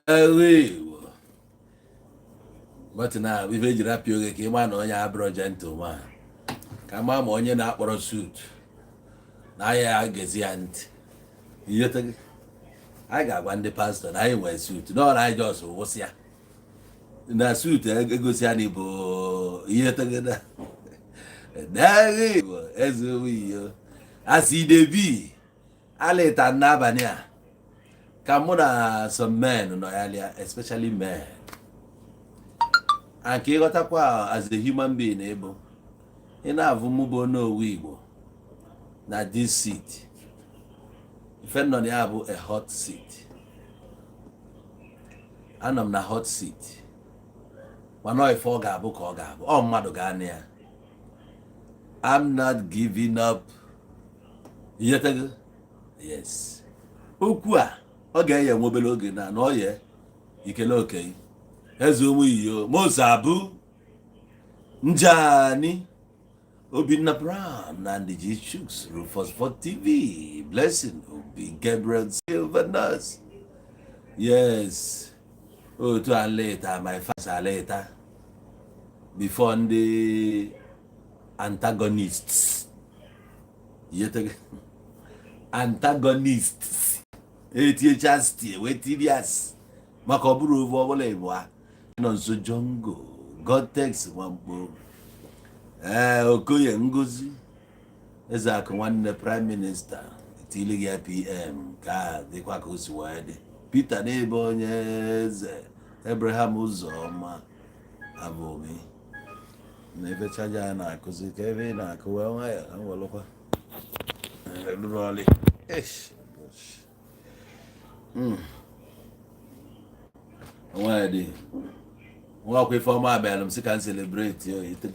ewe but na ife jiri apịa oge ka ịma na onye abụrụ gentleman ka ma onye na-akpọrọ suit na anya agezi ya ntị ihe anyị ga-agwa ndị pastọ na anyị nwere suit na ọrụ anyị jos wụsị ya na suit egosi ya n'ịbụ ihe tegede eze oyiyo asị debi alịta n'abalị a ka mụ na some men nọ ya lia, especially men, and ka ịghọtakwa as a human being ebo ị na-avụ mụ bụ n'owu Igbo na this seat ife nọ ya bụ a hot seat. Anọ m na hot seat mana ife ọ ga-abụ ka ọ ga-abụ ọ mmadụ ga-anị ya. I'm not giving up. Yes. Okwu a ọ ga-enye nwa obere oge na ọ ye ikele okenye eze ụmụ iyo Mozabu Njani Obinna Brown na ndị G Chuks Rufus Fort TV Blessing Obi Gabriel Silvanus. Yes. To and later my fans are later before the antagonists. Antagonists. Etiechasti wetirias maka ọbụrụ ovu ọbụla Igbo a nọ nso Jongo Gotex Nwamkpo Okoye Ngozi Ezeakụ nwanne Prime Minister etili ya PM ka dịkwa ka o si wee dị Peter n'ebe onye eze Abraham Uzoma abụghị na ebe chaja ya na-akụzi ka ebe ị na-akụ wee nwa ya nwelụkwa lụrụ ọlị nwa dị nwa kwa ife ọma abịala m si ka m celebrate yo ite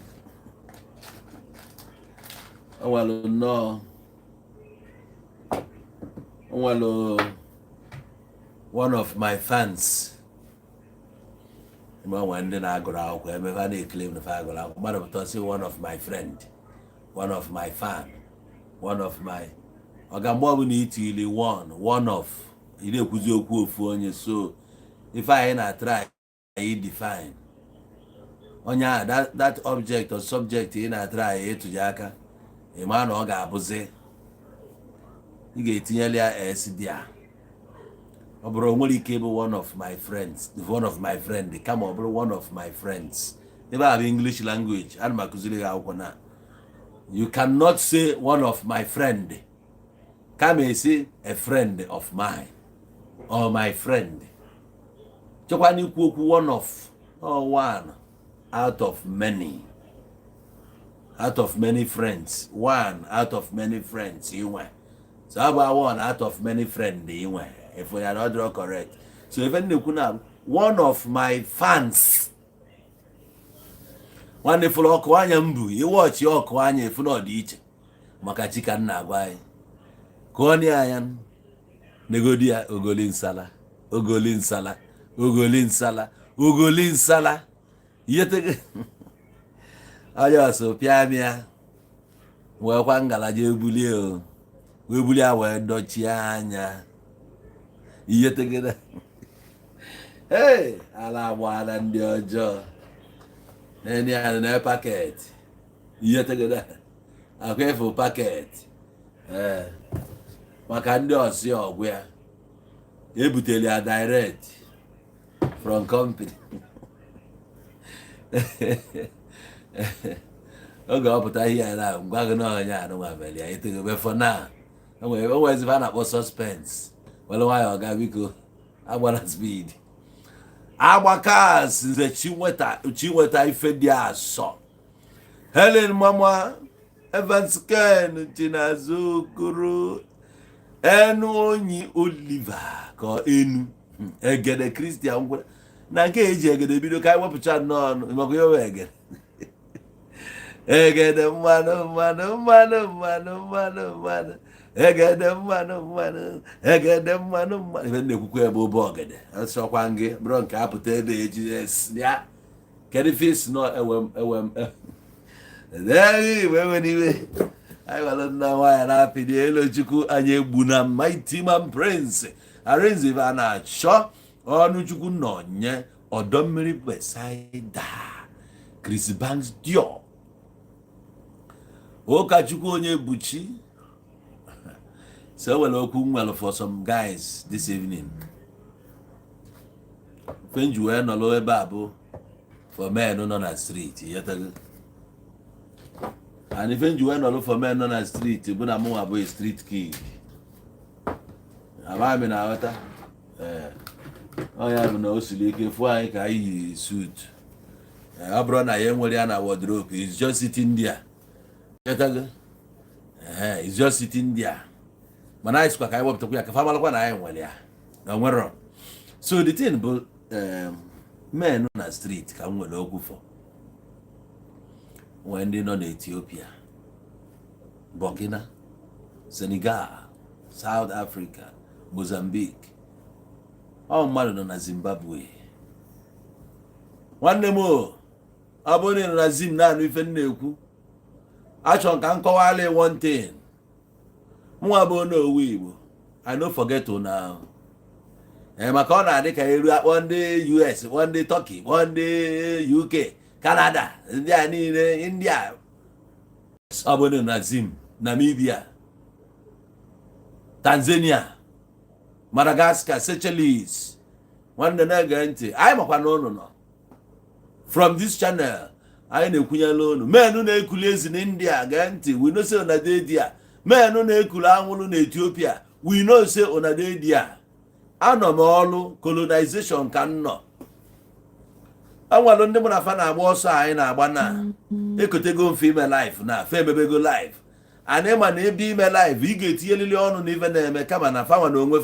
onwelu nnọọ onwelu one of my fans nwe ndị na-agụrụ akwụkwọ ebe ha na-ekele m na fa agụrụ akwụkwọ mmadụ pụta sị one of my friend, one of my fan, one of my ọgamgbe ọbụla itili one of ị na-ekwuzi okwu ofu onye so ife anyị na-try anyị define onye a that object or subject ị na-try ịtụji aka ịma na ọ ga-abụzi ị ga-etinyela ya SD a ọ bụrụ onwere ike bụ one of my friends, one of my friend kama ọ bụrụ one of my friends ebe a bụ English language ana m akụziri ha akwụkwọ na you cannot say one of my friend kama esi a friend of mine or my friend chọkwa n'ikwu okwu one of or one out of many friends, one out of many friends inwe so about one out of many friends inwe if we are not correct. So even the one of my fans, one if you watch your kwanya if not each makachika na agwai koni ayan negodia ogolin sala yete ayo so piamia we kwa ngalaje ebulie o we bulie we dochi anya iyetegede hey ala bwana ndị ọjọọ neni ana na packet iyetegede akwefu packet maka ndị osi ọgwụ ya ebuteli ya direct from company oge ọpụta ihe ya na ngwa gị na onye anụ nwabeli ya itegebe for now onwezi va na-akpọ suspense wale nwayọ ga biko agbara speed agbakas nze chinweta ife dị asọ Helen Mama Evans Ken Chinazokoro enu onyi Oliver ka enu egede Christian ngwa na nke eji egede bido ka wepụcha n'ọnụ maka ya egede egede mmanụ egede mmanụ ebe na-ekwukwa ebe obe ogede asọkwa gị bụrụ nke apụta ebe eji ya kedu fis nọ ewem iwe anyị gwara nna nwaanyị na-apịdị elu Chukwu anyị egbu na Mighty Man Prince Arinze a na-achọ Ọnụchukwu nọ nye ọdọ mmiri Bethsaida Chris Banks Dio Ụkọchukwu onye buchi. So well okwu for some guys this evening. Fenju we no lo ebe abo for men no na street yetago. And if you we no lo for men no na street, bu na mo abo street king. Ama me na wata. Oh ya bụ na osili ike fu anyị ka anyị suit. Abro na ye nwere ya na wardrobe, he's just sitting there. Yetago. He's just sitting there. Mana iskwa ka iwop tokwa ka fa malakwa na anyị nwere ya. Na nwere. So the thing but men on the street ka nwere okwu for. When they know Ethiopia, Burkina, Senegal, South Africa, Mozambique. All mmadụ na Zimbabwe. Nwanne m abụghị na Zim na anụ ife na-ekwu. Achọ ka nkọwale one thing. Mụ abụ na owu Igbo. I no forget to now. Maka ọ na-adị ka eru one day US, one day Turkey, one day UK, Canada, ndị a niile, India. Abụ na Zim, Namibia, Tanzania, Madagascar, Seychelles. Nwanne na-ege ntị. Anyị makwa n'ụlọ nọ. From this channel, anyị na-ekwunyela unu. Menu na-ekuli ezi na India, gee ntị. We know say una dey there. Menu na-ekuli anwụrụ na Ethiopia. We know say una dey there. Anọ m ọlụ colonization ka nnọ. Anwalụ ndị mụ na fa na-agba ọsọ anyị na-agba na. Ekotego mfe ime life na. Fa emebego life. Anyị ma na ebe ime life, ị ga-etinyelili ọnụ n'ife na-eme kama na fa nwa na onwe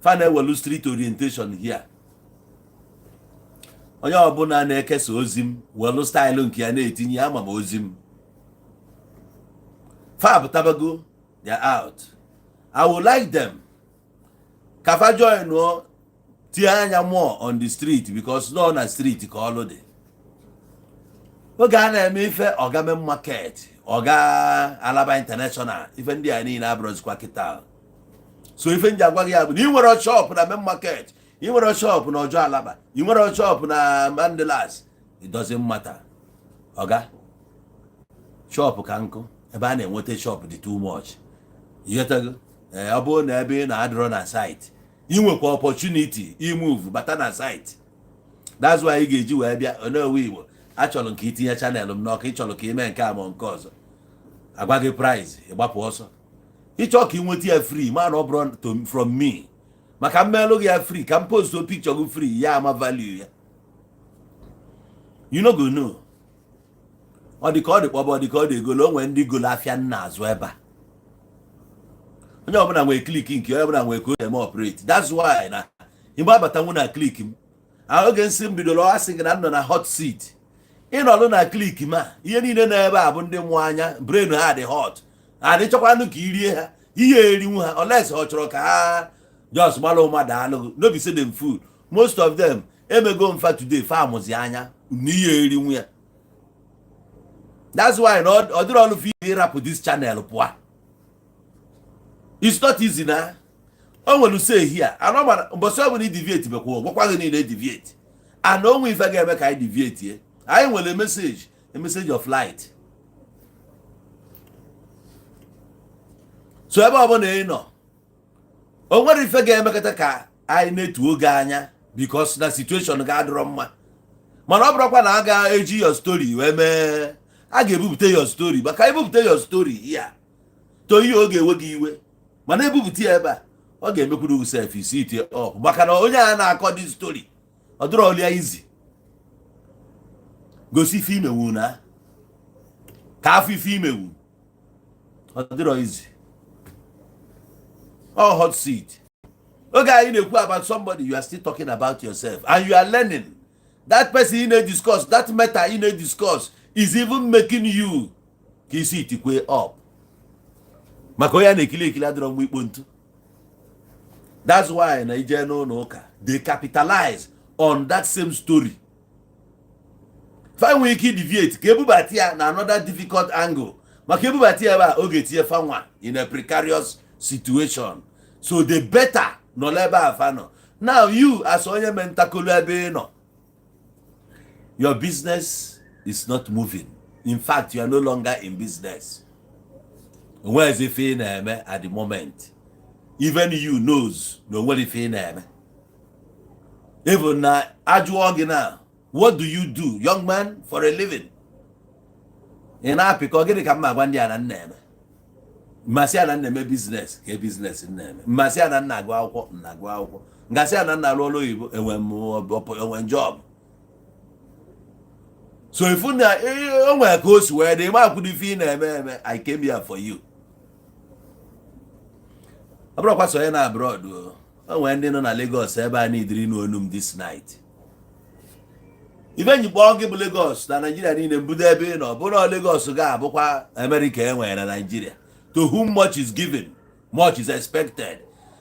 fa na-ewelu street orientation here. Onye ọbụla na-ekesa ozi m welu style nke ya na-etinye ama m ozi m. Fa abụtabago, they're out. I would like them. Kafa join no tie anya more on the street because no na street ka ọlụ dị. Oge a na-eme ife Oga Main Market, Oga Alaba International, ife ndị a niile abụrụzikwa kịta. So ife ndị agwa gị ya bụ na ị nwere shop na Main Market, ị nwere shop na Ojo Alaba, ị nwere shop na Mandelas, it doesn't matter. Oga shop ka nkụ ebe a na-enweta shop dị too much. Yetago ọ bụ na ebe na-adịrọ na site, ị nwekwa opportunity move bata na site. That's why ị ga-eji wee bịa onowu Igbo. Achọrọ nke itinye channel m n'ọka, ịchọrọ ka ime nke a ma nke ọzọ. Agwa gị price, ịgbapụ ọsọ. Ịchọ ka ị nweta ya free, man ọ bụrụ from me. Maka mmelụ gị ya free, ka m post o picture gị free, ya ama value ya. You no go know. Ọ dị ka ọ dị kpọba, ọ dị ka ọ dị egolo, onwe ndị golo afịa nna azụ ebe a. Onye ọbụla nwere click nke onye ọbụla nwere ka o eme operate. That's why na mgbe abata nwu na click m. Oge nsị m bidoro asị gị na nọ na hot seat. Ịnọlụ na click ma ihe niile na ebe a bụ ndị mụ anya, brain ha dị hot. Adị chọkwanụ ka irie ha, ihe erinwu ha, unless ọ chọrọ ka ha just malụ mmadụ alụghị. No be say them food. Most of them emego mfa today famụzi anya n'ihe erinwu ya. That's why ọ dịrị ọnụ fi ịrapụ this channel pụa. It's not easy na. O nwere say here. Anọ mara mbọsị ọ bụ na deviate bekwa gwakwa gị niile deviate. Ana onwe ife ga-eme ka anyị deviate ye. Anyị nwere a message of light. So ebe ọ bụ na ị nọ, o nwere ife ga-emekọta ka anyị na-etu oge anya because na situation ga-adịrọ mma. Mana ọ bụrụkwa na a ga-eji your story wee mee, a ga-ebupụta your story. Maka ebupụta your story here, to ihe oge ewe gị iwe. Mana ebupụta ya ebe a, ọ ga-emekwuru self isi ite up. Maka na onye a na-akọ this story, ọ dịrọ ọlịa izi. Gosi ife imewu na ka afọ ife imewu, ọ dịrọ izi. All hot seat. Okay, anyị na-ekwu about somebody, you are still talking about yourself and you are learning. That person in a discourse, that matter in a discourse is even making you ka isi itikwe up. Maka onye na-ekili adịrọ mgbe ikpo ntu. That's why na ije n'ụlọ ụka, they capitalize on that same story. Fa nwee ike deviate ka ebubata ya na another difficult angle. Maka ebubata ya ebe a oge tie fanwa in a precarious situation. So the better no leba afano. Now you as onye mentakolu ebe no, your business is not moving. In fact, you are no longer in business. Where is the thing at the moment? Even you knows no what if in even now, now, what do you do, young man, for a living? In Africa, get come back one day and name. Masia na name business, ke business name. Masia na nagwa akwọ, nagwa akwọ. Ngasia na na lolo ibo enwe job. So if you na onwe ka osi where dey ma kwudi fi na eme, I came here for you. Abro kwa so na abroad o. Onwe ndị nọ na Lagos ebe a need no onum this night. Even you born gị bụ Lagos na Nigeria niile mbudo ebe nọ, bụ na Lagos ga abụkwa America enwe na Nigeria. To whom much is given, much is expected.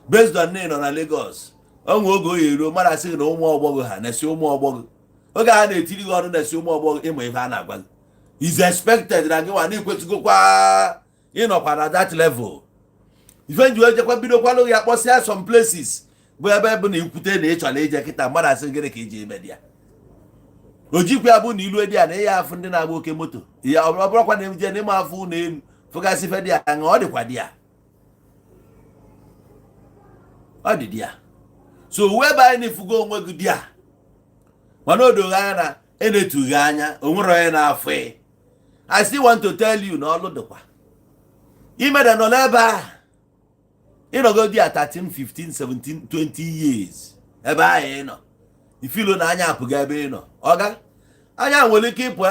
Based on name on Lagos. Onwe oge oyero mara sị na ụmụ ọgbọgọ ha na-esi ụmụ ọgbọgọ. Oge a na-etiri gị ọrụ na-esi ụmụ ọgbọgọ ịmụ ife a na-agwa gị. Is expected na gị nwa na-ekwetụgokwa ịnọkwa na that level. Ife nji ejekwa bidokwalụ ya kpọsịa some places bụ ebe bụ na ikwute na ịchọla ije kịta mmadụ asị gịnị ka iji eme dị ya. Ojikwa ya bụ na ilu edi ya na ịya afụ ndị na-agba oke moto. Ya ọ bụrụkwa na ije n'ime afụ na elu. Fugasi fe dia nga ọ dịkwa dia. Ọ dị dia. So whereby ni fugo onwe gị dia. Mana odoga anya na enetughị anya onwere onye na-afụ. I still want to tell you na ọlụ dịkwa. Imede nọ n'ebe a. Ịnọgo dia 13, 15, 17, 20 years. Ebe ahụ ịnọ. Ifilo na anya apụga ebe ịnọ. Ọga? Anya nwere ike ịpụ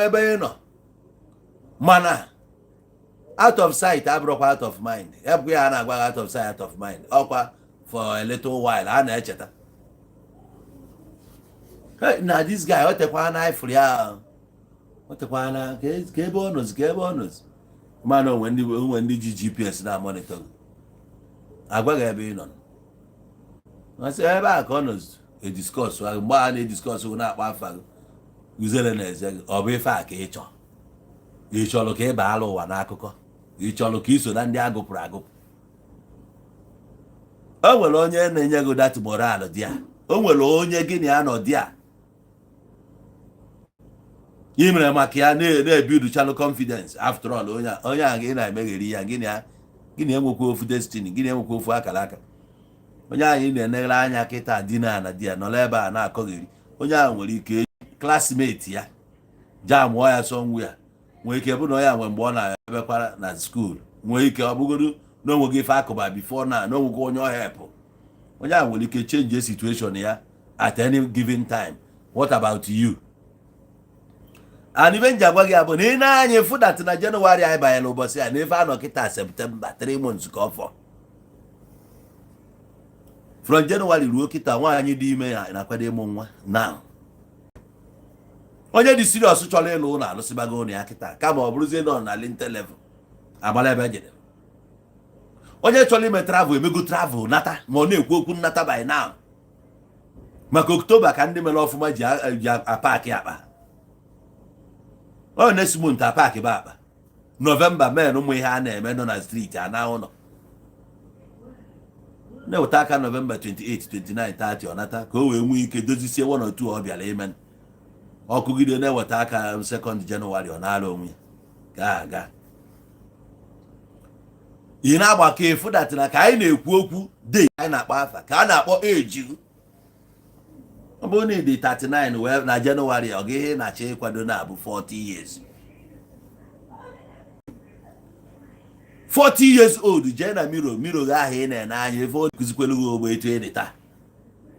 ebe ịnọ. Mana out of sight, I broke out of mind. Every year I go out of sight, out of mind. Okwa for a little while. I na-echeta. Hey, now this guy, what the kwana ifri ya? What the kwana? Ke bonus. Man, when the GPS na monitor. Agwa ga ebe nọ. I say ebe a honest. A discuss. So I discuss na akpa afa. Uzere na eze. Obi ife a ka ịchọ. Ịchọrọ ka ebe alụ ụwa n'akụkọ. Ịchọrọ ka iso na ndị agụpụrụ agụpụ. O nwere onye na-enye gị dat moral dị a. O nwere onye gị na ya nọ dị a. Ị mere maka ya na-ebuild channel confidence. After all, onye a gị na-emegheri ya gị na enwekwa ofu destiny, gị na enwekwa ofu akara aka. Onye anyị na-eneghere anya kịta dị na di ya nọ ebe a na-akọgheri. Onye ahụ nwere ike classmate ya jamụọ ya somewhere. Nwere ike bụ na ya nwe mgbe ọ na-ebekwara na school. Nwere ike ọ bụgodu na onweghị ife akụba before na onweghị onye ọ help. Onye ahụ nwere ike change the situation ya at any given time. What about you? And even jagwa gị abụ na ị na-anya efu dat na January anyị banyere ụbọchị ya na ife anọ kịta September 3 months ka ọ fọ. From January ruo kịta nwaanyị dị ime ya na-akwado ịmụ nwa now. Onye dị serious chọrọ ịlụ ụlọ alụsịbago ụlọ ya kịta kama ọ bụrụzie nọ na lintel level agbala ebe jede. Onye chọrọ ime travel emego travel nata ma ọ na-ekwu okwu nnata by now. Maka October ka ndị mere ọfụma ji apaki akpa. Ọ next month apaki ba akpa. November men ụmụ ihe a na-eme nọ na street a na ụlọ. Na-eweta aka November 28, 29, 30 ọ nata ka o wee nwee ike dozisie 1 or 2 ọ bịara ime. Ọkụgide na-eweta aka 2nd January ọ na-alụ onwe ya ga ị na-agbakọ efu datina ka anyị na-ekwu okwu day anyị na-akpọ afa ka a na-akpọ age. Ọ bụrụ na dị 39 wee na January ọ ga-ihe na-achọ ịkwado na-abụ 40 years. 40 years old jee na miro ga ahụ ị na-ene anya efe o kụzikwelu gị ogbe etu ị dị taa.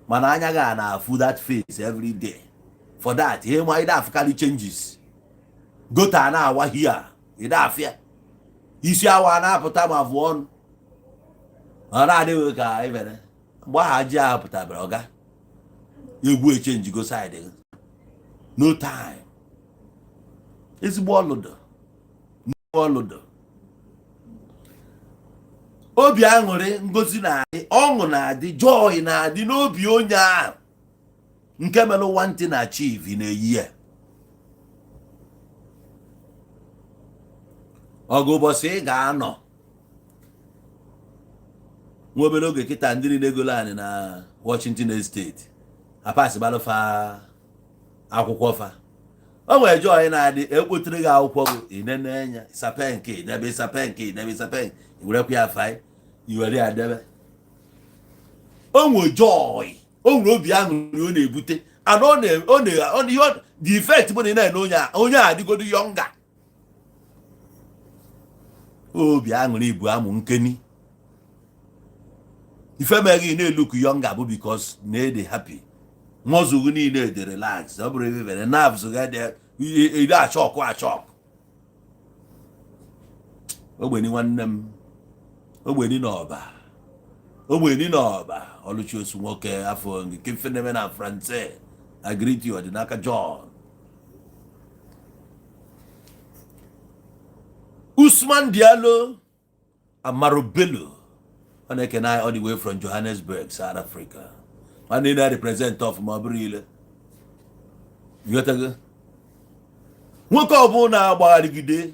Mana anya ga na-afụ that face every day. For that, he might have carry changes. Go to na awa here. It afia. Isi awa na apụta ma vụ ọnụ. Ọ na-adịghị ka even. Mgbe ha ji apụta bịara ọga. Egwu change go side. No time. Ezigbo ọlụdọ. Ọlụdọ. Obi aṅụrị ngozi na-adị, ọṅụ na-adị, joy na-adị n'obi onye ahụ. Nke mere one thing achieve in a year. Ọgụ ụbọchị ị ga-anọ obere oge kịta ndị niile egolo anyị na Washington Estate apasị balụfa akwụkwọ fa o nwere joy na-adị ekpotere gị akwụkwọ gị inene anya isape nke idebe isape nke idebe isape iwerekwa ya fai iwere ya debe o nwere joy o nwere obi aṅụrị ọ na-ebute and ọ the effect bụ na ị na-ene onye a adịgodo younger obi aṅụrị bụ amụ nkeni ife mere na look younger bụ because na dey happy muscle niile dey relax ọ bụrụ ebe vere nerves ga dey achọk ogbeni nwanne m ogbeni n'ọba Oluchi Osu nwoke afọ nke feneme na France agree ọdịnaka John Usman Diallo Amaro Bello on ekena all the way from Johannesburg, South Africa. And they represent of Mabrille. You got to Woke up on our body day.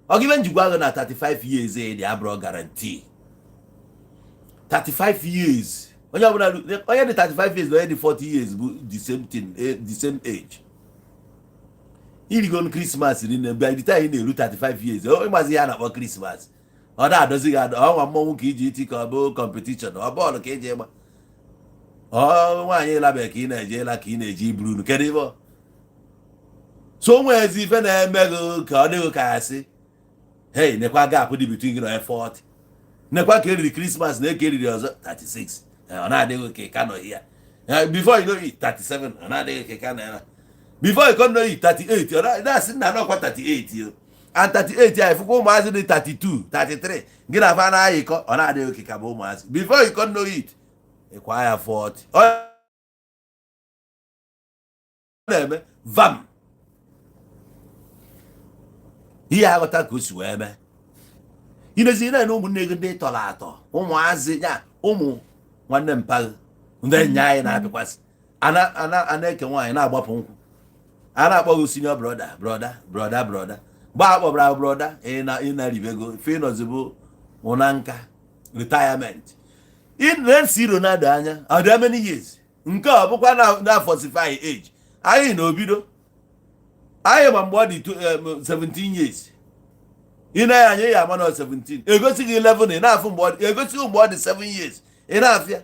I'll give you na 35 years the Abro guarantee. 35 years. When you have the 35 years, the 40 years, the same thing, the same age. You go on Christmas by the time you 35 years. Oh, must hear about Christmas. Ọ na-adozi ga ọnwa ka iji iti ka ọ bụ competition ọ bọọlụ ka eji egba nwaanyị labe ka ị na-eje la ka ị na-eji iburu kedu ibe so nwee ezi ife na-eme gị ka ọ dịghị ka ya sị hey nekwa gap dị between gị na 40 nekwa ka eriri Christmas na eke eriri ọzọ 36 ọ na-adịghị ka ka nọ ya before you know it 37 ọ na-adịghị ka ka nọ ya before you come know it 38 ọ na-asị na anọkwa 38 and 38 I forgot ụmụazị dị 32 33 gị na fa na-ayịkọ ọ na-adịghị oke ka bụ ụmụazị before you can know it ịkwa ya 40 ọ na-eme vam ihe aghọta ka o si wee mee inezi na ụmụnne gị ndị tọrọ atọ ụmụazị ya ụmụ nwanne mpaghị ndị nya anyị na-apịkwasị ana-eke nwaanyị na-agbapụ nkwụ a na-akpọ gị senior brother gba akpọbara broda ịnaribego fenozibo ụnanka retirement na-esi Ronaldo anya how many years nke ọ bụkwa na 45 age anyị na obido anyị ma mgbe ọ dị 17 years ị na-anya ya ama na 17 egosi gị 11 ị na-afụ egosi mgbe ọ dị 7 years ị na-afịa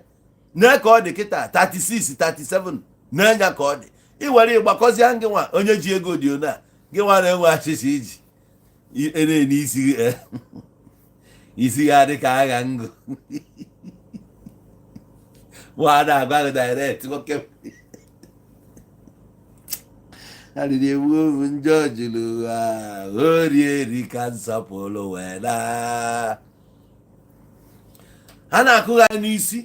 na ka ọ dị kịta 36 37 na-enya ka ọ dị ị were ịgbakọzie ngị nwa onye ji ego dị ona gị nwa na-enwe achịcha iji isi ya dị ka agha ngụ nwada agwa gị direct nwoke adịrị ewu ovu njọ jụrụ orieri ka nsọpụrụ wee na ha na-akụ ha n'isi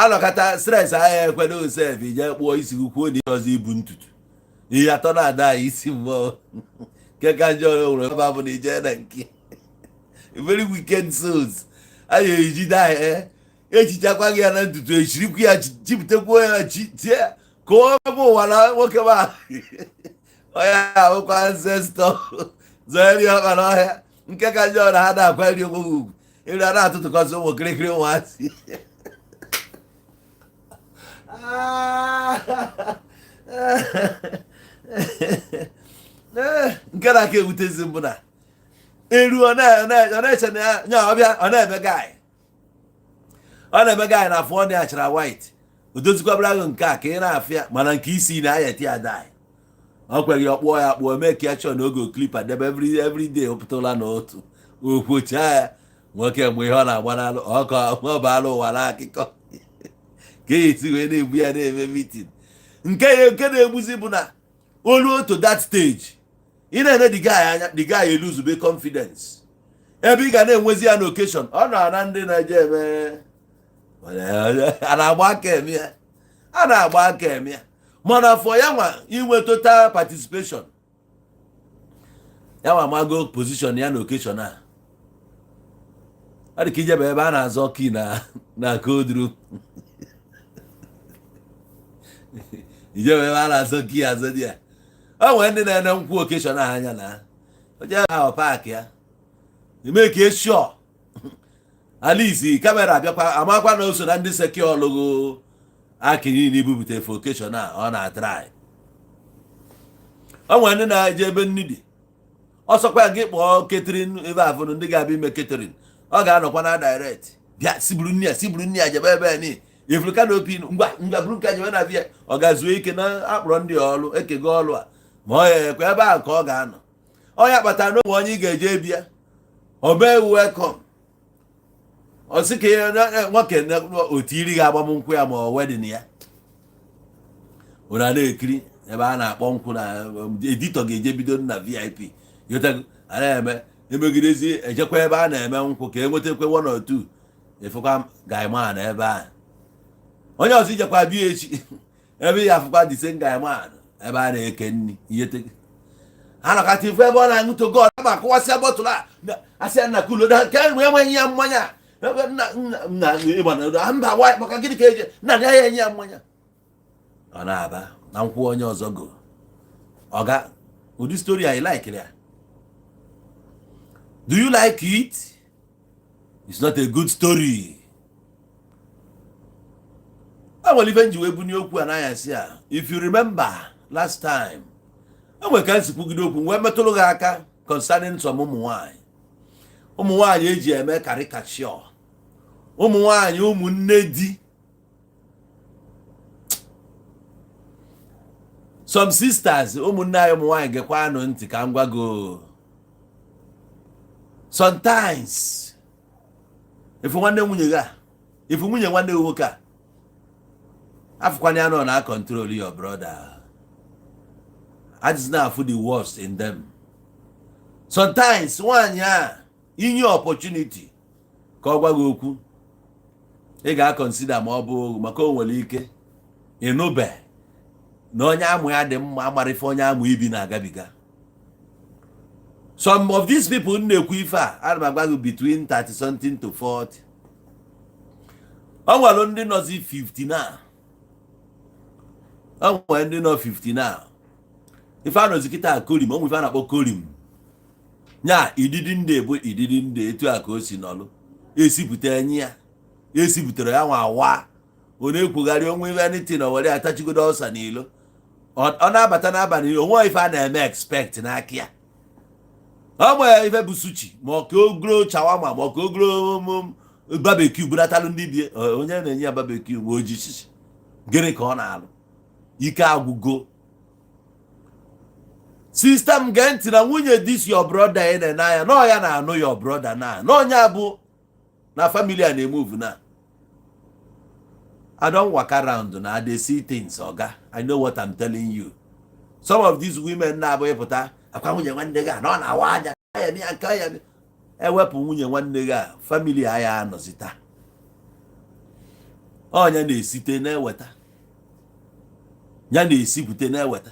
anọkata stress ahịa ekwedo osef ije kpụọ isi kwuo na ọzọ ibu ntutu ihe atọ na-ada isi mmụọ keka njọ nwere ọba bụ na ije na nke very wicked souls anyị ejide anyị echichakwa gị ya na ntutu echirikwu ya chipụtakwuo ya tie ka ọ bụ ụwa na nwoke ma onye ahụkwa ancestor zọeri ọkpa n'ọhịa nke ka njọ na ha na-akwari onwe ha ugwu iri a na-atụtụkọsị ụmụ kirikiri ụmụasị nke na-aka ewutezi mbụ na eru ọ na-eche na ya ọbịa ọ na-eme gaị na afọ ọ na-achara white odozikwabara gị nke a ka ị na-afịa mana nke isi na-ayeti ya dai ọ kweghị ọkpụọ ya akpụọ mee ka ya chọọ na oge klipa debe everyday opụtala n'otu okwocha ya nwoke mgbe ihe ọ na-agba n'alụ ọ baala ụwa n'akụkọ ka ya esi wee na-egbu ya na-eme mitin nke na-egbuzi bụ na olu to that stage ị na-ene the guy anya the guy eluzube confidence ebe ị ga na-enwezi ya n'occasion ọ nọ na ndị na-eje eme a na-agba aka eme ya mana for ya nwa inwe total participation ya nwa mago position ya n'occasion a ọ dị ka ijebe ebe a na-azọ ki na kodru ijebe ebe a na-azọ ki azọ dị ya o nwere ndị na-ene nkwụ occasion anya na oje ahụ paakị ya ime ka esho Alizi kamera bịakwa amakwa na o so na ndị secure logo akịrị na ibubute vocation a ọ na-atrai. O nwere ndị na-eje ebe nni dị ọsọkwa ya gị kpọọ catering ebe afụnụ ndị ga-abịa ime catering ọ ga-anọkwa na direct bịa siburu nne ya jebe ebe ni ifuru kanopi ngwa buru nke jebe na bịa ọ ga-zuo ike na akpọrọ ndị ọrụ ekego ọrụ a ma ọ ya ekwe ebe ahụ ka ọ ga-anọ. Ọ ya kpatara na onwe onye ị ga-eje bịa o mee welcome ọ sị ka nwoke otu iri ga-agbamnkwụ ya ma ọ wedin ya ụra na-ekiri ebe a na-akpọ nkwụ na editọ ga-eje bido na VIP yotago a na-eme emegidezi ejekwa ebe a na-eme nkwụ ka enwetakwe 1 or 2 efukwa gaiman ebe a onye ọzọ ijekwa bịa echi ebe ya afụkwa dise gaiman ebe a na-eke nri ihe anọkata ifu ebe ọ na-aṅụ togo ma akụwasịa bọtụlụ a asịa nna kulo na nke enweghị ya mmanya mba nwaanyị maka gịnị ka eje nna ya enye ya mmanya ọ na-aba na nkwụ onye ọzọ go ọga ụdị story I like ya. Do you like it? It's not a good story. I will even you ebunye okwu anayasi a. If you remember last time, I will can sikugide okwu nwe metụrụ gị aka concerning some ụmụ nwanyị. Ụmụ nwanyị eji eme caricature. Ụmụ nwanyị ụmụnne di. Some sisters ụmụnne anyị ụmụ nwanyị gekwa anụ ntị ka m gwa go. Sometimes if nwanne nwunye ga if nwunye nwanne nwoke a afụkwanye anọ na control your brother. I just now for the worst in them. Sometimes nwanyị a inye opportunity ka ọ gwa gị okwu ị ga-consider ma ọ bụ maka o nwere ike ịnụbe na onye amụ ya dị mma amarife onye amụ ibi na-agabiga. Some of these people na-ekwu ife a ana m agwa gị between 30 something to 40. Ọ nwere ndị nọzi 50 na. Ọ nwere ndị nọ 50 na. Ife anọzi kịta korim, ọ nwe ife a na-akpọ korim. Nya ididi ndị bụ ididi ndị etu a ka o si nọlụ. Esipụta enyi ya. Esiputere ya nwa awa. Ọ na-ekwugharị onwe ife anything o were atachigodo ọsa n'ilo. Ọ na-abata n'abalị onwe ife a na-eme expect n'aka ya. Ọ bụ ife bụ suchi ma ọ ka ogro chawama ma ọ ka ogro barbecue buratalụ ndị bie onye na-enye ya barbecue ma oji shishi gịnị ka ọ na-alụ ike agwụgo. System gee ntị na nwunye this your brother ị na-anya na ọ ya na-anụ your brother na onye abụ na family a na-emove na. I don't walk around na they see things oga. I know what I'm telling you. Some of these women na-abụ ịpụta akwa nwunye nwanne gị na ọ na-awa anya ya nka ya ewepụ nwunye nwanne gị family ya anọzita onye na-esite na-eweta ya na-esipụte na-eweta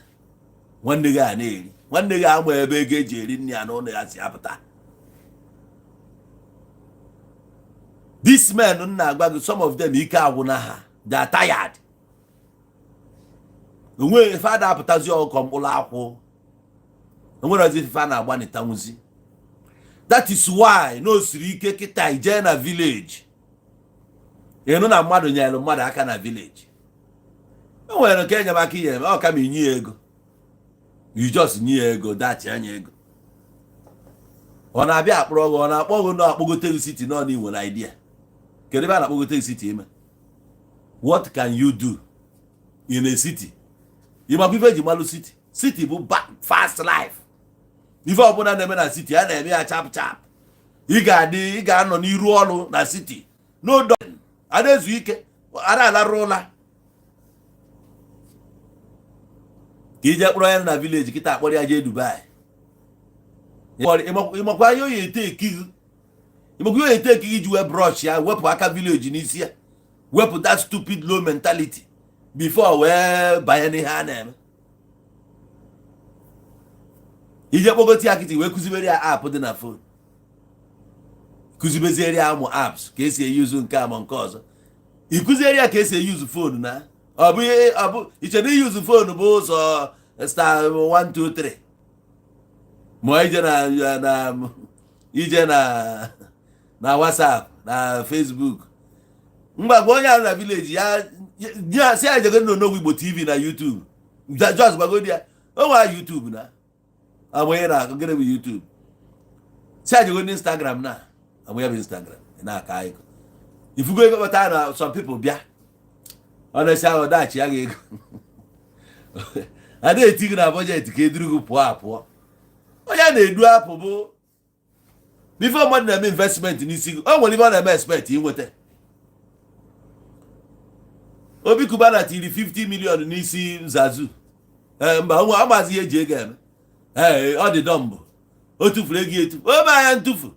nwanne gị a na-eri nwanne gị ama ebe ego eji eri nri ya n'ụlọ ya si apụta. This men na-agwa gị some of them ike agwụna ha they are tired. Onwe fada apụtazi ọkọ mkpụrụ akwụ onwere ozi ife a na-agbanịta nwuzi. That is why no siri ike kịta ije na village ịnụ na mmadụ nyere mmadụ aka na village o nwere nke enyemaka ihe eme ọ ka ma inye ego you just nye ego dachi anya ego ọ na-abịa akpọrọ gị ọ na-akpọ gị na akpọgote city nọ n'iwe na idea kedu ebe a na-akpọgote city ime what can you do in a city ịmakwa ife eji malụ city bụ fast life. Ife ọbụla na-eme na city a na-eme ya chap chap. Ị ga-anọ n'iru ọrụ na city no a na-ezu ike a na-alarụ ụla ka ije kpọrọ ya na village kịta akpọrọ ya jee Dubai. Ịmakwa ya oyi ete ekigi ji wee brush ya wepụ aka village n'isi ya wepụ that stupid low mentality before wee banye n'ihe a na-eme. Ije kpọgoti ya kịtị wee kụzibere ya app dị na phone kụzibeziere ya ụmụ apps ka esi eyuzu nke a ma nke ọzọ ịkụziere ya ka esi eyuzu phone na ọ bụ iche na iyuzu phone bụ ụzọ star 123 ma ije na WhatsApp na Facebook mgbagbo onye na village ya si ajego no Igbo TV na YouTube just gbago dia o wa YouTube na amoye na gere bi YouTube si ajego ni Instagram na amoye bi Instagram na aka iko if you go better na some people bia honestly I that ya go ade etig na budget ka edurugo po onye na-edu apụ bụ before money na investment n'isi o nwere ibe na expect inweta Obi Kubana tiri 50 million n'isi Zazu mba nwa amazi eji ego eme ọ dị dombo o tufuru ego etu o ba ya ntufu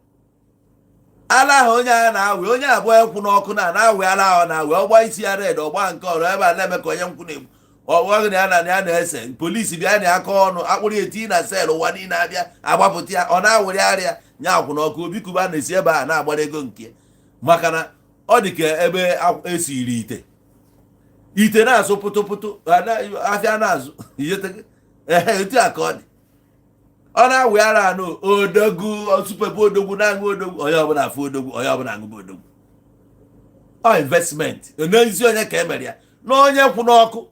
ala ahụ onye a na-awe onye abụọ ekwu n'ọkụ na-awe ala ahụ na-awe ọgba isi ya red ọgba nke ọrụ ebe a na-eme ka onye nkwụ na-egbu ọgwaghị na ya na-ese polisi bịa na aka ọnụ akpụrụ eti na sel ụwa niile abịa agbapụta ya ọ na-awụrị arịa nya akwụ n'ọkụ Obi Kubana na-esi ebe a na-agbara ego nke maka na ọ dị ka ebe esiri ite na-azụ pụtụpụtụ afịa na-azụ etu a ka ọ dị ọ na-awụ ara anụ odogwu supepe odogwu na-aṅụ odogwu onye ọbụla afụ odogwu onye ọbụla aṅụbụ odogwu ọ investment n'ezi onye ka emere ya na onye kwụ n'ọkụ.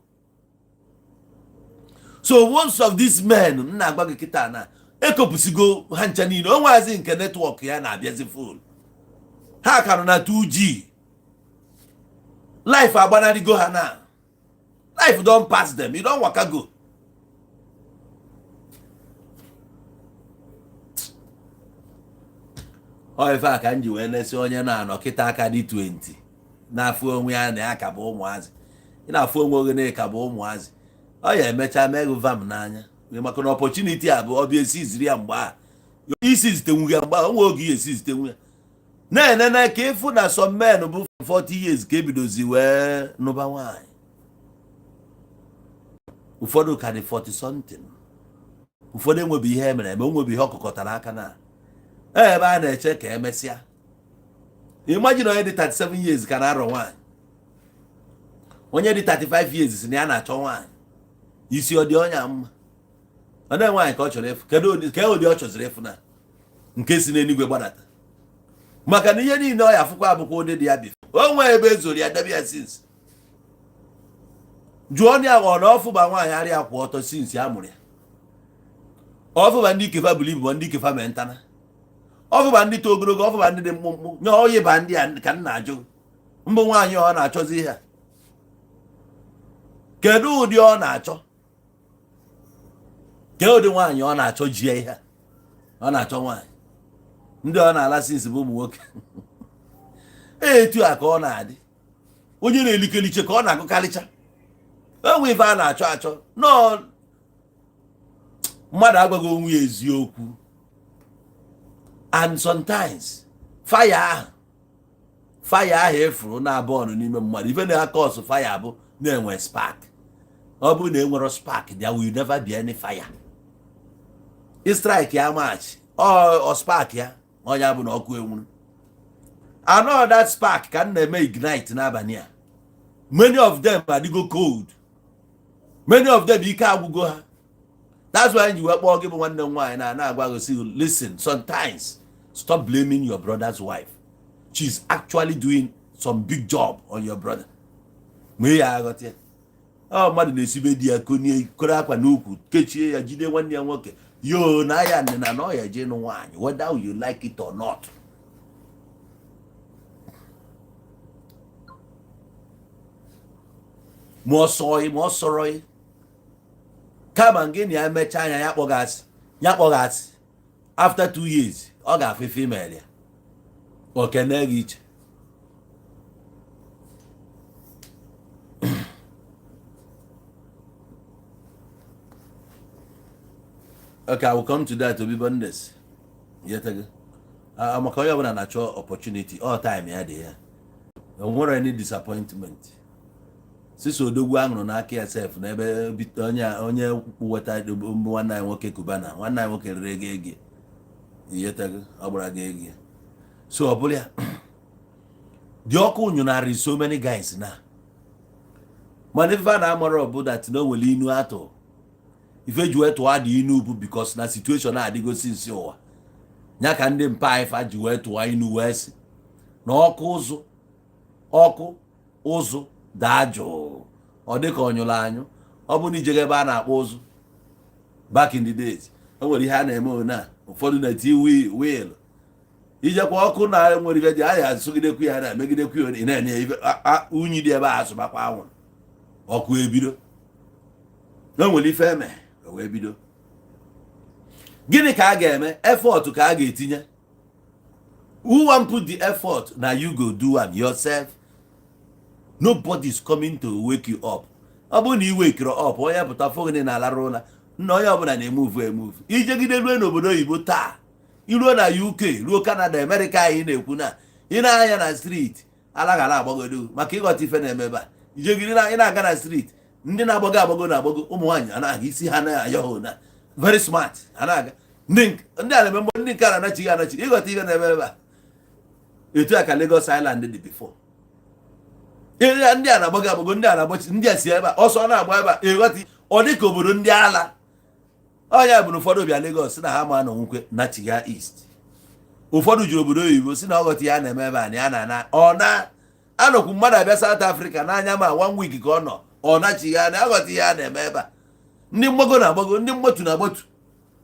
So most of these men na-agba gị kịta na ekopụsigo ha ncha niile o nwazi nke netwọk ya na-abịazi full ha ka nọ na 2G life agbanarigo ha na life don pass them, you don waka go. Ọ ife aka nji wee nesi onye na-anọ kịta aka dị 20 na-afụ onwe ya na ya ka bụ ụmụazị ị na-afụ onwe oge na ka bụ ụmụazị ọ ya emecha megụva m n'anya maka na opportunity a bụ ọbịa esi ziri ya mgbe a isi zitenwu ya mgbe onwe oge esi zitenwu ya na-enene ka ịfụ na some men bụ 40 years ka ebidozi wee nụba nwaanyị ụfọdụ ka dị 40 something ụfọdụ enwebi ihe emere eme onwebi ihe ọkụkọtara aka na ebe a na-eche ka emesịa. Imagine onye dị 37 years ka na-arọ nwaanyị onye dị 35 years si na ya na-achọ nwaanyị isi ọ dị onye mma ọ na nwaanyị ka ọ chọrọ efu kedu ụdị ọ chọziri efu na nke si n'eluigwe gbadata maka na ihe niile ọ ya afụkwa abụkwa ụdị dị ya bifo o nwee ebe ezori ya debe ya since jụọ ndị ahụ na ọfụba nwaanyị arịa kwụ ọtọ since ya mụrụ ya ọfụba ndị ikefa bụlibu ma ndị ikefa mee ntana ọfụba ndị to ogologo ọfụba ndị dị mkpụmkpụ nye oyi ba ndị a ka m na-ajụ mbụ nwaanyị ọ na-achọzi ihe kedu ụdị ọ na-achọ ke ụdị nwaanyị ọ na-achọ jie ihe ọ na-achọ nwaanyị ndị ọ na-ala sinsi bụ ụmụ nwoke etu a ka ọ na-adị onye na-elikeliche ka ọ na-agụkarịcha enwe ife a na-achọ achọ nọ mmadụ agwaghị onwe ya eziokwu and sometimes fire ahụ efuru na-abụọ n'ime mmadụ ife na-aka ọsụ fire bụ na-enwe spark ọ bụrụ na enwero spark there will never be any fire. Strike ya match ọ spark ya onye bụ na ọkụ enwuru anọ that spark ka na-eme ignite n'abalị a many of them adịgo cold many of them ike agwụgo ha that's why you wee kpọọ gị bụ nwanne m nwaanyị na-agwa gị si listen sometimes stop blaming your brother's wife she's actually doing some big job on your brother mee ya aghọta ọ mmadụ na-esibe di ya konie koro akwa n'ukwu kechie ya jide nwanne ya nwoke yo na ya nne na ọ ya je nụ nwaanyị whether you like it or not. ma ọ sọrọ kama gị na ya emecha anya ya kpọgasị after 2 years ọ ga-afụ female ya okene gị iche. Okay, I will come to that to be bonus. Yet again, I'm a career when I natural opportunity all time. Yeah, there. No more any disappointment. Since we do one on our KSF, never be onye water the 1 night work Kubana, 1 night work reggae. Yet again, Abragagi. So, Abulia, the Oku so many guys now. Whenever I'm more about that, no will you know at all. If you were to add Inubu because na situation na adigo since yo. Nya ka ndị mpa ifa ji wee tụwa inu wee si. na ọkụ ụzụ daa jụụ ọ dịka ọnyụrụ anyụ. Ọ bụ na ijege ebe a na-akpọ ụzụ back in the days, o nwere ihe a na-eme ona ụfọdụ na-eti wiil ijekwa ọkụ na nwere ife dị anya asụgidekwu ya na megidekwu ya na-enye unyi dị ebe a asụbakwa anwụrụ ọkụ ebido na nwere ife eme wee bido. Gịnị ka a ga-eme? Effort ka a ga-etinye. Who wan put the effort? Na you go do am yourself. Nobody's coming to wake you up. Ọ bụrụ na ị wekere up onye pụta fogene na alarụ ụla nna onye ọbụla na-emuvu ijegide ruo n'obodo oyibo taa iruo na UK ruo Canada America anyị na-ekwu na ị na-anya na street alaghara agbagodo maka ịghọta ife na-emebe a. Ijegide ị na-aga na street ndị na-agbago na-agbago ụmụ nwaanyị anaghị isi ha na-aya hụ na very smart anaga ndị a na-eme mgbe ndị nke anachighị ịghọta ihe na-emebe a. Etu a ka Lagos Island dị before. Ndị a na-agbago ndị a na-agbachi ndị a si ebe a ọsọ na-agba ebe a ịghọta ọ dị ka obodo ndị ala. Ọnya bụ na ụfọdụ bịa Lagos si na ha ma nọ nwukwe na Chiga East. Ụfọdụ jiri obodo oyibo si na ọghọta ya na-eme ebe a na ya na ọ na-anọkwu mmadụ abịa South Africa n'anya ma 1 week ka ọ nọ ọ nachiga na aghọta ihe a na-eme ebe a. Ndị mgbago na-agbago ndị mgbotu na-agbotu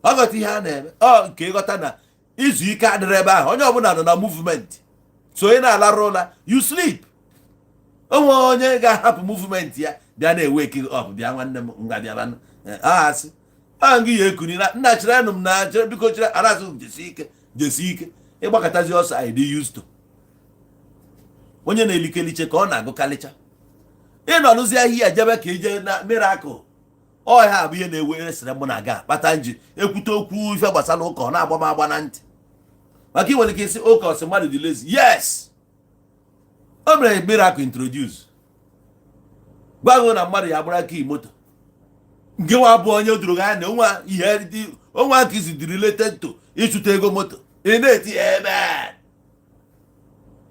ọghọta ihe a na-eme nke ịghọta na izu ike adịrị ebe ahụ. Onye ọbụla nọ na movement so onye na-alarụ ụla you sleep. Onwe onye ga-ahapụ movement ya bịa na-eweki up bịa nwanne m ngabịaba asị gị ya ekuni na nna chere anụ m na chere biko chere arazụ jesi ike ịgbakọtazi ọsọ anyị dị used to. Onye na-elikeliche ka ọ na-agụkalicha ịnọrụzi ahịa jebe ka ije na miracle ọha bụ ihe na-ewe esere mụ na ga kpata nji ekwute okwu ife gbasara ụka ọ na-agba m agba na ntị maka ị nwere ike isi ụka ọsị mmadụ dị lazy. Yes, o mere miracle introduce gwago na mmadụ ya agbara aka moto nke nwa bụ onye doro gị anya onwe aka izi dị related to ịchụta ego moto ị na-eti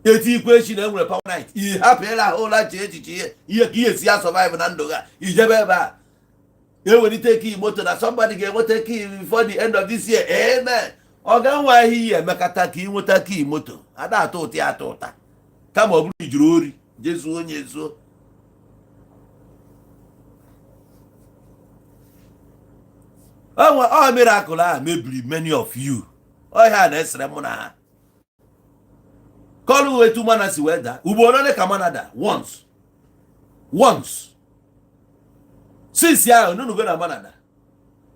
eti ikwe echi na enwere power night ị hapụela ahụ ụla chee echiche ihe ka ihe si ya survive na ndụ ga ijebe ebe a ewelite kii moto na somebody ga-enweta kii before the end of this year. Amen. Ọ ga-nwa ihe ihe emekata ka ị nweta kii moto ada atọ ụta kama ọ bụrụ ijiri ori jezuo onye ezuo. Ọ miracle a mebiri many of you. Ọhịa na-esere mụ na ha kọlụ wetu mana si wee daa ugboro ole ka mana da once since ahụ nunugo na mana da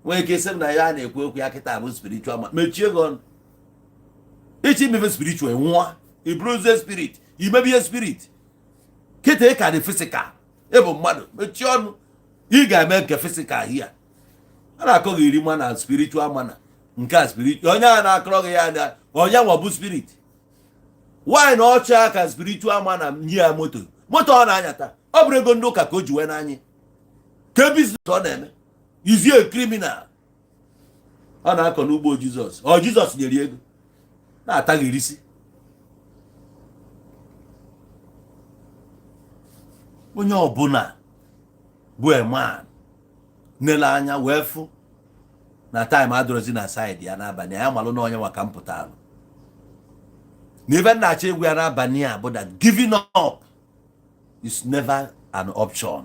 nwee ike sị na ya na-ekwu okwu ya kịta bụ spiritual man mechie gị ọnụ. Ichi mefe spiritual nwụọ ibruze spirit imebie spirit kịta ka dị physical ịbụ mmadụ mechie ọnụ ị ga-eme nke physical hia a na-akọ gị iri mana spiritual mana nke a spiritual onye a na-akọrọ gị ya na onye nwa bụ spirit. Why na ọcha ka spiritual mana nye ya moto ọ na-anyata ọ bụrụ ego ndị ụka ka o ji wee n'anya ke business ọ na-eme izie criminal. Ọ na-akọ n'ugbo Jizọs Jizọs nyere ego na-ata gị irisi. Onye ọbụla bụ eman nele anya wee fụ na time adọrọzi na side ya n'abalị ya malụ na onye maka mpụta alụ na ebe na-achọ egwu ya n'abalị a bụ that giving up is never an option.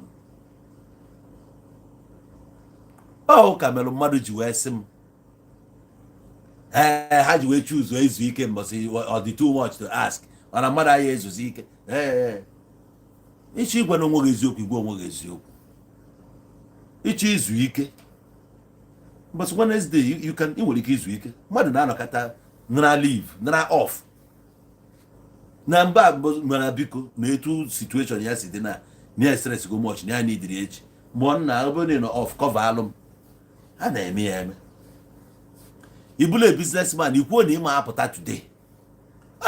Ka mere mmadụ ji wee sị m ha ji wee choose ezu ike mbọsị ọ dị too much to ask mana mmadụ anyị ezuzi ike ịchọ igwe na onwe gị eziokwu igwe onwe gị eziokwu ịchọ izu ike mbọsị Wednesday ị nwere ike izu ike mmadụ na-anọkọta nara leave nara off na mba mana biko na etu situation ya si dị na stress go much na ya n'idiri echi mgbe ọ na obere nọ off cover alụm a na-eme ya eme. Ibule businessman ikwuo na ịma apụta today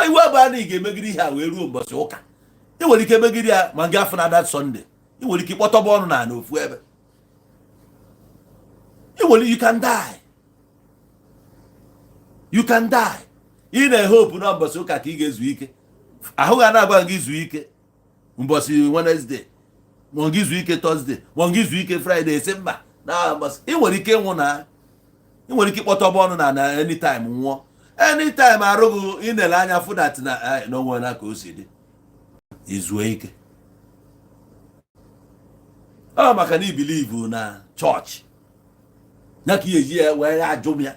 iwe bụ na ị ga-emegide ihe a wee ruo mbọsị ụka ị nwere ike emegide ya ma nga afọ na that Sunday ị nwere ike kpọtọba ọnụ na ofu ebe you can die. Ị na-ehope na mbọsị ụka ka ị ga-ezu ike ahụ ga na-agwa gị izu ike mbọsị Wednesday ma gị izu ike Thursday ma gị izu ike Friday esi mba na mbọsị ị nwere ike ịnwụ na ị nwere ike ịkpọtọba ọnụ na anytime nwụọ anytime arụgụ inele anya fụ that na n'onwe na ka o si dị izuo ike ọ maka na believe na church na ka eji ya wee ajụ ya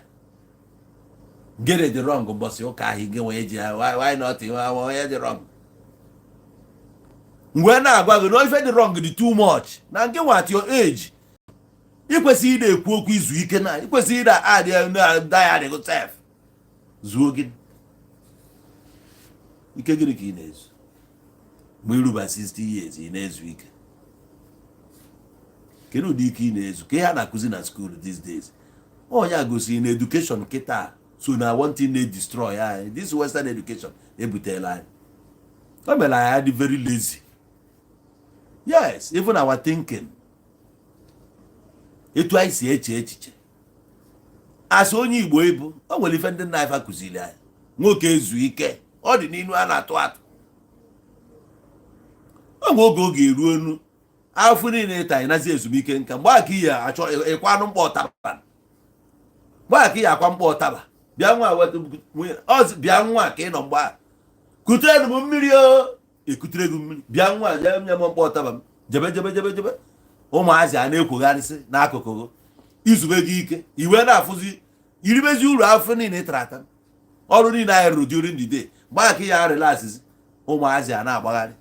get it wrong mbọsị ụka ahụ gị nwee ji ya why not onye dị wrong mgbe na-agwa gị na ife dị wrong dị too much na nke nwa at your age ikwesịghị ịda ekwu okwu izu ike na ikwesịghị ịda adị diary go self zuo gị ike gịnị ka ị na-ezu mgbe iruba 60 years ị na-ezu ike kedu ụdị ike ị na-ezu ka ihe a na-akụzi na school these days onye a gosiri na education kịta so na one thing they destroy this western education ebutela anyị o mere anyị dị very lazy. Yes, even our thinking etu anyị si eche echiche asị onye Igbo ebu o nwere ife ndị nna anyị kụziri anyị nwoke ezu ike ọ dị n'inu a na-atụ atụ o nwe oge eruo enu afọ niile ịta anyị nazi ezumike nka mgbe aka ihe achọ ịkwa anụ mkpọ ọtaba mgbe aka ihe akwa mkpọ ọtaba bịa nwa ka ị nọ mgbe a kutere m mmiri o ekutere gị mmiri bịa nwa nye m mkpọ ọtaba m jebe ụmụazị a na-ekwogharịsị n'akụkụ izube gị ike iwe na-afụzi iribezi uru afọ niile ịtara ata ọrụ niile anyị rụrụ during the day mgbe aka ya relaxzi ụmụazị a na-agbagharị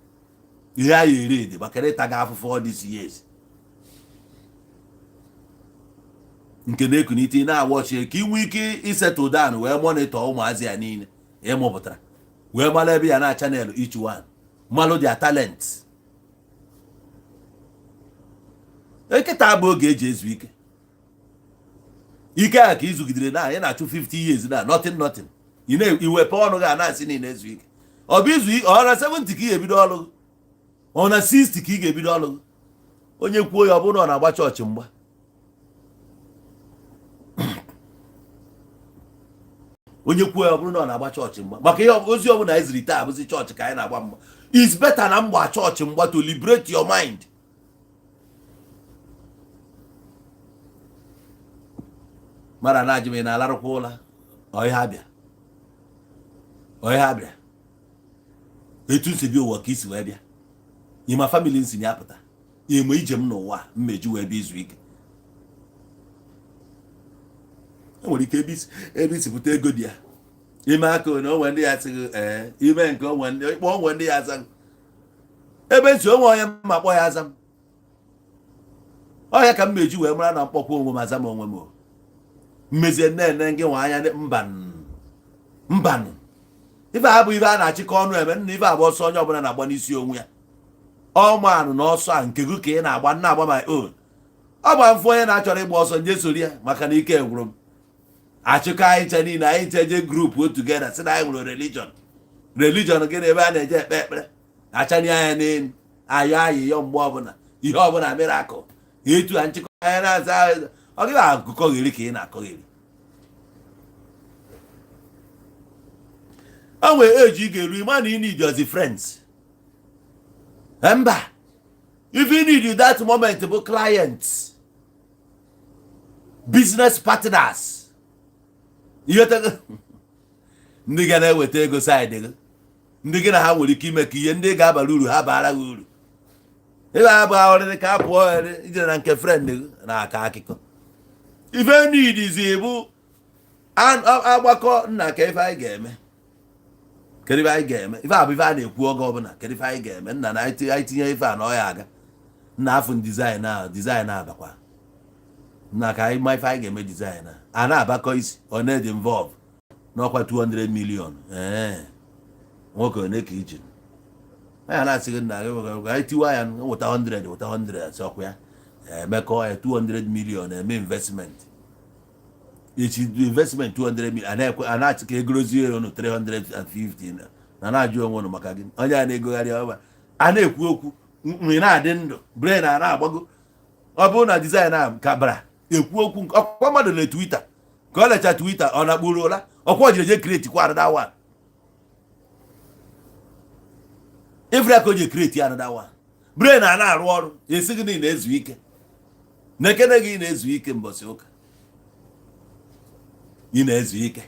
ihe anyị eri ede maka ịta gị afụfụ all these years nke na-ekunite na-awọchie ka inwe ike isettle down wee monitor ụmụazị ya niile ịmụpụtara wee mara ebe ya na channel each one malụ their talents. Eketa bụ oge eji ezu ike a ka izugidere na anyị na-achụ 50 years na nothing iwepụ ọnụ gị a na-asị niile ezu ike ọ bụ izu ọ na 70 ka ị ga-ebido ọlụ ọ na 60 ka ị ga-ebido ọlụ onye kwuo ya ọ bụrụ na ọ na-agba chọọchị mgba onye kwuo ya ọ bụrụ na ọ na-agba chọọchị mgba maka ihe ozi ọ bụla eziri taa abụzi chọọchị ka anyị na-agba mgba is better na mgba chọọchị mgba to liberate your mind. mara na ajime na alarụkwa ụla ọhịa abịa etu nsi bi ụwa ka isi wee bịa ịma family nsi ya apụta eme ije m n'ụwa mmeji wee bịa izu ike enwere ike ebe isi pụta ego dị ya ime aka na onwe ndị ya sịghị ime nke onwe ndị ya aza ebe nsi onwe onye mma kpọ ya aza m ọhịa ka mmeji wee mara na mkpọkwa onwe m aza m onwe m mmezie nne gị nwa anya mbanụ ife a bụ ife a na-achịkọ ọnụ eme nna ife abụ ọsọ onye ọbụla na-agba n'isi onwe ya ọmanụ na ọsọ a nke gị ka ị na-agba nna agba my own ọ gba mfụ onye na-achọrọ ịgba ọsọ nje sori ya maka na ike gwụrụ m achịkọ anyị nche niile anyị nche je grupu tugeda si na anyị nwere religion gị na ebe a na-eje ekpe ekpere achanye anya n'elu ayọ ayịyọ mgbe ọbụla ihe ọbụla mere akụ etu a nchịkọ anya na-aza ọ gị akụkọgheri ka ị na-akọgheri o nwere eji ị ga-eru ịma na ị need yozi friends mba if you need that moment bụ clients business partners ihe ndị ga na-eweta ego side gị ndị gị na ha nwere ike ime ka ihe ndị ga-abara uru ha bara gị uru ebe a bụ ahụrịrị ka a pụọ ijere na nke friend gị na-aka akụkọ ife nidizi bụ agbakọ nna ka ife anyị ga-eme kedu ife anyị ga-eme ife a bụ ife a na-ekwu oge ọbụla kedu ife anyị ga-eme nna na anyị tinye ife a na ọ ya aga nna afụ dizaịn abakwa nna ka anyị ma ife anyị ga-eme dizaịn a na-abakọ isi ọ na-edi involve n'ọkwa 200 million nwoke one ka iji anya na-asị gị nna gị anyị tiwa ya wụta 100 asị ọkwa ya emekọ ya 200 million eme investment echi investment 200 million a na-achị ka egorozie elu 350 na na-ajụ onwe ụnụ maka gị onye a na-egogharị ọba a na-ekwu okwu nri na-adị ndụ brain a na-agbago ọ bụrụ na design a ka bara ekwu okwu ọkwa mmadụ na Twitter ka ọ lecha Twitter ọ na-akpụrụ ụla ọkwa jireje create kwa another one every ka o ji create another one brain a na-arụ ọrụ esi gị na-ezu ike nekene gị na-ezu ike mbọsị ụka ị na-ezu ike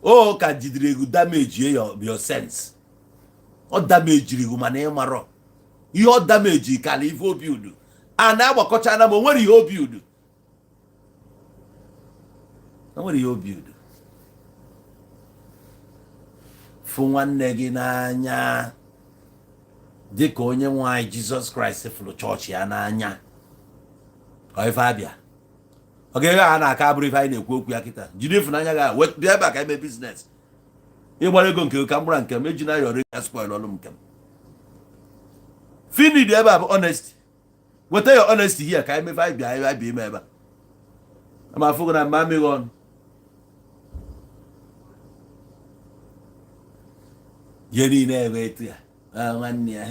o ka jidere ego damage your sense o damage ego mana ị marọ ihe o damage kala ife obi udu a na-agbakọcha na ma nwere ihe obi udu nwere ihe obi udu fụ nwanne gị n'anya dịka onye nwanyị Jizọs Kraịst fụrụ chọọchị ya n'anya ife abịa ọ ga-eghe a na-aka abụrụ ife anyị na-ekwu okwu ya kịta jiri ịfụnanya ga bịa ebe a ka eme biznes ịgbara ego nke ka mgbara nke m eji na yọrọ ya spoil ọlụ nke m finid ebe a bụ honesty weta ya honesty here ka anyị mefe anyị bịa ime ebe a ma afụ gị na mma amịghị ọnụ ihe niile ebe etu ya nwanne ya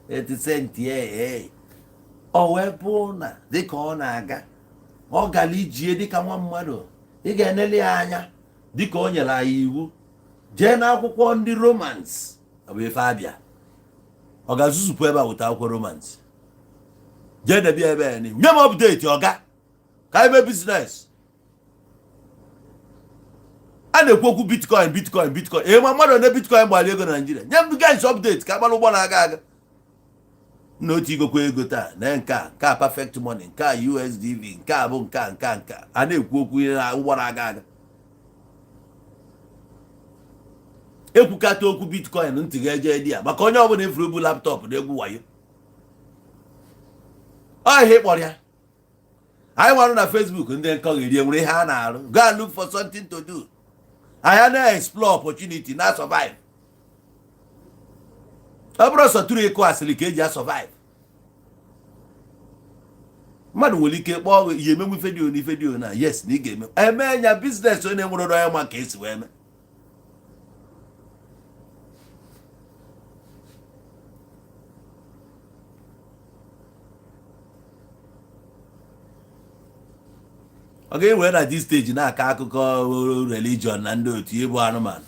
etu senti o wee bụ na dịka ọ na-aga ọ gara ijie dịka nwa mmadụ ị ga-enele ya anya dịka o nyere anyị iwu jee n'akwụkwọ ndị Romans ọ bụ ife abịa ọ ga-azụzupụ ebe a wụta akwụkwọ Romans jee debia ebe ya n'ihu nye m update ọga ka anyị mee biznes a na-ekwu okwu bitcoin ma mmadụ na bitcoin gbara ego na Naịjirịa nye m guys update ka agbara ụgbọ na-aga aga na otu igokwa ego taa na nke a perfect money nke a USDV nke a bụ nke a na-ekwu okwu ihe na ụgbọ na-aga aga ekwukata okwu bitcoin ntị ga-eje dị ya maka onye ọbụla efuru bụ laptọpụ na egwu wayo ọ ihe kpọrọ ya anyị nwarụ na Facebook ndị nkọgheri nwere ihe a na-arụ go and look for something to do anyị na-explore opportunity na survive ọ bụrụ sọ tụrụ ịkụ asịrị ka eji a survive mmadụ nwere ike kpọọ ihe emenwe ifedio na yes na ị ga-eme eme nya biznes onye nwere ọrụ ya ma ka esi wee mee ọ ga-ewe na dis stage na-aka akụkọ religion na ndị otu ịbụ anụmanụ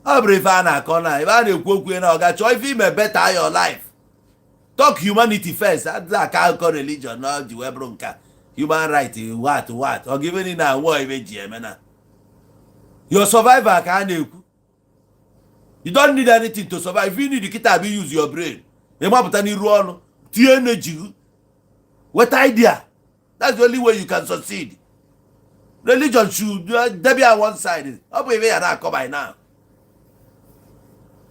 ọ bụrụ ife a na-akọ na ebe a na-ekwu okwu na ọ ga-achọ ife ime better your life talk humanity first adịghị aka akụkọ religion na ji wee bụrụ nka human right what ọ ga ebe na anwụọ ebe ji eme na your survivor ka a na-ekwu you don't need anything to survive. If you need kita be use your brain ịmapụta n'iru ọnụ tie energy with idea. That's the only way you can succeed. Religion should be on one side. Ọ bụ ebe ya na-akọ by now.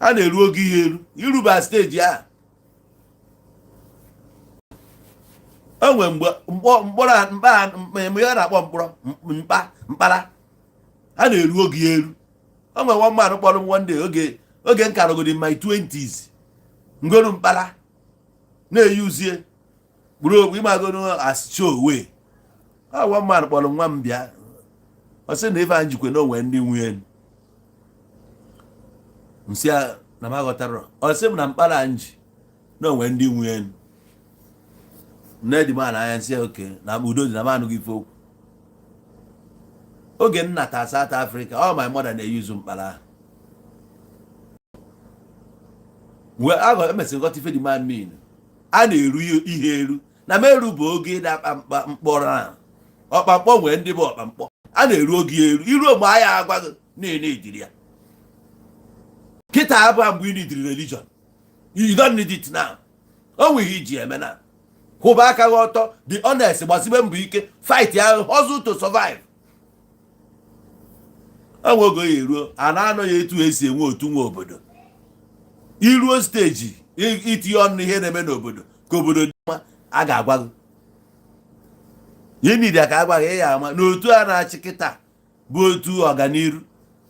A na-eru oge ihe eru iruba stage ya. Onwe mgbe mkpọrọ mkpa ya na-akpọ mkpara. A na-eru oge ihe eru. Onwe one man kpọrọ m one day oge nkarogodi in my 20s. Ngonu mkpara na-eyuzie bro imagono as show way. One man kpọrọ nwa m bịa. Ọ sị na ife anjikwe na onwe ndị nwunye nsị na maghọtara. Ọ sị m na mkpara nji na onwe ndị nwunye nne di man anya nsị oke na udo dị na manụ gị folk. Oge nnata South Africa all my mother na-eyuzu mkpara. Mgbe agọ emesịrị ghọta ife di man mean a na-eru ihe eru na meru bụ oge na-akpa mkpọrọ a ọkpamkpọ nwee ndị bụ ọkpamkpọ a na-eru oge eru iru mgbe anyị agwaghị na-ene idiri ya kịta abụ mgbe ị nidiri religion you don't need it now. O nweghị iji eme na kwụba aka gị ọtọ the honest gbasibe mbọ ike fight ya hustle to survive. Onwe oge ya eruo a na-anọ ya etu esi enwe otu nwa obodo iruo steji itinye ọnụ ihe na-eme n'obodo ka obodo dị mma a ga-agwa gị ihe niile ka agwaghị ya ama n'otu a na-achị kịta bụ otu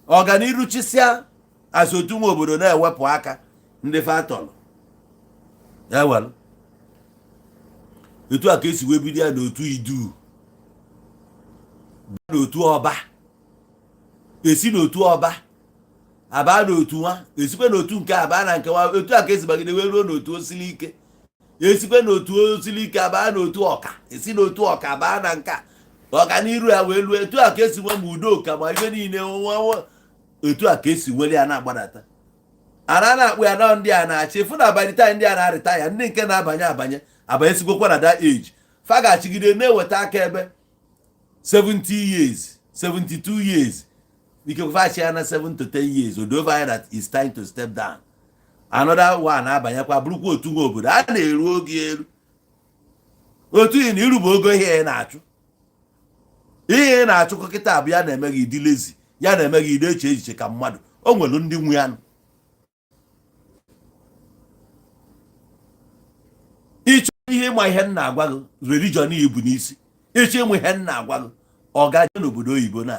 ọganiru chisịa asị otu nwa obodo na-ewepụ aka ndị fatọlụ ewelụ otu a ka esi wee bido ya n'otu idu n'otu ọba esi n'otu ọba aba n'otu nwa esikwe n'otu nke aba na nke nwa otu a ka esi bagide wee ruo n'otu osili ike esikwe n'otu osili ike aba n'otu ọka esi n'otu ọka aba na nka ọganiru ya wee ruo etu a ka esi nwe ma udo ka ma ife niile nwa otu a ka esi nwere ya na-agbadata ara na-akpụ ya na ndị a na-achị efu na abalịta ndị a na-arịta ya ndị nke na-abanye esigokwa na that age fa ga-achịgide na-eweta aka ebe 70 years 72 years Because if I 7 to 10 years, or over that it's time to step down. Another one abanyakwa burukwa otu nwa obodo a na-eru oge eru otu ị na irubu ogo ihe na-achụ ihe na-achụkọ kịta abụ ya na-eme gị dị lazy ya na-eme gị dị eche echiche ka mmadụ o nwere ndị nwe ya ịchọ ihe ịma ihe nna agwa gị religion ibu n'isi ịchọ ịmụ ihe nna agwa gị ọ gaje n'obodo oyibo na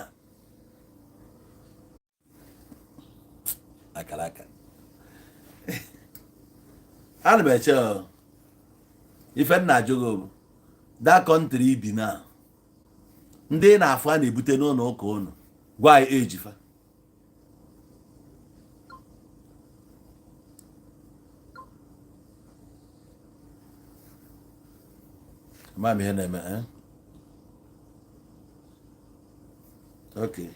akara aka ana m eche ife nna ajụghị bụ that country ibi na ndị na-afụ a na-ebute n'ụlọ ụka ụnụ gwa anyị ejifa ama m ihe na-eme okay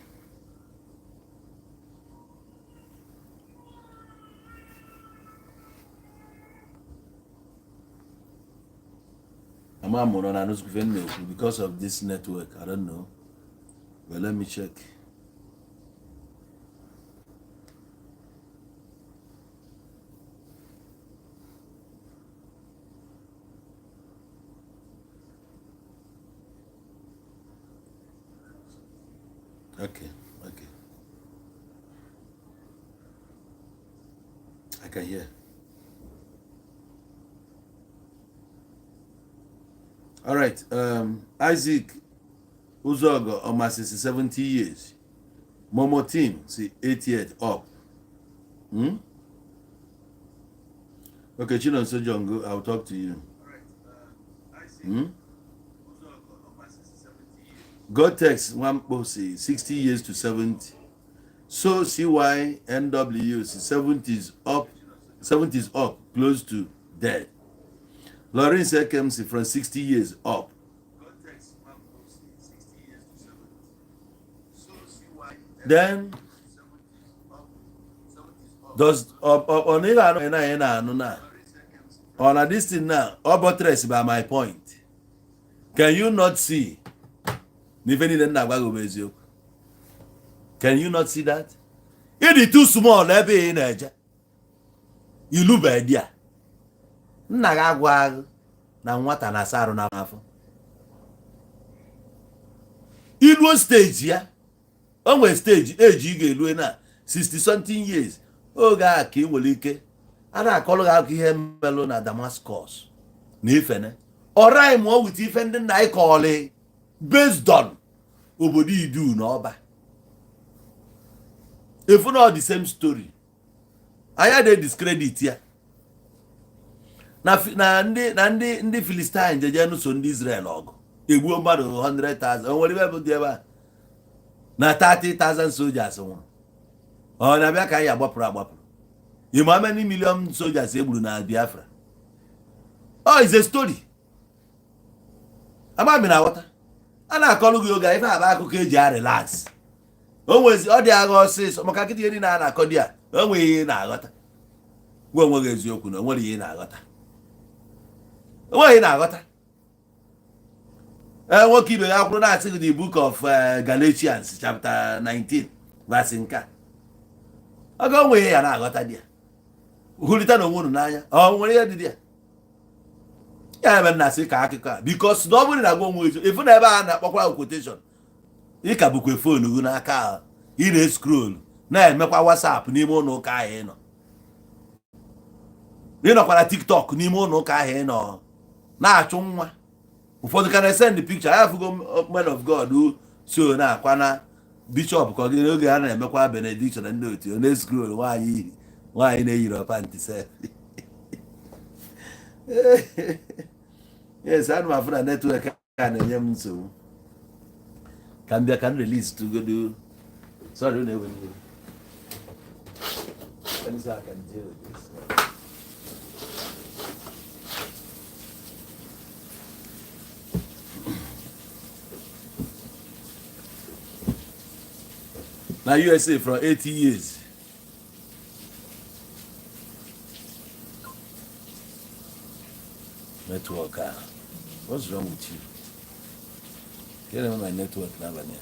I'm on because of this network. I don't know. But let me check. Okay. I can hear. All right, Isaac Uzogo Omasi 70 years. Momo Team, see 88 up. Okay, Chinon Sojongo, I'll talk to you. All right, Isaac Uzogo Omasi 70 years. God text one say 60 years to 70. So CYNW 70s up, 70s up, close to dead. Lawrence Ekemsi from 60 years up. Then does on this thing now buttress by my point. Can you not see? Can you not see that? It is too small, you look idea. Nna ga agwa na nwata na asarụ na afọ iluo stage ya o nwere stage age ị ga-elue na 60 something years oge a ka ị nwere ike a na-akọlụ gị akụkọ ihe mmelụ na Damascus na ifene ọrai mụọ wit ife ndị nna anyị kọọlị based on obodo idu na ọba efu na the same story anya dey discredit ya na ndị Philistine jeje nụso ndị Israel ọgụ egbuo mmadụ 100,000 o nwere ebe dị ebe a na 30,000 soldiers nwụrụ ọ na-abịa ka anyị agbapụrụ you know how many million soldiers egburu na Biafra is a story ama mi na aghọta a na-akọlụ gị oge ife aba akụkọ eji a relax o nwezi ọ dị agha ọsịsọ maka nkịta ihe niile a na-akọ dị a o nweghị ihe na-aghọta gwa onwe gị eziokwu na o nwere ihe na-aghọta onweghị na-aghọta nwoke ibe ya kwuru na-asị gị the book of Galatians chapter 19 verse nke ọ ga onweghị ya na-aghọta dị ya hụrịta na onwe unu n'anya ọ nwere ihe dị ya ya ebe na-asị ka akụkọ a because na ọ bụrụ na gwa onwe ezo efu na ebe a na-akpọkwa quotation ị ka bụkwa fon gị n'aka ị na-escroll na-emekwa WhatsApp n'ime ụlọ ụka ahụ ị nọ ị nọkwara TikTok n'ime ụlọ ụka ahụ ị nọ na-achụ nwa ụfọdụ ka na-send the picture ya fụgo man of God so na-akwa na bishop ka ọ gị n'oge a na-emekwa benediction na ndị otu na-escroll nwaanyị na-eyiri panty sef yes ana m afụ na network a na-enye m nsogbu ka m bịa ka m release tugodo sorry na-ewe n'iwe na USA for 80 years. Network. What's wrong with you? Get on my network now, Vania.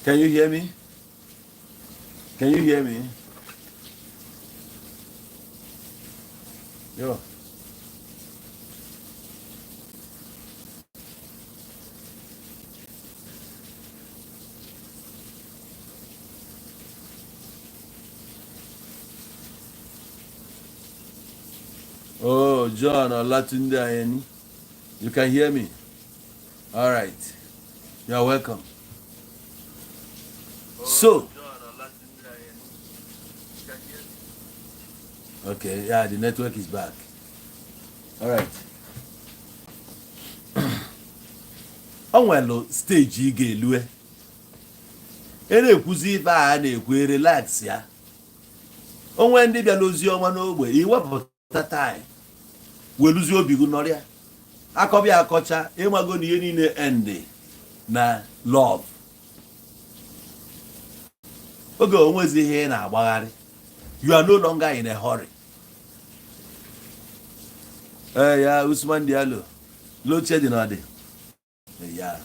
Can you hear me? Can you hear me? Yo. Oh, John Olatunde Ayeni. You can hear me? All right. You're welcome. So, okay, yeah, the network is back. All right. Onwelo stage ị ga-elue. Na-ekwuzi ife a na-ekwu relax ya. Onwe ndị bịara ozi ọma n'ogbe iwepụta time weluzie obi gị nọrịa akọbịa akọcha ịmago na ihe niile end na love. Oge onwezi ihe na-agbagharị. You are no longer in a hurry. Yeah, Usman Diallo. Load shedding all day. Yeah.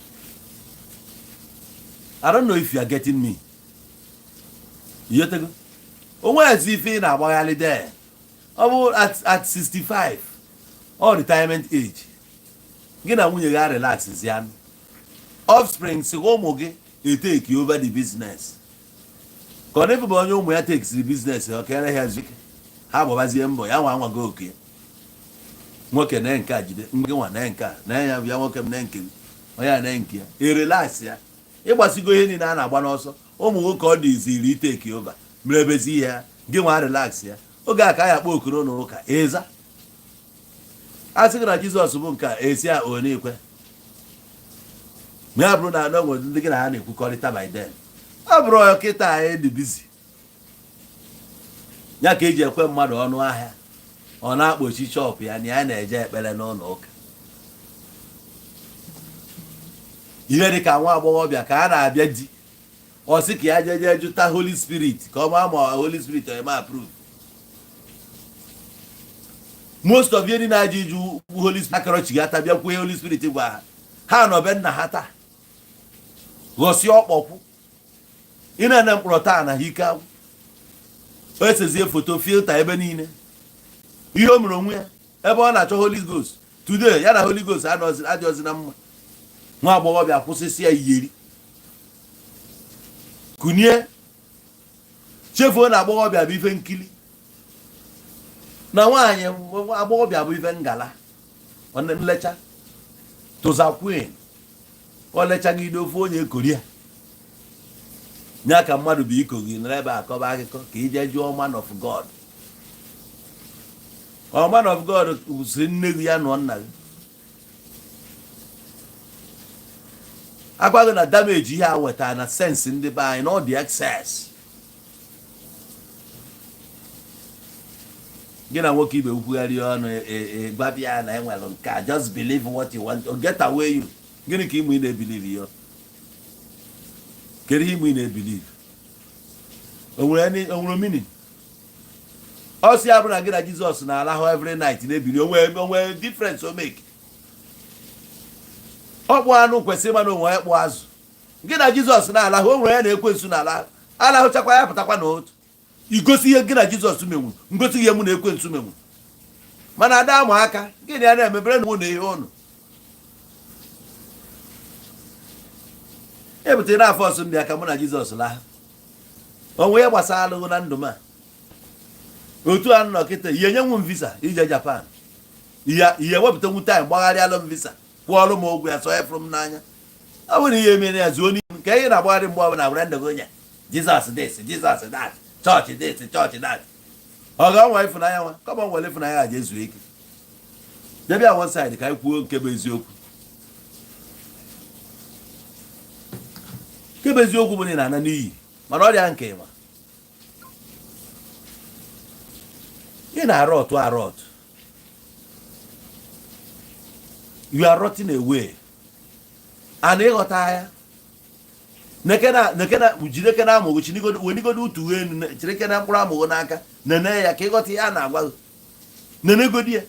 I don't know if you are getting me. You take onwezi ife na-agbagharị there. At 65 or retirement age. Gị na nwunye ga relax zian. Offspring si ụmụ gị take over the business. Ka ọ bụ onye ụmụ ya takes the business ọ kere ha zike. Ha gbabazie mbọ ya nwa go oke. Nwoke na nke jide ngị nwa na nke na ya bịa nwoke m na nke onye na nke ya. Relax ya. Ịgbasigo ihe niile a na-agba n'ọsọ. Ụmụ nwoke ọ dị iziri take over. Merebezi ihe gị nwa relax ya. Oge aka ya kpọ okoro n'ụka eza. Asị gị na Jizọs bụ nke esi a onekwe. Ma bụrụ na anọ ndị gị na ha na-ekwukọrịta by then. Ọ bụrụ kịta anyị dị busy. Ya ka eji ekwe mmadụ ọnụ ahịa. Ọ na-akpọchi shop ya na ya na-eje ekpere n'ụlọ ụka. Ihe dị ka nwa agbọghọbịa ka a na-abịa di. Ọ sị ka ya jeje jụta Holy Spirit ka ọ ma Holy Spirit ọ ma approve. Most of you na-aji iju Holy Spirit akọrọchi gata bịa kwuo Holy Spirit gwa ha nọ be nna ha taa. Ghọsi ọkpọkwu. Ị na-ene mkpụrụ taa na hike agwụ. O esezie foto filter ebe niile. Ihe o mere onwe ya ebe ọ na-achọ Holy Ghost. Today ya na Holy Ghost adịghịzi na mma. Nwa agbọghọbịa kwụsịsị ya iyeri. Kunie chefuo na agbọghọbịa bụ ife nkili. Na nwaanyị agbọghọbịa bụ ife ngala. Nlecha Toza Queen o lechagide ofu onye Korea. Nya ka mmadụ bụ iko gị n'ebe akọba akụkọ ka ije jụọ man of God. Ọ man of God si nne gị ya nọ nna gị. Agwaghị na damage ihe a wetara na sense ndị be anyị na ọ dị excess. Gị na nwoke ibe ukwugharị ọnụ gbabịa na enwere nke a just believe what you want or get away you. Gịnị ka ịmụ ị na-ebilive ya? Kedu ihe ịmụ ị na-ebilive? O nwere meaning? Ọ sị ya bụ na gị na Jizọs na-alahụ every night na-ebili onwe difference o make. Ọkpụ anụ kwesịrị ịma na onwe ya kpụ azụ. Gị na Jizọs na-alahụ o nwere ya na-ekwensu na-alahụ. Alahụchakwa ya pụtakwa n'otu. Igosi ihe gị na Jizọs menwu ngosi ihe mụ na ekwensu menwu. Mana ada amụ aka gị na ya na-emebere na mụ na ihe ọnụ. Ebutere n'afọ ọsọ ndị aka mụ na Jizọs laa. Onwe ya gbasara alụghị na ndụ ma. Otu a nọ kịta ihe nyenwu m visa ije Japan. Ihe wepụta nwu time gbagharịalụ m visa. Kwụọrụ m ụgwọ ya sọ efuru m n'anya. Ọ bụrụ ihe mere ya zuo n'ihu nke ihe na-agbagharị mgbe ọbụla were ndụ gị onye. Jesus this, Jesus that. Church this, church that. Ọ ga-anwa ịfụnanya nwa kọma nwere ịfụnanya a ga-ezu ike. Debịa one side ka anyị kwuo nke bụ eziokwu. Nke bụ eziokwu bụ na ana n'iyi mana ọrịa nke ịma. Ị na-arụ otu arụ otu. You are rotting away. And ịghọta ya. Nekena ujideke na amụgụ wenigodo utu enu chireke na mkpụrụ amụgụ n'aka nene ya ka ịghọta ya na-agwa nenegodi ya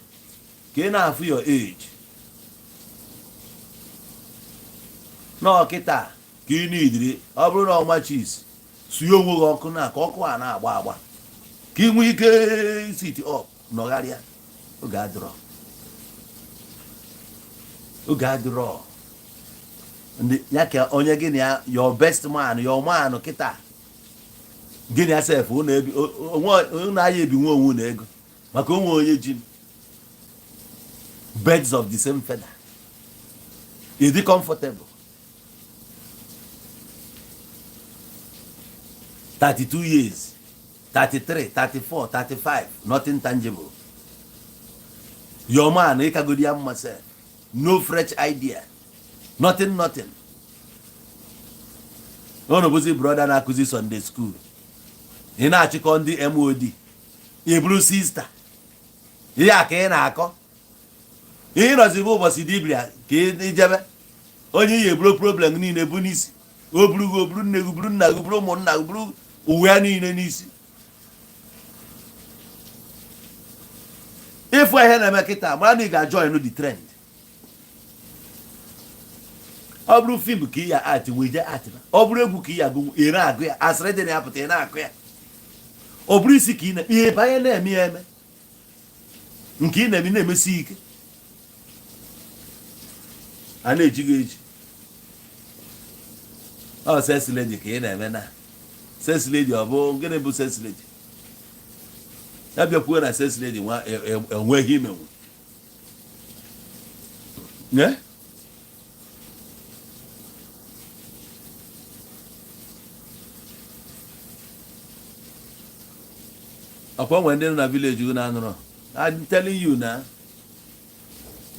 ka ị na-afụ your age. N'ọkịta ka ị na-idiri ọ bụrụ na ọma chis suye onwe gị ọkụ na ka ọkụ a na-agba agba ka ị nwee ike sit up nọgharịa oge adịrọ ndị ya ka onye gị na ya your best man your man kịta gịnị ya sef unu aya ebinwe onwe na ego maka onwe onye ji birds of the same feather is it comfortable 32 years 33 34 35 nothing tangible your man ịkagodi ya mma sef no fresh idea nothing ọ na-bụzi brother na-akụzi Sunday school ị na-achịkọ ndị MOD ị bụrụ sista ihe a ka ị na-akọ ihe nọzi bụ ụbọchị dibịa ka ijebe onye ihe bụrụ problem niile bụ n'isi o buru gị o buru nne gị buru nna gị buru ụmụnna gị buru uwe ya niile n'isi ịfụ ihe na-eme kịta mara na ị ga-join the trend ọ bụrụ fim ka ị ya ati wee je ati ọ bụrụ egwu ka ị ya gụ ị na-agụ ya asịrị dị na ya pụta ị na-akụ ya ọ bụrụ isi ka ị ihe banye na-eme ya eme nke ị na-eme na-emesi ike a na-eji gị eji ọ sex lady ka ị na-eme na sex lady ọ bụ gịnị bụ sex lady ya bịakwuo na sex lady nwa enweghị imenwu ọkwa nwere ndị nọ na village unu anụrụ I'm telling you na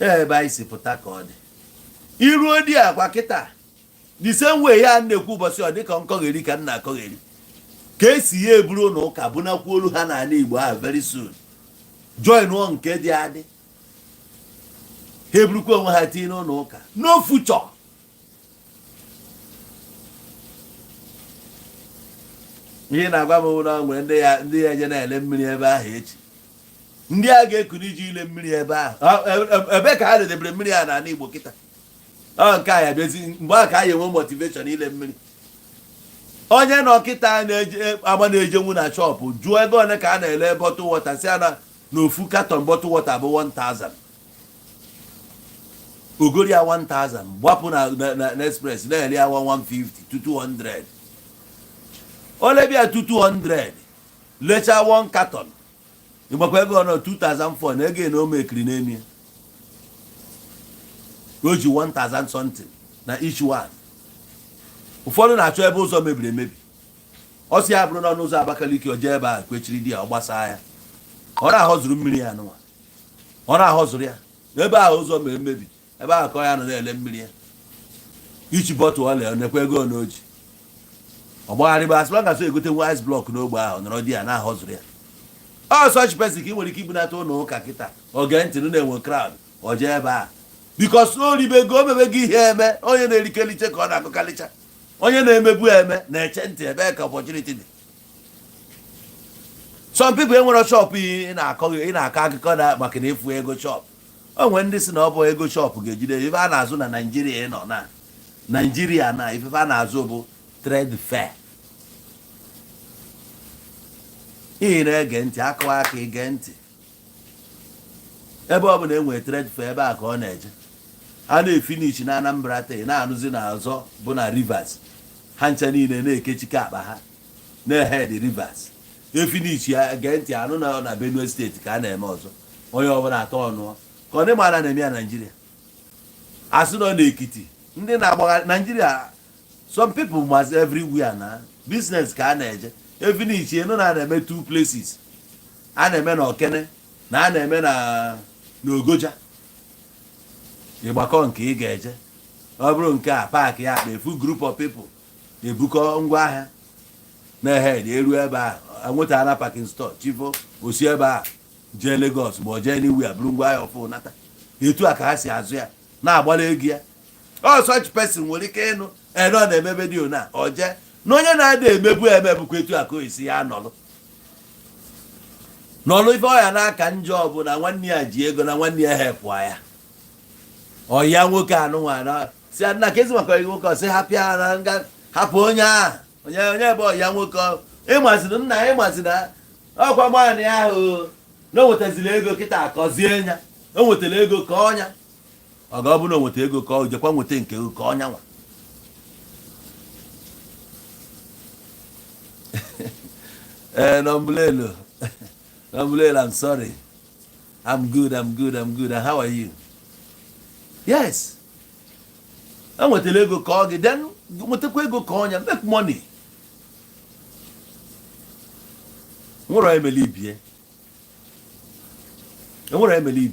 ebe anyị si pụta ka ọ dị iruo dị akwa kịta the same way ya na-ekwu ụbọchị ọ dịka nkọgheri ka nna akọgheri ka esi ya eburu na ụka bunakwu olu ha n'ala Igbo ahụ very soon join nụọ nke dị adị ha eburukwa onwe ha tinye n'ụlọ ụka no future ihe na-agwa m na nwere ndị ya eje na-ele mmiri ebe ahụ echi ndị a ga-ekuru iji ile mmiri ebe ahụ ebe ka ha redebere mmiri a n'ala Igbo kịta ọ nke a ya bịazi mgbe a ka a enwe motivation ile mmiri onye nọ kịta agba na-ejenwu na shọpụ jụọ ego ole ka a na-ele bottle water si na ofu carton bottle water bụ 1000 ogori ya 1000 gbapụ na express na-ele ya 150 to 200 ole bịa 200 lecha 1 carton ịgbakwa ego ọnọ 2004 na ego na o mekiri n'elu ya o ji 1000 something na each one ụfọdụ na-achọ ebe ụzọ mebiri emebi ọ sị ya bụrụ na n'ụzọ Abakaliki o jee ebe a kwechiri di ya ọ gbasaa ya ọ na-ahọzuru mmiri ya n'ụwa ọ na-ahọzuru ya ebe ahụ ụzọ ma emebi ebe ahụ ka ọ ya nọ na-ele mmiri ya ichi bọtụ ọla nekwa ego n'oji ọgbagharịba asịba gasị egote nwa ice block n'ogbe ahụ nọrọ di ya na-ahọzuru ya ọ such person ka ị nwere ike ibunata ụlọ ụka kịta oge ntị na-enwe crowd ọ jee ebe a because o ribego omebego ihe eme onye na-erikeliche ka ọ na-akụkalicha onye na-emebu eme na-eche ntị ebe ka opportunity dị some people enwere shop ị na-akọ akụkọ na maka na efu ego shop o nwere ndị si na ọ bụ ego shop ga-ejide ife a na-azụ na Naijiria nọ na Naijiria na ife a na-azụ bụ trade fair ị na-ege ntị akụwa aka ige ntị ebe ọ bụla enwere trade fair ebe a ka ọ na-eje a na-efinish na Anambra taa na-anụzi n'azọ bụ na Rivers ha ncha niile na-ekechike akpa ha na-head Rivers efinish ya gee ntị anụ na Benue steeti ka a na-eme ọzọ onye ọbụla atọ ọnụọ ka ọ dị mara na-eme ya Naijiria asị nọ n'Ekiti ndị na-agbagharị Naijiria some people must everywhere na business ka a na-eje efinish enu na-eme 2 places a na-eme na Okene na a na-eme na Ogoja ịgbakọ nke ị ga-eje ọ bụrụ nke a paakị ya akpa efu group of people ebukọ ngwa ahịa na-ehed eru ebe ahụ nweta na parking store chifo osi ebe ahụ jee Lagos ma ọ jee anywhere bụrụ ngwa ahịa ọfụ nata etu a ka ha si azụ ya na-agbara ego ya such person nwere ike ịnụ ọ na-emebe dio na ọ jee na onye na-ada emebu emebukwa etu a ka o esi ya nọlụ ife ọya n'aka njọ bụ na nwanne ya ji ego na nwanne ya hepụ ya ọya nwoke anụnwa si na ka ezi maka nwoke ọsị hapịa na nga hapụ onye ahụ onye bụ ya nwoke ịmaziri nna ịmaziri ọkwa nwaanyị ahụ na o nwetaziri ego kịta akọzie ya o nwetara ego ka ọnya ọ ga ọ bụ na o nweta ego ka ọ jekwa nweta nke ka ọnya nwa Nombulelo, I'm sorry. I'm good. And how are you? Yes. I want to go call you. Then want to go call you. Make money. What I believe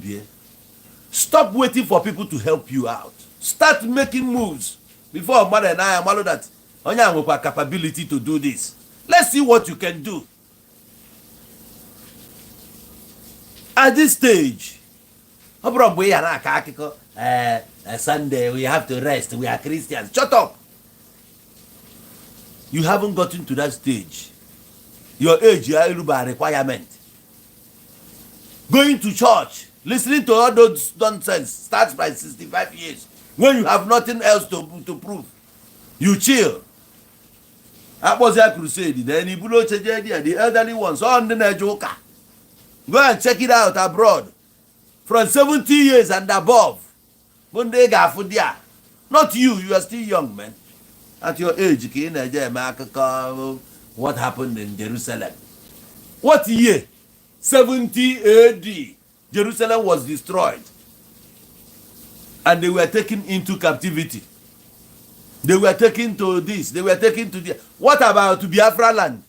here. Stop waiting for people to help you out. Start making moves before mother and I am that Onya have capability to do this. Let's see what you can do. At this stage, Sunday we have to rest. We are Christians. Shut up. You haven't gotten to that stage. Your age, your requirement. Going to church, listening to all those nonsense starts by 65 years. When you have nothing else to prove, you chill. That was a crusade. Then the elderly ones on the Najoka. Go and check it out abroad. From 70 years and above. Not you, you are still young, man. At your age, what happened in Jerusalem? What year? 70 AD. Jerusalem was destroyed. And they were taken into captivity. They were taken to this. They were taken to this. What about to Biafra land?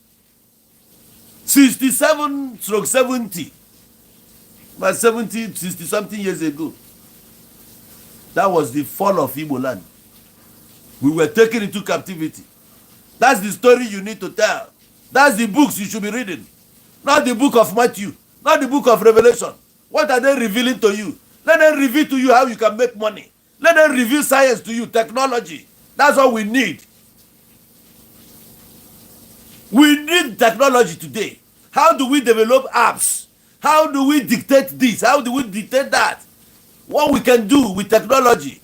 67/70. But 60-something years ago. That was the fall of Igbo land. We were taken into captivity. That's the story you need to tell. That's the books you should be reading. Not the book of Matthew. Not the book of Revelation. What are they revealing to you? Let them reveal to you how you can make money. Let them reveal science to you, technology. That's all we need. We need technology today. How do we develop apps? How do we dictate this? How do we dictate that? What we can do with technology.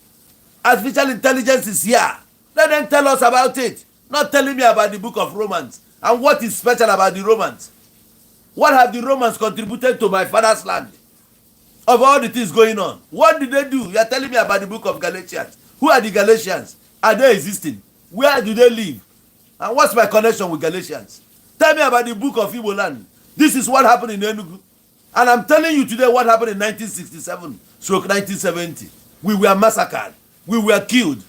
Artificial intelligence is here. Let them tell us about it. Not telling me about the book of Romans. And what is special about the Romans? What have the Romans contributed to my father's land? Of all the things going on. What did they do? You are telling me about the book of Galatians. Who are the Galatians? Are they existing? Where do they live? And what's my connection with Galatians? Tell me about the book of Igbo land. This is what happened in Enugu. And I'm telling you today what happened in 1967/1970. We were massacred. We were killed.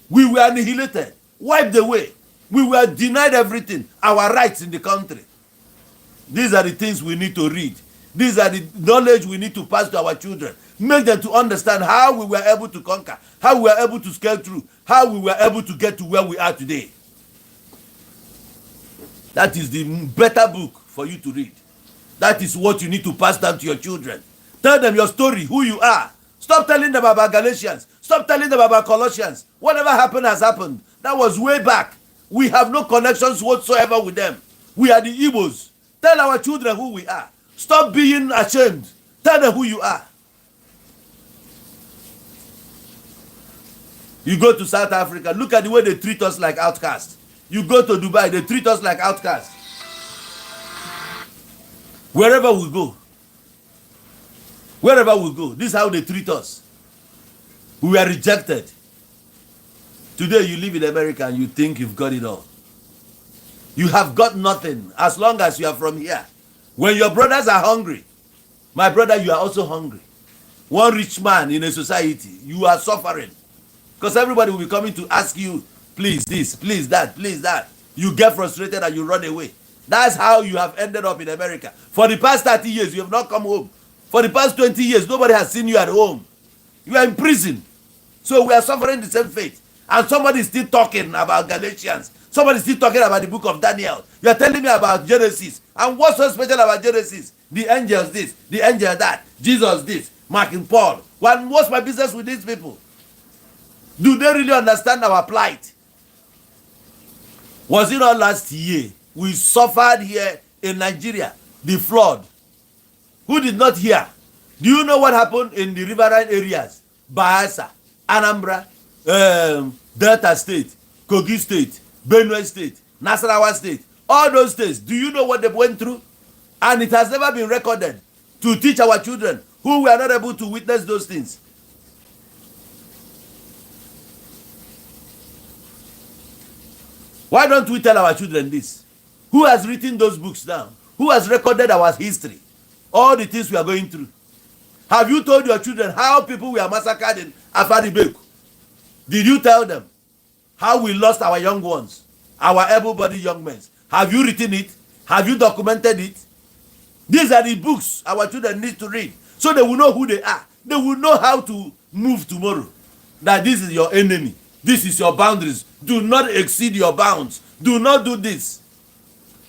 We were annihilated. Wiped away. We were denied everything. Our rights in the country. These are the things we need to read. These are the knowledge we need to pass to our children. Make them to understand how we were able to conquer. How we were able to scale through. How we were able to get to where we are today. That is the better book for you to read. That is what you need to pass down to your children. Tell them your story, who you are. Stop telling them about Galatians. Stop telling them about Colossians. Whatever happened has happened. That was way back. We have no connections whatsoever with them. We are the Igbos. Tell our children who we are. Stop being ashamed. Tell them who you are. You go to South Africa, look at the way they treat us like outcasts. You go to Dubai, they treat us like outcasts. Wherever we go, this is how they treat us. We were rejected. Today you live in America and you think you've got it all. You have got nothing as long as you are from here. When your brothers are hungry, my brother, you are also hungry. One rich man in a society, you are suffering. Because everybody will be coming to ask you, please this, please that, please that. You get frustrated and you run away. That's how you have ended up in America. For the past 30 years, you have not come home. For the past 20 years, nobody has seen you at home. You are in prison. So we are suffering the same fate. And somebody is still talking about Galatians. Somebody is still talking about the book of Daniel. You are telling me about Genesis. And what's so special about Genesis? The angels this, the angel that, Jesus this, Mark and Paul. What's my business with these people? Do they really understand our plight? Was it not last year we suffered here in Nigeria, the flood? Who did not hear? Do you know what happened in the riverine areas? Bayelsa, Anambra, Delta State, Kogi State, Benue State, Nasarawa State, all those states, do you know what they went through? And it has never been recorded to teach our children who were not able to witness those things. Why don't we tell our children this? Who has written those books down? Who has recorded our history? All the things we are going through. Have you told your children how people were massacred in Afaribeku? Did you tell them how we lost our young ones, our able-bodied young men? Have you written it? Have you documented it? These are the books our children need to read so they will know who they are. They will know how to move tomorrow. That this is your enemy. This is your boundaries. Do not exceed your bounds. Do not do this.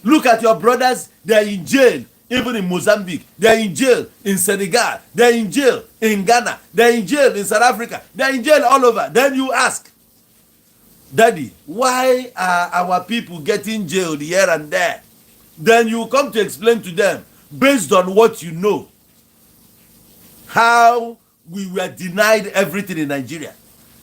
Look at your brothers. They are in jail, even in Mozambique. They are in jail in Senegal. They are in jail in Ghana. They are in jail in South Africa. They are in jail all over. Then you ask, Daddy, why are our people getting jailed here and there? Then you come to explain to them, based on what you know, how we were denied everything in Nigeria,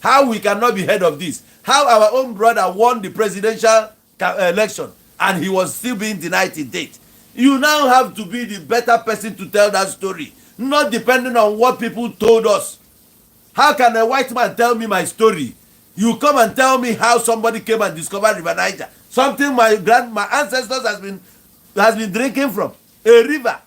how we cannot be head of this, how our own brother won the presidential election and he was still being denied a date. You now have to be the better person to tell that story, not depending on what people told us. How can a white man tell me my story? You come and tell me how somebody came and discovered River Niger, something my ancestors has been drinking from, a river.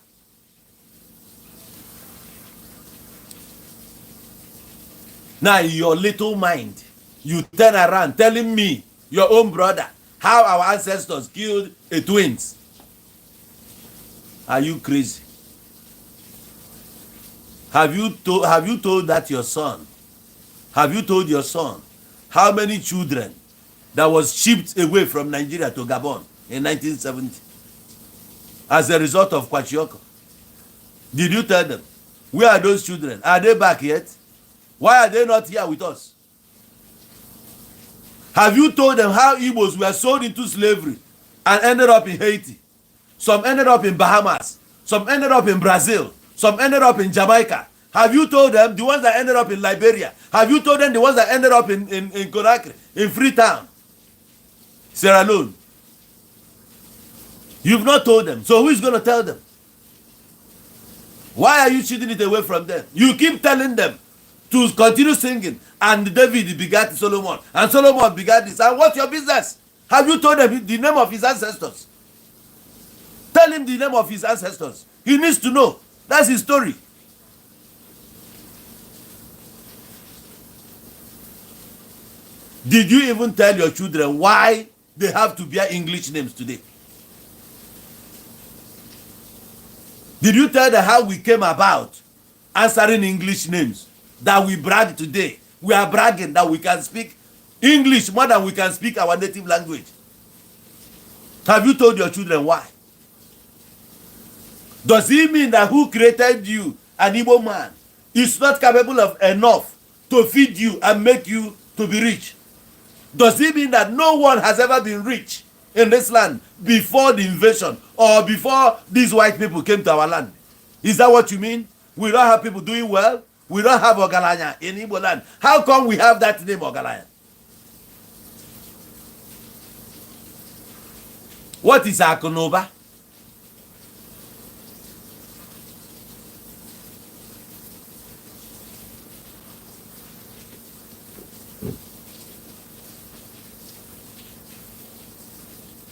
Now in your little mind, you turn around telling me, your own brother, how our ancestors killed a twins. Are you crazy? Have you told that your son? Have you told your son how many children that was shipped away from Nigeria to Gabon in 1970 as a result of Kwashiorkor? Did you tell them? Where are those children? Are they back yet? Why are they not here with us? Have you told them how Igbos were sold into slavery and ended up in Haiti? Some ended up in Bahamas. Some ended up in Brazil. Some ended up in Jamaica. Have you told them the ones that ended up in Liberia? Have you told them the ones that ended up in Conakry, in Freetown, Sierra Leone? You've not told them. So who is going to tell them? Why are you cheating it away from them? You keep telling them to continue singing, and David begat Solomon, and Solomon begat this. And what's your business? Have you told him the name of his ancestors? Tell him the name of his ancestors. He needs to know. That's his story. Did you even tell your children why they have to bear English names today? Did you tell them how we came about answering English names? That we brag today. We are bragging that we can speak English more than we can speak our native language. Have you told your children why? Does it mean that who created you, an Igbo man, is not capable of enough to feed you and make you to be rich? Does it mean that no one has ever been rich in this land before the invasion or before these white people came to our land? Is that what you mean? We don't have people doing well? We don't have Ogalanya in Igbo land. How come we have that name, Ogalanya? What is Akonoba?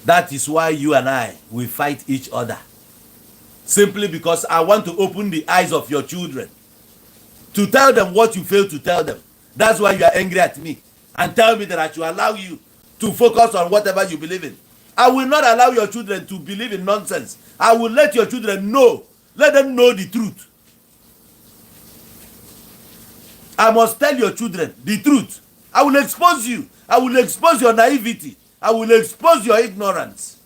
That is why you and I, we fight each other. Simply because I want to open the eyes of your children to tell them what you fail to tell them. That's why you are angry at me and tell me that I should allow you to focus on whatever you believe in. I will not allow your children to believe in nonsense. I will let your children know. Let them know the truth. I must tell your children the truth. I will expose you. I will expose your naivety. I will expose your ignorance.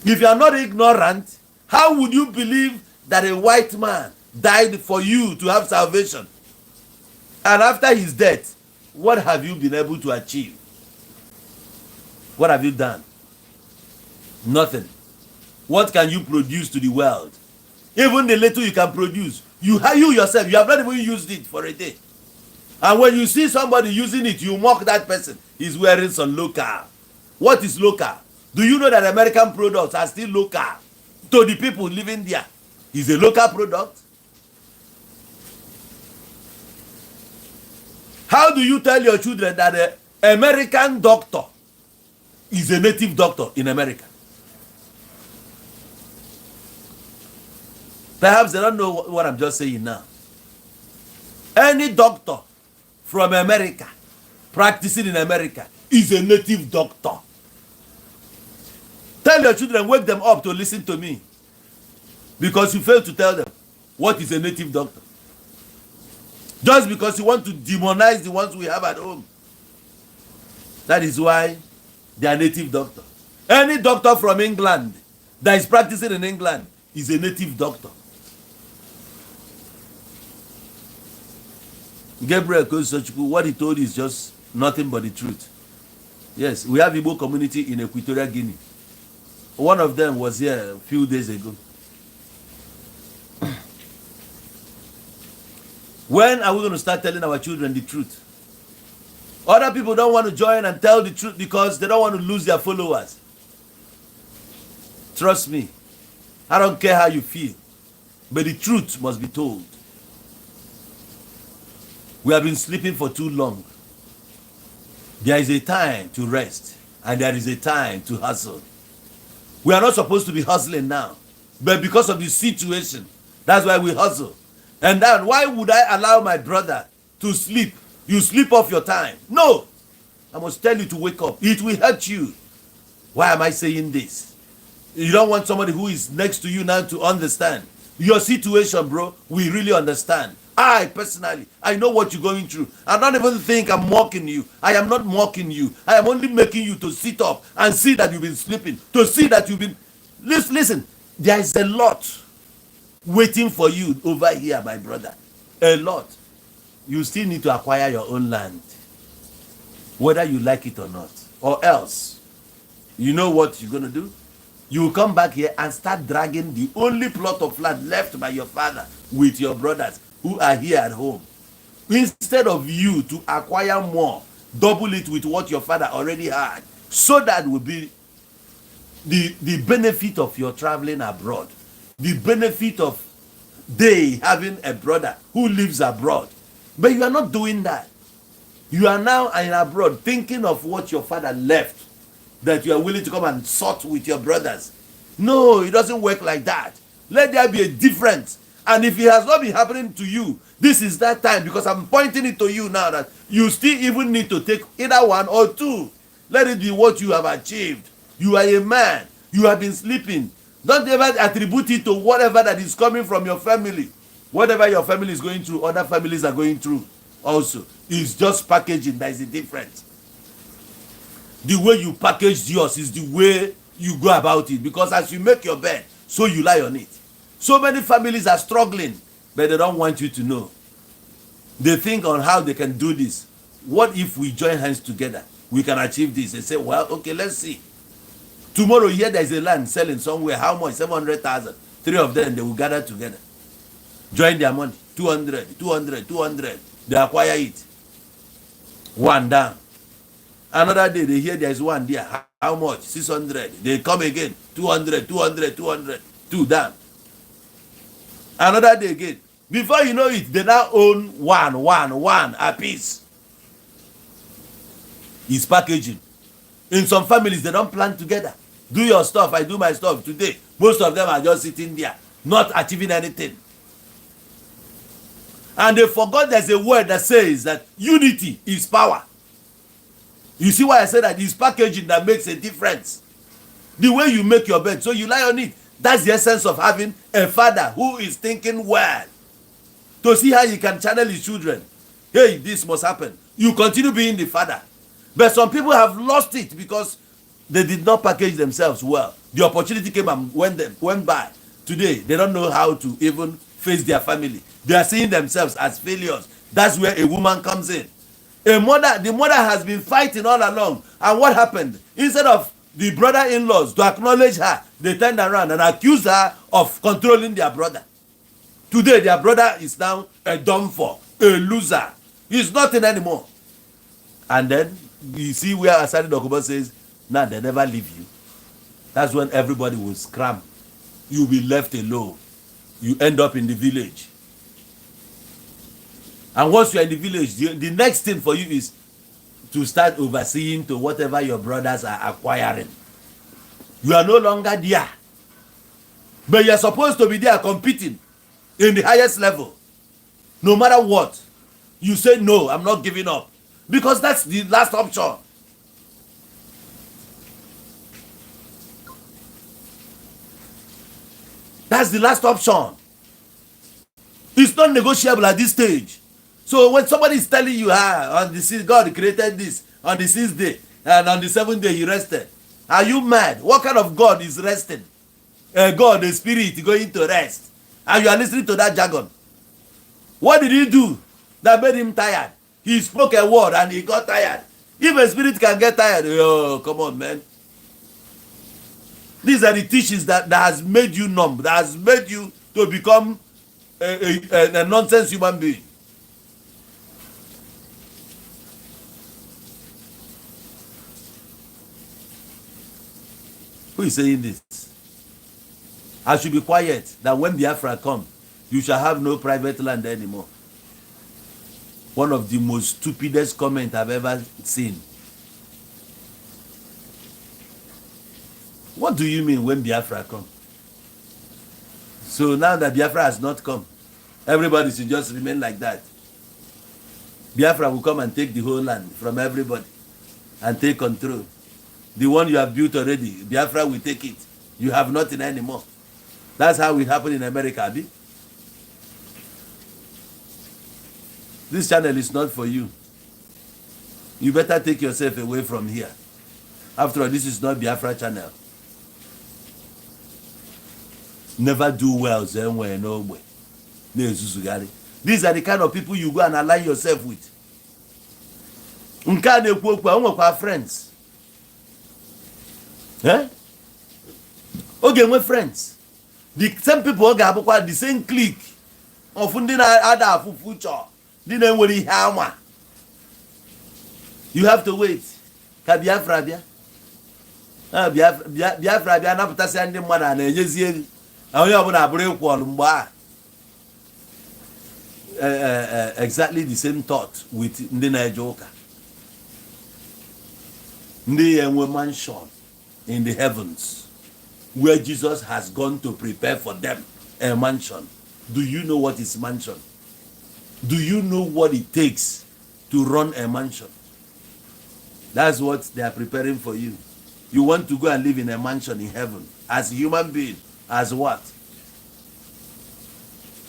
If you are not ignorant, how would you believe that a white man died for you to have salvation? And after his death, what have you been able to achieve? What have you done? Nothing. What can you produce to the world? Even the little you can produce, you yourself, you have not even used it for a day. And when you see somebody using it, you mock that person. He's wearing some local. What is local? Do you know that American products are still local to the people living there? Is a local product? How do you tell your children that an American doctor is a native doctor in America? Perhaps they don't know what I'm just saying now. Any doctor from America practicing in America is a native doctor. Tell your children, wake them up to listen to me, because you fail to tell them what is a native doctor. Just because you want to demonize the ones we have at home. That is why they are native doctor. Any doctor from England that is practicing in England is a native doctor. Gabriel Kosochukwu, what he told is just nothing but the truth. Yes, we have Igbo community in Equatorial Guinea. One of them was here a few days ago. When are we going to start telling our children the truth? Other people don't want to join and tell the truth because they don't want to lose their followers. Trust me, I don't care how you feel, but the truth must be told. We have been sleeping for too long. There is a time to rest, and there is a time to hustle. We are not supposed to be hustling now, but because of the situation, that's why we hustle. And then why would I allow my brother to sleep? You sleep off your time. No, I must tell you to wake up. It will hurt you. Why am I saying this? You don't want somebody who is next to you now to understand your situation, bro. We really understand. I personally, I know what you're going through. I don't even think I'm mocking you. I am not mocking you. I am only making you to sit up and see that you've been sleeping. To see that you've been... Listen, there is a lot waiting for you over here, my brother. A lot. You still need to acquire your own land, whether you like it or not. Or else, you know what you're going to do? You will come back here and start dragging the only plot of land left by your father with your brothers who are here at home. Instead of you to acquire more, double it with what your father already had, so that will be the benefit of your traveling abroad, the benefit of they having a brother who lives abroad. But you are not doing that. You are now in abroad thinking of what your father left, that you are willing to come and sort with your brothers. No, it doesn't work like that. Let there be a difference. And if it has not been happening to you, this is that time, because I'm pointing it to you now, that you still even need to take either one or two. Let it be what you have achieved. You are a man. You have been sleeping. Don't ever attribute it to whatever that is coming from your family. Whatever your family is going through, other families are going through also. It's just packaging that is the difference. The way you package yours is the way you go about it. Because as you make your bed, so you lie on it. So many families are struggling, but they don't want you to know. They think on how they can do this. What if we join hands together? We can achieve this. They say, well, okay, let's see. Tomorrow here there is a land selling somewhere. How much? 700,000. Three of them, they will gather together. Join their money. 200, 200, 200. They acquire it. One down. Another day they hear there is one there. How much? 600. They come again. 200, 200, 200. Two down. Another day again. Before you know it, they now own one a piece. It's packaging. In some families, they don't plan together. Do your stuff, I do my stuff today. Most of them are just sitting there, not achieving anything. And they forgot there's a word that says that unity is power. You see why I said that it's packaging that makes a difference. The way you make your bed, so you lie on it. That's the essence of having a father who is thinking well. To see how he can channel his children. Hey, this must happen. You continue being the father. But some people have lost it because they did not package themselves well. The opportunity came and went by. Today, they don't know how to even face their family. They are seeing themselves as failures. That's where a woman comes in. The mother has been fighting all along. And what happened? Instead of the brother-in-laws to acknowledge her, they turned around and accused her of controlling their brother. Today, their brother is now a dumb fuck, a loser. It's nothing anymore. And then you see where Asani Dokubo says, now they never leave you. That's when everybody will scram. You'll be left alone. You end up in the village. And once you're in the village, the next thing for you is to start overseeing to whatever your brothers are acquiring. You are no longer there. But you're supposed to be there competing in the highest level. No matter what. You say, no, I'm not giving up. Because that's the last option. That's the last option. It's not negotiable at this stage. So when somebody is telling you, on the sixth, God created this, on the sixth day, and on the seventh day he rested. Are you mad? What kind of God is resting? God, the spirit, going to rest. And you are listening to that jargon. What did he do that made him tired? He spoke a word and he got tired. If a spirit can get tired, oh, come on, man. These are the teachings that has made you numb, that has made you to become a nonsense human being. Who is saying this? I should be quiet, that when Biafra come, you shall have no private land anymore. One of the most stupidest comments I've ever seen. What do you mean when Biafra come? So now that Biafra has not come, everybody should just remain like that. Biafra will come and take the whole land from everybody and take control. The one you have built already, Biafra will take it. You have nothing anymore. That's how it happened in America, Abi. This channel is not for you. You better take yourself away from here. After all, this is not Biafra channel. Never do well, Zenwe, no way. These are the kind of people you go and align yourself with. Our friends. Eh? Okay, we're friends. The same people have the same clique of other future. You have to wait. Biafra bia. Biafra bia na putasi ndị mmadụ na ejezie onye ọbụla abụrụ ekwolu mgbe exactly the same thought with ndị na-eje ụka. Ndị enwe mansion in the heavens where Jesus has gone to prepare for them a mansion. Do you know what is mansion? Do you know what it takes to run a mansion? That's what they are preparing for you. You want to go and live in a mansion in heaven as a human being, as what?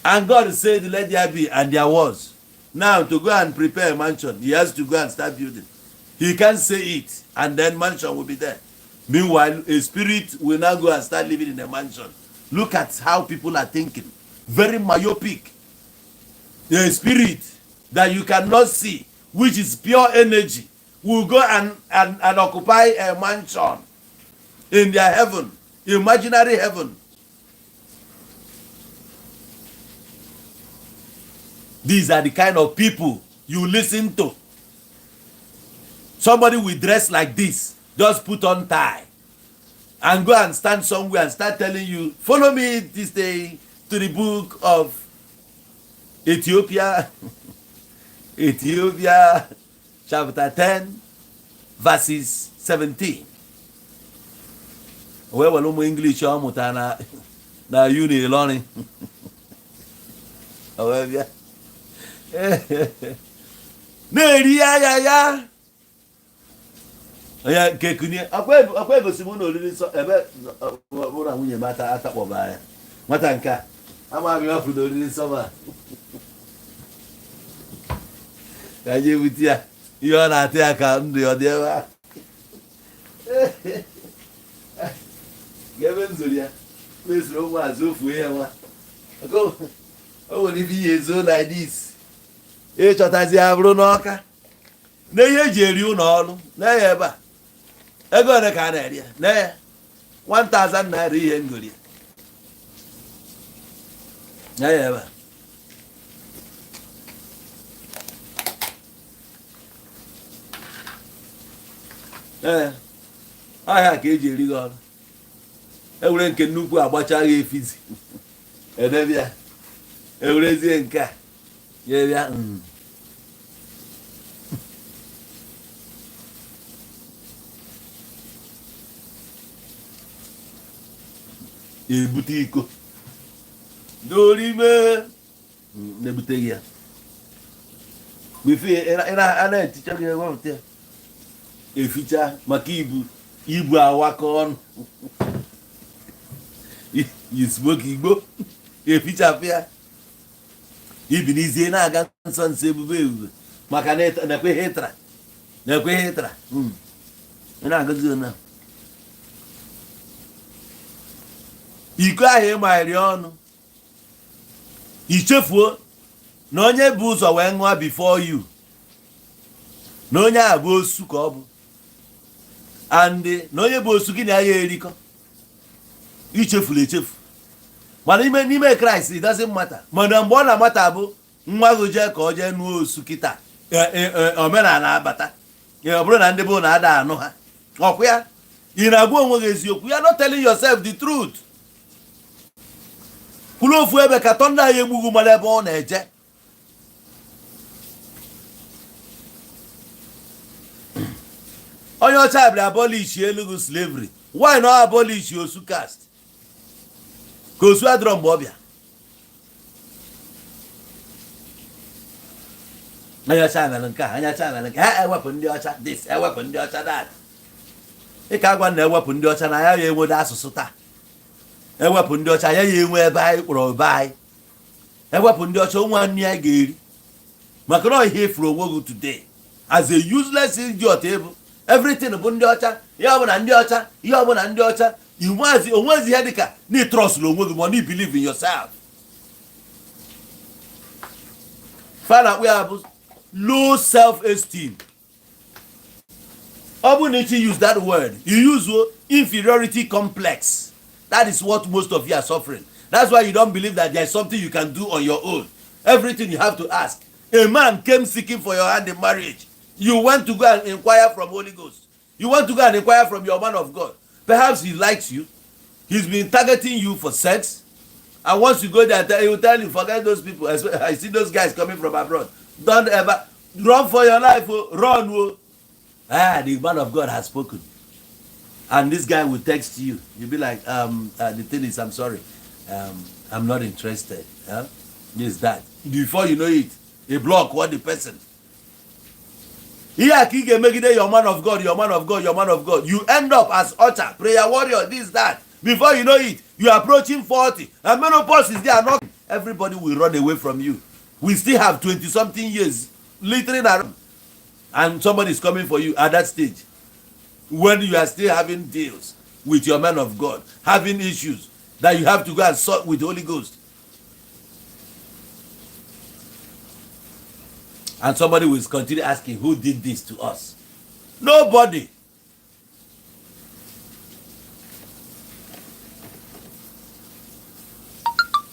And God said, let there be, and there was. Now to go and prepare a mansion, he has to go and start building. He can't say it, and then mansion will be there. Meanwhile, a spirit will now go and start living in a mansion. Look at how people are thinking. Very myopic. A spirit that you cannot see, which is pure energy, will go and occupy a mansion in their heaven, imaginary heaven. These are the kind of people you listen to. Somebody will dress like this, just put on tie, and go and stand somewhere and start telling you, follow me this day to the book of Ethiopia, Ethiopia, chapter 10, verses 17. Where will you English na uni learning? However, ya. Oya kekunie akwa egosimu na oriri so ebe bụrụ nwunye mata atakpọba ya. Nwata nka ama mi ofu na oriri so ma. Ka je buti ya. Ihe ọ na-ata ya ka ndụ ọ dị ebe a. Gebe nzuri ya. Mesoro nwa azofu ya nwa. O nwere ife ihe ezo like this. Ịchọtazi ya bụrụ n'ọka. Na ihe eji eri ụlọ ọrụ na ya ebe a. Ego ole ka a na-eri ya? Na ya 1000 naira ihe ngori. Na ya ebe a. ahịa ka eji eri gị ọrụ. Ewere nke nnukwu agbacha gị efizi edebịa, ewerezie nke a ya bịa ebute iko dorime na-ebute gị ya befe a na-eticha gị ewepụta eficha maka ibu awaka ọnụ yismoke igbo efichapụ ya ibi n'izie na-aga nsọ nsọ ebube maka na-ekweghị ịtara na-agazi na iko ahụ ịmarị ọnụ ichefuo na onye bụ ụzọ wee ṅụọ before you na onye a bụ osu ka ọ bụ andị na onye bụ osu gị na ya erikọ ichefuru echefu mana n'ime Kraịst it doesn't matter. Mana mgbe ọ na-amata bụ nwa gị jee ka ọ jee nụọ osu kịta omenala abata ọ bụrụ na ndị bụ na ada anụ ha ọkwa ya ị na-agwa onwe gị eziokwu ya not telling yourself the truth. Kwuru ofu ebe ka tọnda ya egbughu mara ebe ọ na-eje. Onye ọcha bịara abolish elugu slavery, why not abolish osu caste? Ka osu adịrọ mgbe ọ bịa. Onye ọcha mere nke a, onye ọcha mere nke ha ewepụ ndị ọcha this, ewepụ ndị ọcha that. Ịka agwa na ewepụ ndị ọcha na ya enwede asụsụ taa. Ewepụ ndị ọcha ya enwe ebe anyị kpọrọ ebe anyị. Ewepụ ndị ọcha onwe nri anyị ga-eri. Maka na ihe ifuru onwe gị today as a useless idiot able everything bụ ndị ọcha, ihe ọbụla ndị ọcha, ihe ọbụla ndị ọcha. Onwezi ihe dịka na trust onwe gị ma na believe in yourself. Fana we have low self-esteem. Ọ bụ na you use that word, you use inferiority complex. That is what most of you are suffering. That's why you don't believe that there is something you can do on your own. Everything you have to ask. A man came seeking for your hand in marriage. You went to go and inquire from Holy Ghost. You want to go and inquire from your man of God. Perhaps he likes you. He's been targeting you for sex. And once you go there, he will tell you, forget those people. I see those guys coming from abroad. Don't ever run for your life. Run. The man of God has spoken. And this guy will text you. You'll be like, the thing is, I'm sorry. I'm not interested. Yes, that. Before you know it, a block what the person. Here, your man of God, your man of God, your man of God. You end up as utter, prayer warrior, this, that. Before you know it, you are approaching 40. And menopause is there. Not everybody will run away from you. We still have 20-something years littering around. And somebody is coming for you at that stage. When you are still having deals with your man of God, having issues that you have to go and sort with the Holy Ghost. And somebody will continue asking, who did this to us? Nobody.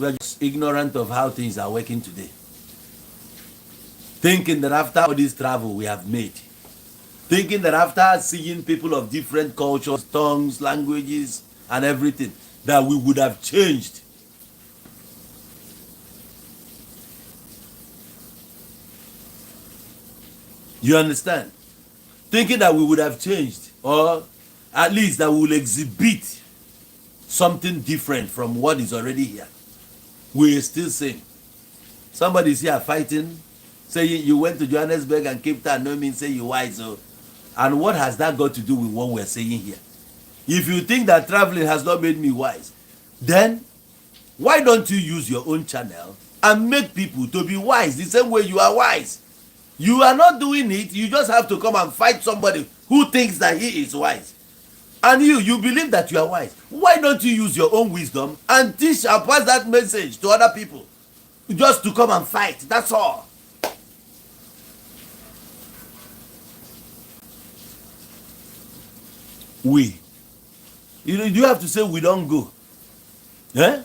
We are just ignorant of how things are working today. Thinking that after all this travel we have made, thinking that after seeing people of different cultures, tongues, languages, and everything, that we would have changed. You understand? Thinking that we would have changed, or at least that we will exhibit something different from what is already here. We are still saying. Somebody is here fighting, saying you went to Johannesburg and Cape Town, no means say you wise. So, and what has that got to do with what we're saying here? If you think that traveling has not made me wise, then why don't you use your own channel and make people to be wise the same way you are wise? You are not doing it. You just have to come and fight somebody who thinks that he is wise. And you believe that you are wise. Why don't you use your own wisdom and teach and pass that message to other people? Just to come and fight. That's all. We. You have to say we don't go. Eh?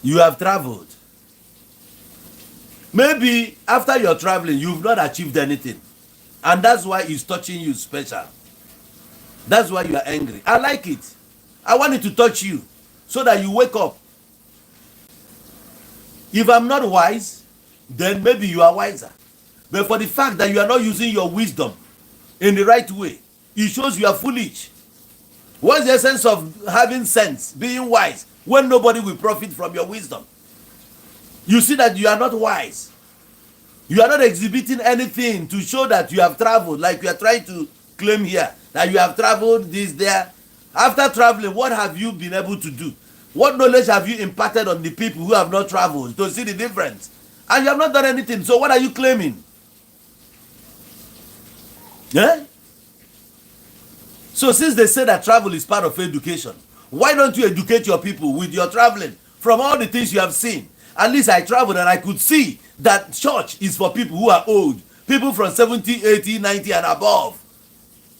You have traveled. Maybe after you're traveling, you've not achieved anything. And that's why it's touching you special. That's why you are angry. I like it. I want it to touch you so that you wake up. If I'm not wise, then maybe you are wiser. But for the fact that you are not using your wisdom in the right way, it shows you are foolish. What's the essence of having sense, being wise, when nobody will profit from your wisdom? You see that you are not wise. You are not exhibiting anything to show that you have traveled, like you are trying to claim here, that you have traveled this, there. After traveling, what have you been able to do? What knowledge have you imparted on the people who have not traveled to see the difference? And you have not done anything, so what are you claiming? Yeah? So since they say that travel is part of education, why don't you educate your people with your traveling from all the things you have seen? At least I traveled and I could see that church is for people who are old, people from 70, 80, 90 and above.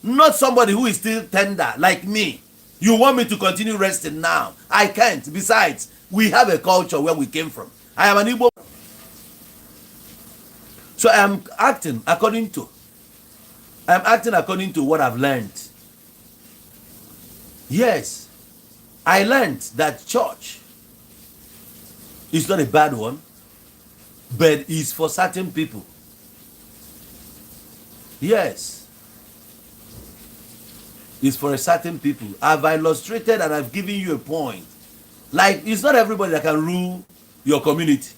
Not somebody who is still tender like me. You want me to continue resting now? I can't. Besides, we have a culture where we came from. I am an Igbo. So I'm acting according to what I've learned. Yes, I learned that church is not a bad one, but it's for certain people. Yes. It's for a certain people. I've illustrated and I've given you a point. Like, it's not everybody that can rule your community.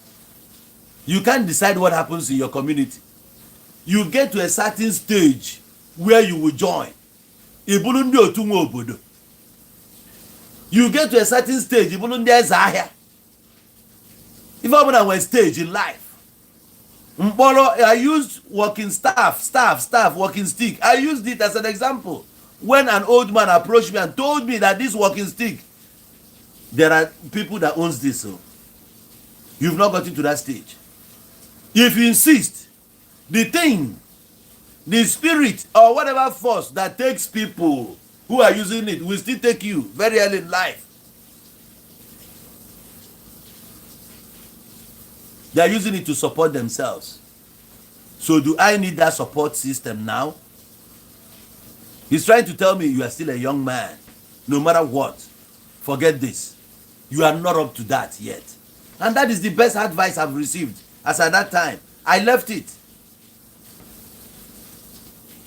You can't decide what happens in your community. You get to a certain stage where you will join. You get to a certain stage, if I'm on a stage in life, I used walking staff, walking stick. I used it as an example. When an old man approached me and told me that this walking stick, there are people that owns this, so you've not gotten to that stage. If you insist, the thing, the spirit or whatever force that takes people who are using it will still take you very early in life. They are using it to support themselves. So do I need that support system now? He's trying to tell me you are still a young man. No matter what, forget this. You are not up to that yet. And that is the best advice I've received. As at that time, I left it.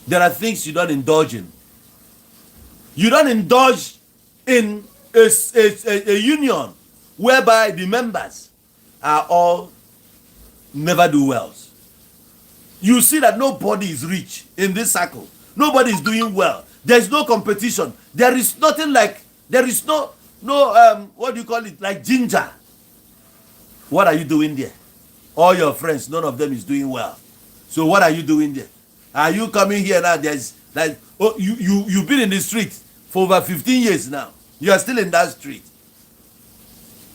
There are things you don't indulge in. You don't indulge in a union whereby the members are all never do wells. You see that nobody is rich in this circle. Nobody is doing well. There is no competition. There is nothing like, there is no what do you call it, like ginger. What are you doing there? All your friends, none of them is doing well. So what are you doing there? Are you coming here now? There's like, oh, you've been in the street for over 15 years now. You are still in that street.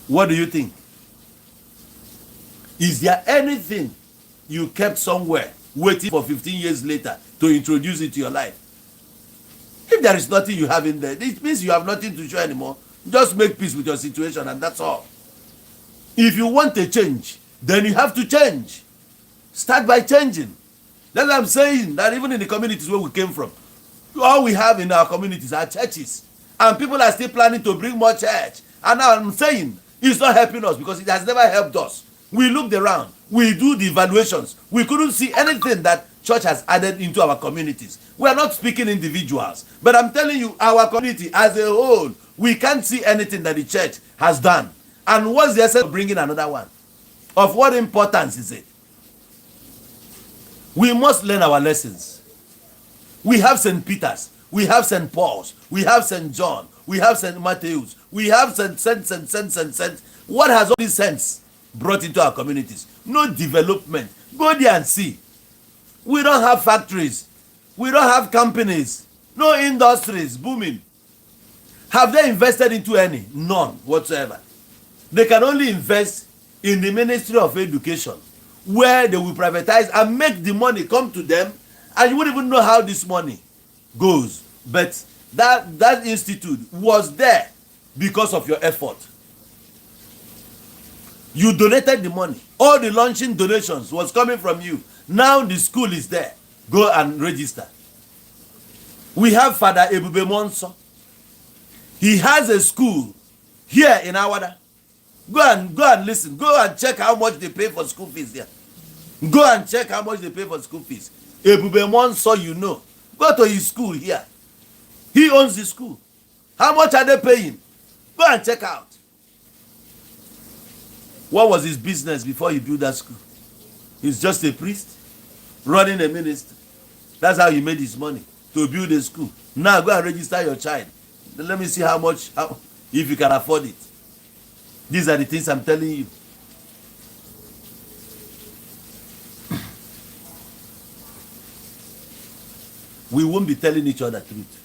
What do you think? Is there anything you kept somewhere waiting for 15 years later to introduce it to your life? If there is nothing you have in there, it means you have nothing to show anymore. Just make peace with your situation and that's all. If you want a change, then you have to change. Start by changing. That's what I'm saying, that even in the communities where we came from, all we have in our communities are churches. And people are still planning to bring more church. And now I'm saying, it's not helping us because it has never helped us. We looked around, we do the evaluations. We couldn't see anything that church has added into our communities. We are not speaking individuals, but I'm telling you, our community as a whole, we can't see anything that the church has done. And what's the essence of bringing another one? Of what importance is it? We must learn our lessons. We have St. Peter's, we have St. Paul's, we have St. John, we have St. Matthew's, we have St. What has all these saints brought into our communities? No development. Go there and see. We don't have factories. We don't have companies. No industries booming. Have they invested into any? None whatsoever. They can only invest in the Ministry of Education, where they will privatize and make the money come to them, and you wouldn't even know how this money goes. But that institute was there because of your effort. You donated the money. All the launching donations was coming from you. Now the school is there. Go and register. We have Father Ebube Monso. He has a school here in Awada. Go and listen. Go and check how much they pay for school fees there. Go and check how much they pay for school fees. Ebube Monso, you know. Go to his school here. He owns the school. How much are they paying? Go and check out. What was his business before he built that school? He's just a priest running a ministry. That's how he made his money, to build a school. Now go and register your child. Let me see how much, if you can afford it. These are the things I'm telling you. We won't be telling each other truth.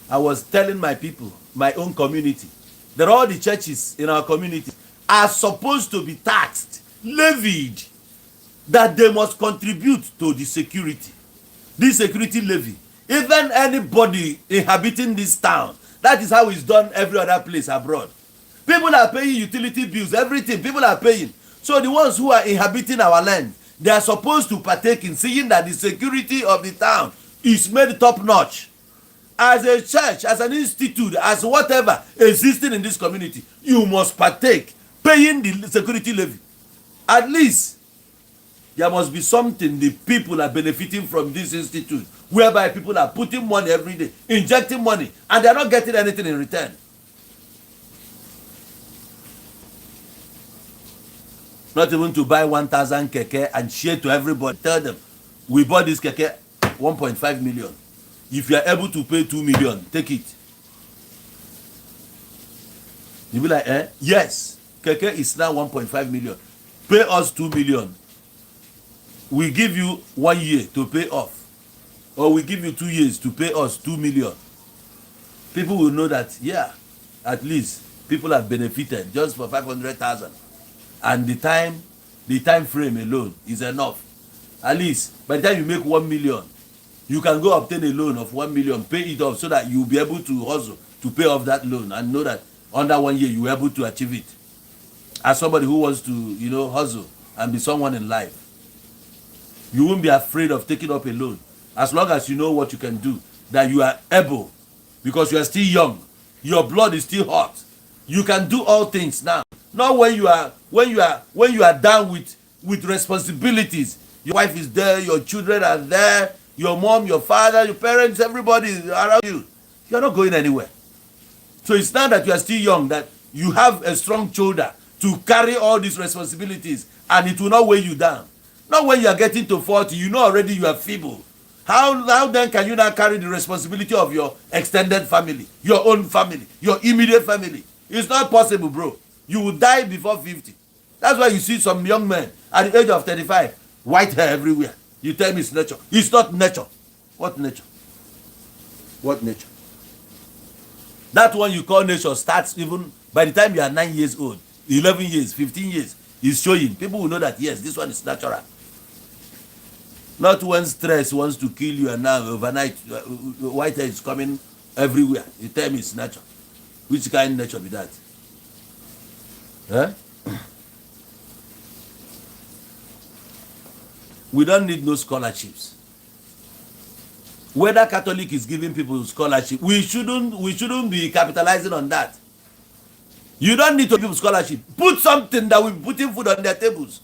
I was telling my people, my own community, that all the churches in our community are supposed to be taxed, levied, that they must contribute to the security. This security levy. Even anybody inhabiting this town, that is how it's done every other place abroad. People are paying utility bills, everything, people are paying. So the ones who are inhabiting our land, they are supposed to partake in seeing that the security of the town is made top notch. As a church, as an institute, as whatever existing in this community, you must partake, paying the security levy. At least there must be something the people are benefiting from this institute, whereby people are putting money every day, injecting money, and they are not getting anything in return. Not even to buy 1,000 keke and share to everybody. Tell them, we bought this keke 1.5 million. If you are able to pay 2 million, take it. You be like, yes, keke is now 1.5 million. Pay us 2 million. We give you 1 year to pay off. Or we give you 2 years to pay us 2 million. People will know that, yeah, at least people have benefited just for 500,000. And the time frame alone is enough. At least by the time you make 1 million, you can go obtain a loan of 1 million, pay it off, so that you'll be able to hustle to pay off that loan and know that under 1 year you were able to achieve it. As somebody who wants to, hustle and be someone in life, you won't be afraid of taking up a loan as long as you know what you can do, that you are able, because you are still young, your blood is still hot. You can do all things now. Not when you are down with responsibilities. Your wife is there, your children are there, your mom, your father, your parents, everybody is around you. You are not going anywhere. So it's now that you are still young that you have a strong shoulder to carry all these responsibilities, and it will not weigh you down. Not when you are getting to 40, you know already you are feeble. How then can you now carry the responsibility of your extended family, your own family, your immediate family? It's not possible, bro. You will die before 50. That's why you see some young men at the age of 35, white hair everywhere. You tell me it's nature. It's not nature. What nature? What nature? That one you call nature starts even by the time you are 9 years old, 11 years, 15 years. It's showing. People will know that, yes, this one is natural. Not when stress wants to kill you and now overnight white hair is coming everywhere. You tell me it's natural. Which kind of nature be that? Huh? We don't need no scholarships. Whether Catholic is giving people scholarship, we shouldn't be capitalizing on that. You don't need to give scholarship. Put something that will be putting food on their tables,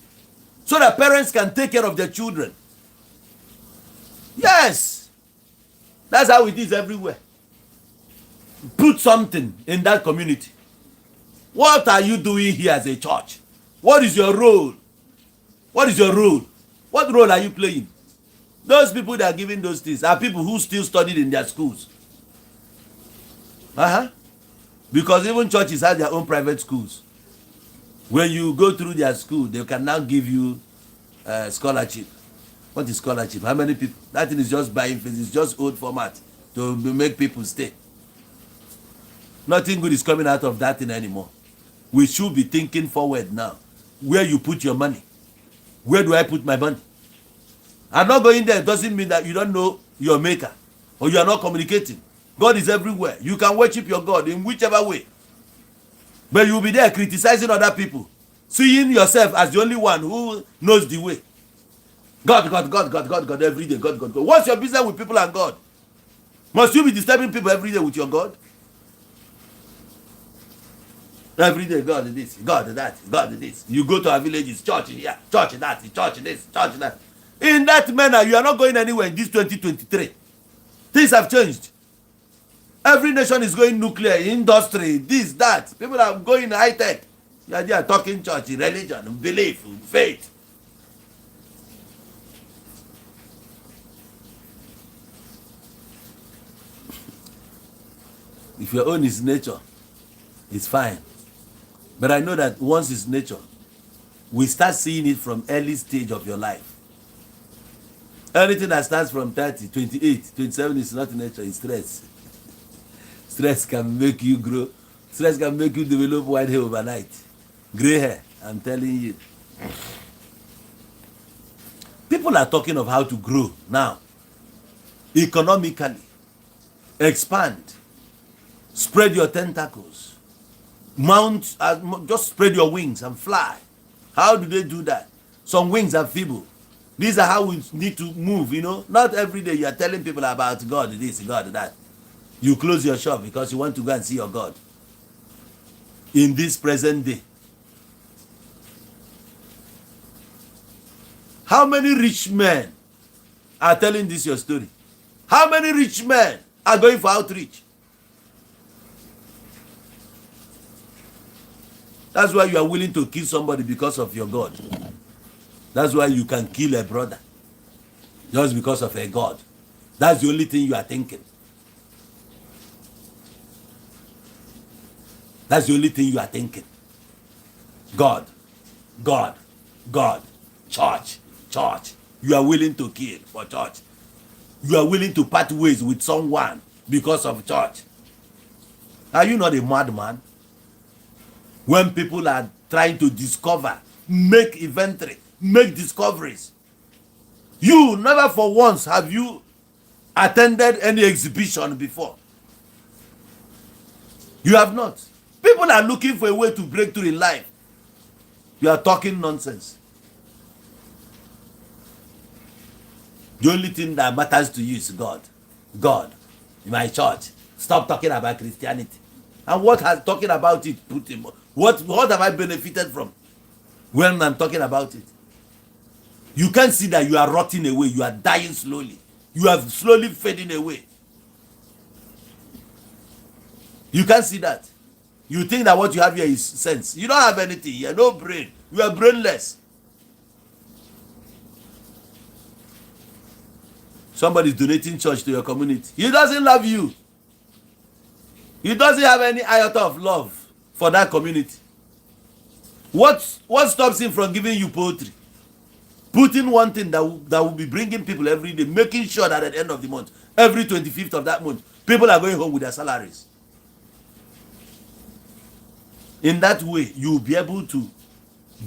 so that parents can take care of their children. Yes, that's how it is everywhere. Put something in that community. What are you doing here as a church? What is your role? What is your role? What role are you playing? Those people that are giving those things are people who still studied in their schools. Because even churches have their own private schools. When you go through their school, they can now give you scholarship. What is scholarship? How many people? That thing is just buying things. It's just old format to make people stay. Nothing good is coming out of that thing anymore. We should be thinking forward now. Where you put your money? Where do I put my money? I'm not going there. It doesn't mean that you don't know your maker or you are not communicating. God is everywhere. You can worship your God in whichever way. But you'll be there criticizing other people. seeing yourself as the only one who knows the way. God, God, God, God, God, God, every day, God, God, God. What's your business with people and God? Must you be disturbing people every day with your God? Every day, God this, God that, God this. You go to our villages, church here, church that, church this, church that. In that manner, you are not going anywhere in this 2023. Things have changed. Every nation is going nuclear, industry, this, that. People are going high tech. You are there talking church, religion, belief, faith. If your own is nature, it's fine. But I know that once it's nature, we start seeing it from early stage of your life. Anything that starts from 30, 28, 27 is not nature, it's stress. Stress can make you grow. Stress can make you develop white hair overnight. Gray hair, I'm telling you. People are talking of how to grow now. Economically. Expand. Spread your tentacles. Mount, just spread your wings and fly. How do they do that? Some wings are feeble. These are how we need to move, you know. Not every day you are telling people about God this, God that. You close your shop because you want to go and see your God. In this present day. How many rich men are telling this your story? How many rich men are going for outreach? That's why you are willing to kill somebody because of your God. That's why you can kill a brother just because of a God. That's the only thing you are thinking. That's the only thing you are thinking. God, God, God, church, church. You are willing to kill for church. You are willing to part ways with someone because of church. Are you not a madman? When people are trying to discover, make inventory, make discoveries. You never for once have you attended any exhibition before. You have not. People are looking for a way to break through in life. You are talking nonsense. The only thing that matters to you is God. God, in my church. Stop talking about Christianity. And what has talking about it put him? What have I benefited from when I'm talking about it? You can see that you are rotting away. You are dying slowly. You are slowly fading away. You can see that. You think that what you have here is sense. You don't have anything. You have no brain. You are brainless. Somebody is donating church to your community. He doesn't love you. He doesn't have any iota of love for that community. What stops him from giving you poetry? Putting one thing that will be bringing people every day, making sure that at the end of the month, every 25th of that month, people are going home with their salaries. In that way, you will be able to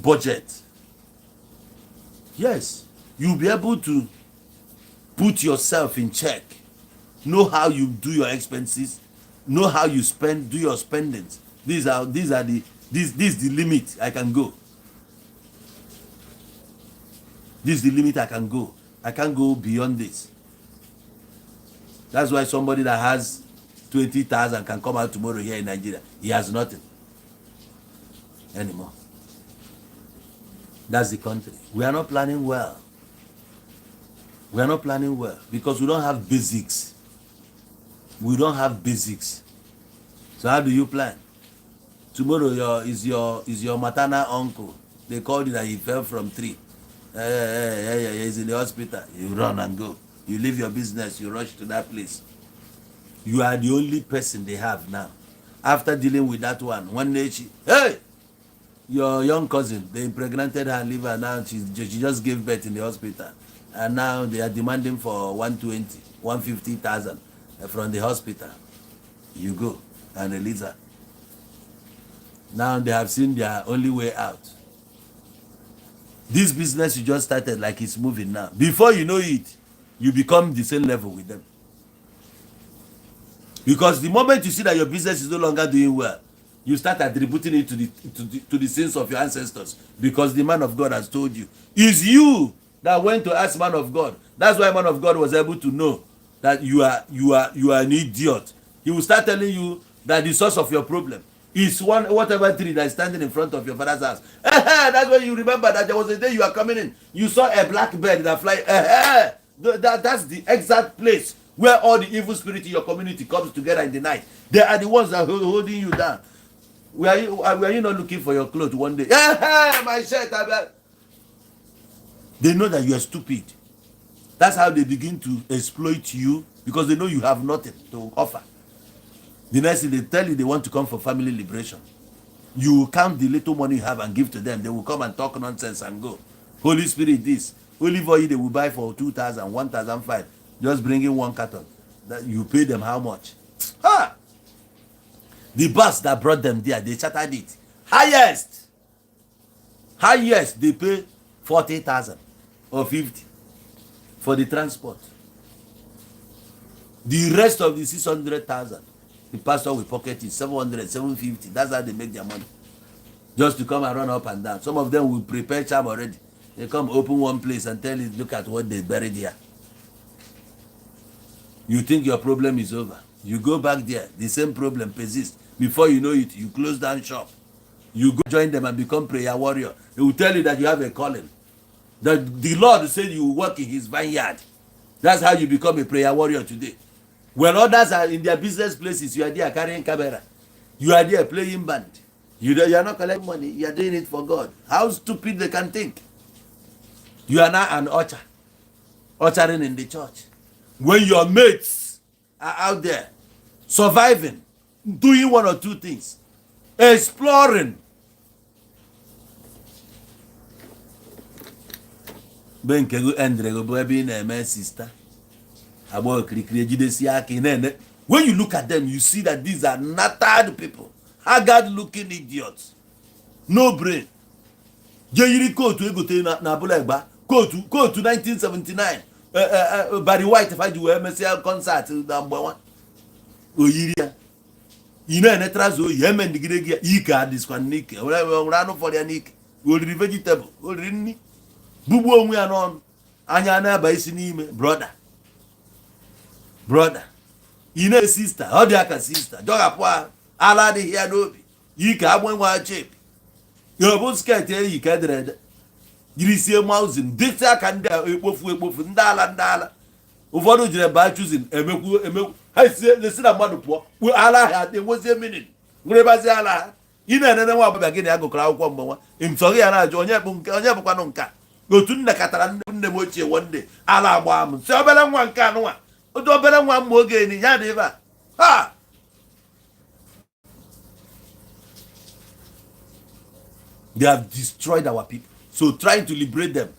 budget. Yes, you'll be able to put yourself in check. Know how you do your expenses. Know how you spend, do your spendings. This is the limit I can go. This is the limit I can go. I can't go beyond this. That's why somebody that has 20,000 can come out tomorrow here in Nigeria. He has nothing anymore. That's the country. We are not planning well. We are not planning well because we don't have basics. We don't have basics. So how do you plan? Tomorrow is your maternal uncle. They called you that he fell from tree. He's in the hospital. You run and go. You leave your business. You rush to that place. You are the only person they have now. After dealing with that one day your young cousin, they impregnated her, leave her now. She just gave birth in the hospital. And now they are demanding for 120, 150,000 from the hospital. You go and release her. Now they have seen their only way out. This business you just started, like it's moving now. Before you know it, you become the same level with them. Because the moment you see that your business is no longer doing well, You start attributing it to the sins of your ancestors because the man of God has told you. It's you that went to ask man of God. That's why man of God was able to know that you are an idiot. He will start telling you that the source of your problem is whatever tree that is standing in front of your father's house. That's when you remember that there was a day you are coming in. You saw a black bird that fly. That's the exact place where all the evil spirit in your community comes together in the night. They are the ones that are holding you down. Were you not looking for your clothes one day? My shirt. They know that you are stupid. That's how they begin to exploit you because they know you have nothing to offer. The next thing they tell you they want to come for family liberation. You will count the little money you have and give to them. They will come and talk nonsense and go. Holy Spirit this. Olive oil they will buy for 2,000, 1,500. Just bring in one carton. That you pay them how much? Ha! The bus that brought them there, they chartered it. Highest they pay 40,000 or 50 for the transport. The rest of the 600,000, the pastor will pocket it 700, 750. That's how they make their money. Just to come and run up and down. Some of them will prepare charm already. They come open one place and tell you, look at what they buried here. You think your problem is over. You go back there, the same problem persists. Before you know it, you close down shop. You go join them and become prayer warrior. They will tell you that you have a calling. That the Lord said you will work in his vineyard. That's how you become a prayer warrior today. When others are in their business places, you are there carrying camera. You are there playing band. You are not collecting money. You are doing it for God. How stupid they can think. You are now an ushering in the church. When your mates are out there surviving, doing one or two things, exploring. When you look at them, you see that these are nattered people, haggard looking idiots, no brain. Jeyiri coat na Bulegba, coat to 1979. Barry White if I do MSL concert number one. Oyiria. Ina netrazo yemen digregia ika this one nick. Rano for their nick. Will be vegetable. Will rinni. Bubu onwe anon. Anya na ba isi n'ime brother. Ina sister. How they are sister. Doga poa. Ala de here no be. Ika abwenwa cheap. Your both skirt you can read. You see a mouse in this can ekpofu ndala. Ụfọdụ jere ba choosing emeku. I say the sin amadu po. We ala ha dey was a minute. Ngure bazi ala. Ina nene nwa baba gị na agụkara akwụkwọ mgbanwa. Imsori ya na ajụ onye bụkwa nụ nka. Otu nne katara nne m ochie one day. Ala agba m. Si obere nwa nke anụnwa. Otu obere nwa m oge ni ya dị ebe a. Ha! They have destroyed our people. So trying to liberate them,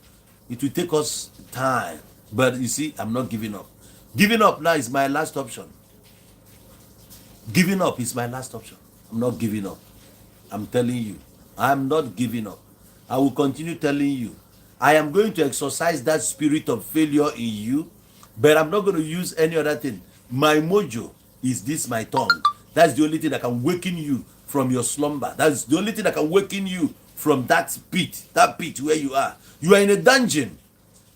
it will take us time. But you see, I'm not giving up. Giving up now is my last option. Giving up is my last option. I'm not giving up. I'm telling you, I'm not giving up. I will continue telling you. I am going to exercise that spirit of failure in you, but I'm not going to use any other thing. My mojo is this, my tongue. That's the only thing that can waken you from your slumber. That's the only thing that can waken you from that pit where you are. You are in a dungeon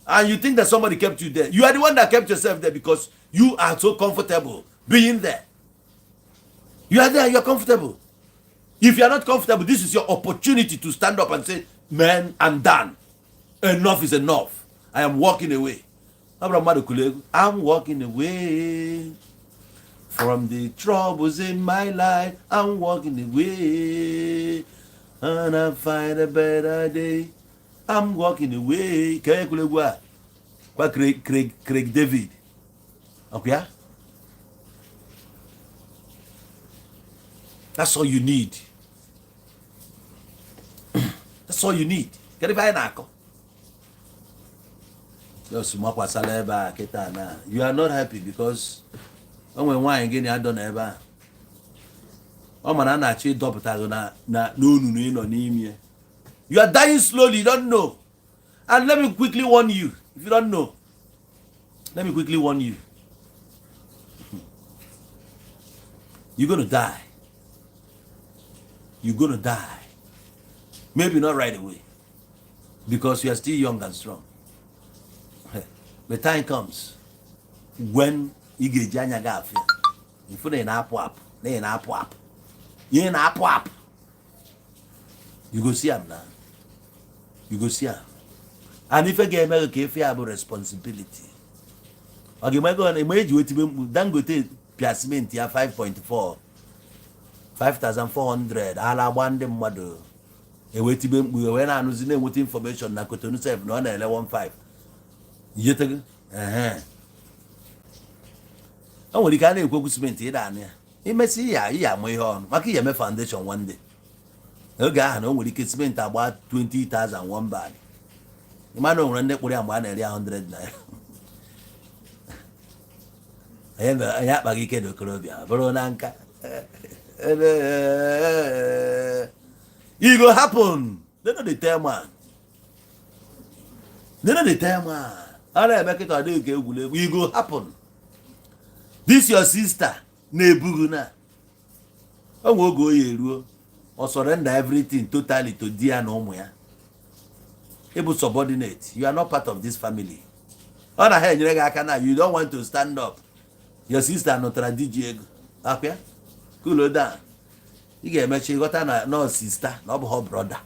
and you think that somebody kept you there. You are the one that kept yourself there because you are so comfortable being there. You are there, you are comfortable. If you are not comfortable, this is your opportunity to stand up and say, man, I'm done. Enough is enough. I am walking away. I'm walking away from the troubles in my life. I'm walking away. And I find a better day. I'm walking away. Craig David. Okay? That's all you need. That's all you need. You are not happy because when wine again I don't ever. You are dying slowly, you don't know. And let me quickly warn you, if you don't know, let me quickly warn you. You're going to die. you're going to die. Maybe not right away, because you are still young and strong. The time comes when you get Janya Gaffia. If you ain't up, they ain't up. You ain't up. You go see him now. You go see him. And if you get America, if you have a responsibility, okay, my God, imagine what you don't go to Piasment here 5.4, 5,400. All one them mother. A way to be when I was in with information, Nakotonu 7, 1.15. You take it? Oh, well, you can't go to cement here, Dania. You may see, yeah, my own. Maki, my foundation one day. Okay, I know we can spend about 20,000 one bag. You might not run that with 100 naira. I have a bag of Colombia, Veronanka. It will happen. They know the time, man. They know the time, man. All I make it a day, it will happen. This your sister, Nebuguna. I will go here, or surrender everything totally to dear no more. Able subordinate. You are not part of this family. On a head, you don't want to stand up. Your sister not DJ. Okay? Cool down. You get me, she got no sister, not her brother.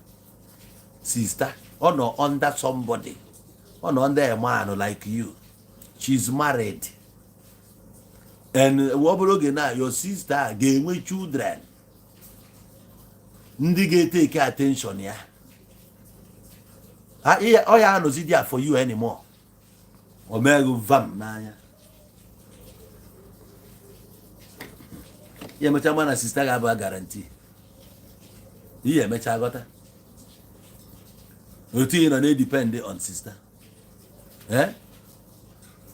Sister, or no under somebody, or no under a man like you. She's married. And what now? Your sister gave me children. Ndi take attention, yeah. Oh yeah, no see there for you anymore. Omega vam nanya. Yeah, my man sister have a guarantee. Yeah, my chagota. You think they depend on sister. Eh?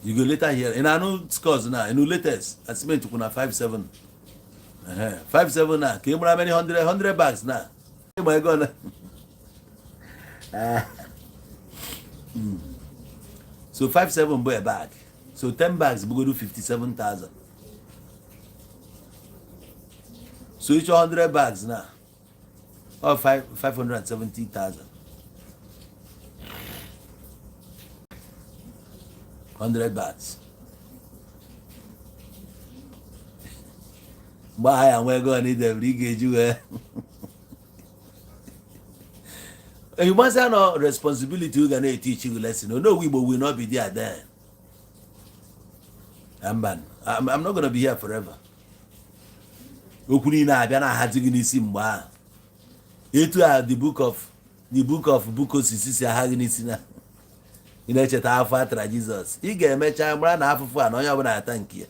You go later here. And I know scores now. In the latest, I spent to 5.7. 5.7 now. Came around many 100 bags now. Oh my God. So 5.7 boy a bag. So 10 bags we go do 57,000. So each 100 bags now. Or 570,000. 100 bags. Why am I going to need them? You must have no responsibility. You're going to teach you a lesson. No, we will not be there then. I'm not going to be here forever. Itu are the book of Bukos Haginisina. You know, after Jesus. He gave me time run half of one. I want to thank you.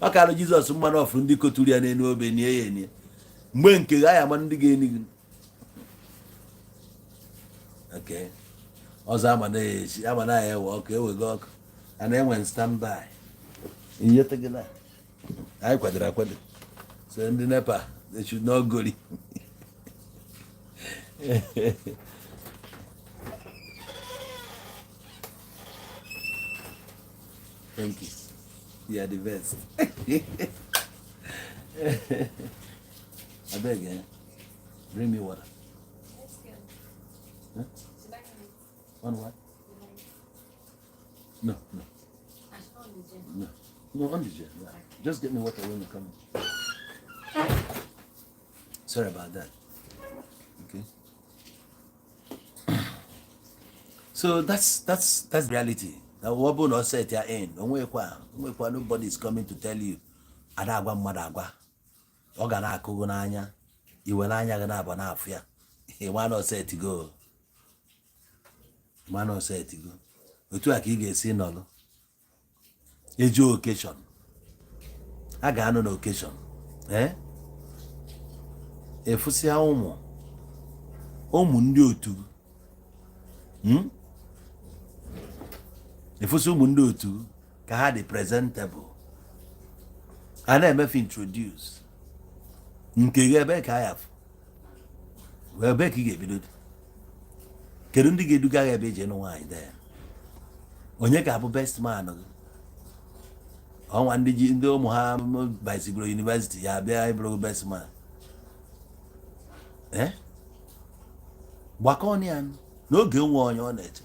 Okay, Jesus, man of Rundi Coturia and no Benia. Mwenke, I am on the beginning. Okay. Ozamane, I'm an eye walk, we go. And then when stand by. Yet again, I quadra. Send the NEPA, they should not go. Thank you. You are the best. I beg, bring me water. Huh? On what? No. No, on the jet. Yeah. Just get me water when you come. Sorry about that. Okay. So that's reality. Now what not say at your end. Nobody is coming to tell you. Adagwa madagwa. Ogana kugunanya. Iwenanya gana banafia. He wanna say to go. Man say to go. Otu aka get see no. Ejo occasion. I got no occasion. Eh? Efusia ụmụ ndị otu efusia ụmụ ndị otu ka ha dị presentable a na-emefe introduce nke ebe ka ya ebe ka ị ga-ebido kedu ndị ga-eduga ya ebe eje n'ụwaanyị dị onye ka abụ best man ọnwa ndị ụmụ ha bisigoro university ya bịa ịbụrụ best man gbakọ ya n'oge nwe onye ọ na-eche.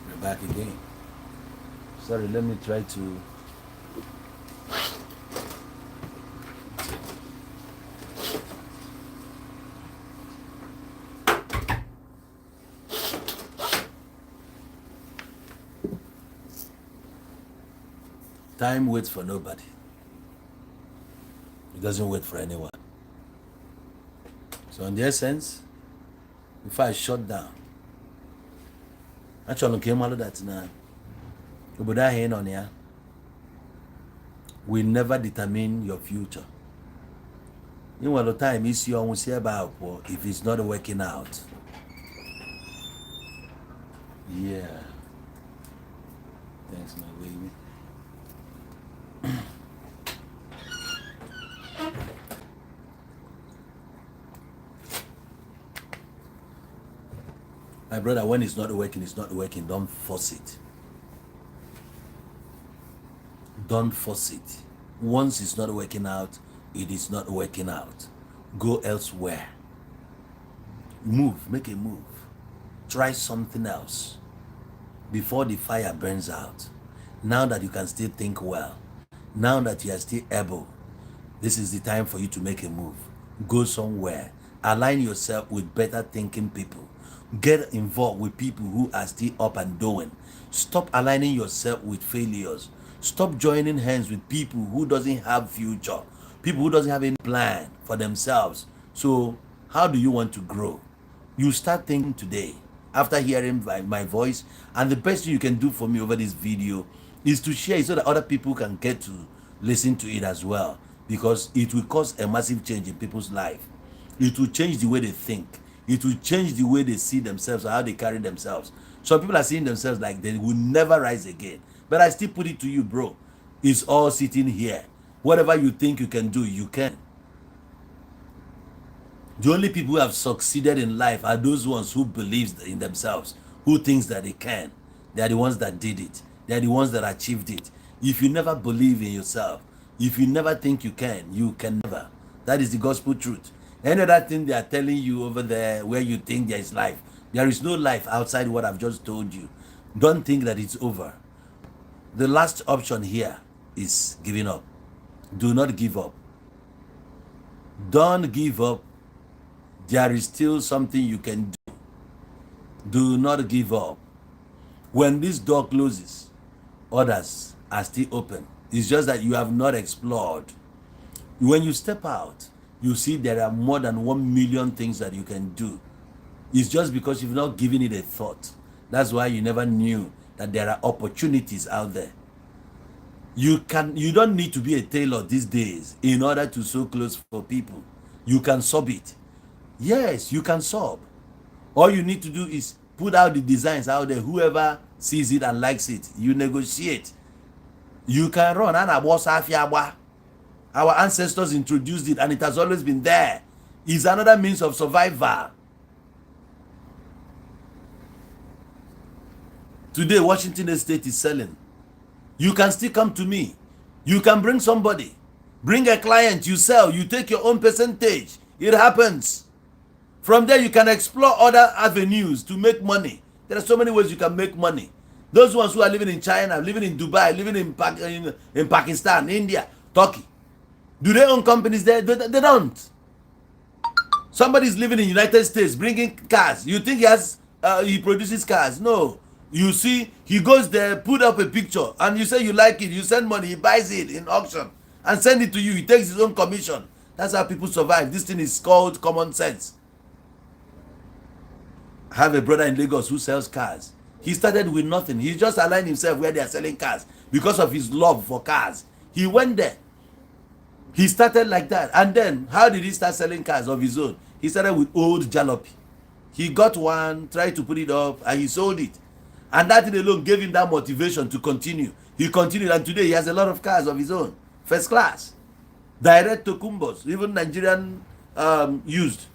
We're back again. Sorry, let me try to time waits for nobody. It doesn't wait for anyone. So in the essence, if I shut down, actually came out of that now. Will never determine your future. In one time, it's your own about if it's not working out. Yeah. Thanks, my baby. My brother, when it's not working, it's not working. Don't force it. Don't force it. Once it's not working out, it is not working out. Go elsewhere. Move, make a move. Try something else before the fire burns out. Now that you can still think well, now that you are still able, this is the time for you to make a move. Go somewhere. Align yourself with better thinking people. Get involved with people who are still up and doing. Stop aligning yourself with failures. Stop joining hands with people who doesn't have future, people who doesn't have any plan for themselves. So how do you want to grow? You start thinking today after hearing my voice, and the best thing you can do for me over this video is to share it so that other people can get to listen to it as well, because it will cause a massive change in people's life. It will change the way they think. It will change the way they see themselves or how they carry themselves. Some people are seeing themselves like they will never rise again. But I still put it to you, bro. It's all sitting here. Whatever you think you can do, you can. The only people who have succeeded in life are those ones who believe in themselves, who thinks that they can. They are the ones that did it. They are the ones that achieved it. If you never believe in yourself, if you never think you can never. That is the gospel truth. Any other thing they are telling you over there where you think there is life, there is no life outside what I've just told you. Don't think that it's over. The last option here is giving up. Do not give up. Don't give up. There is still something you can do. Do not give up. When this door closes, others are still open. It's just that you have not explored. When you step out, you see there are more than 1 million things that you can do. It's just because you've not given it a thought. That's why you never knew that there are opportunities out there. You don't need to be a tailor these days in order to sew clothes for people. You can sub it. Yes, you can sub. All you need to do is put out the designs out there. Whoever sees it and likes it, you negotiate. You can run. Our ancestors introduced it and it has always been there. It's another means of survival. Today, Washington Estate is selling. You can still come to me. You can bring somebody. Bring a client, you sell, you take your own percentage. It happens. From there, you can explore other avenues to make money. There are so many ways you can make money. Those ones who are living in China, living in Dubai, living in Pakistan, India, Turkey. Do they own companies there? They don't. Somebody's living in the United States, bringing cars. You think he produces cars? No. You see, he goes there, put up a picture, and you say you like it. You send money, he buys it in auction and send it to you. He takes his own commission. That's how people survive. This thing is called common sense. I have a brother in Lagos who sells cars. He started with nothing. He just aligned himself where they are selling cars because of his love for cars. He went there. He started like that. And then, how did he start selling cars of his own? He started with old jalopy. He got one, tried to put it up, and he sold it. And that thing alone gave him that motivation to continue. He continued, and today he has a lot of cars of his own. First class. Direct to Kumbos, even Nigerian used.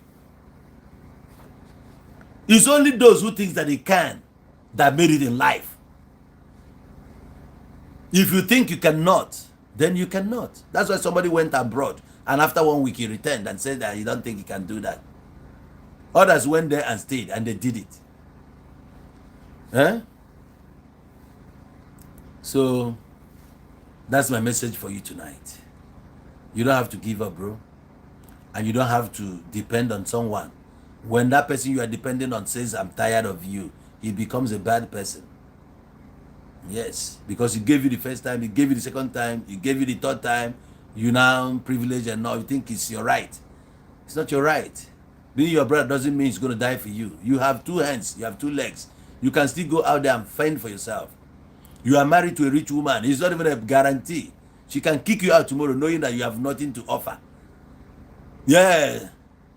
It's only those who think that they can that made it in life. If you think you cannot, then you cannot. That's why somebody went abroad and after 1 week he returned and said that he don't think he can do that. Others went there and stayed and they did it. So that's my message for you tonight. You don't have to give up, bro. And you don't have to depend on someone. When that person you are depending on says, I'm tired of you, he becomes a bad person. Yes, because he gave you the first time, he gave you the second time, he gave you the third time, you now privileged and now you think it's your right. It's not your right. Being your brother doesn't mean he's going to die for you. You have 2 hands, you have 2 legs. You can still go out there and fend for yourself. You are married to a rich woman. It's not even a guarantee. She can kick you out tomorrow knowing that you have nothing to offer. Yeah,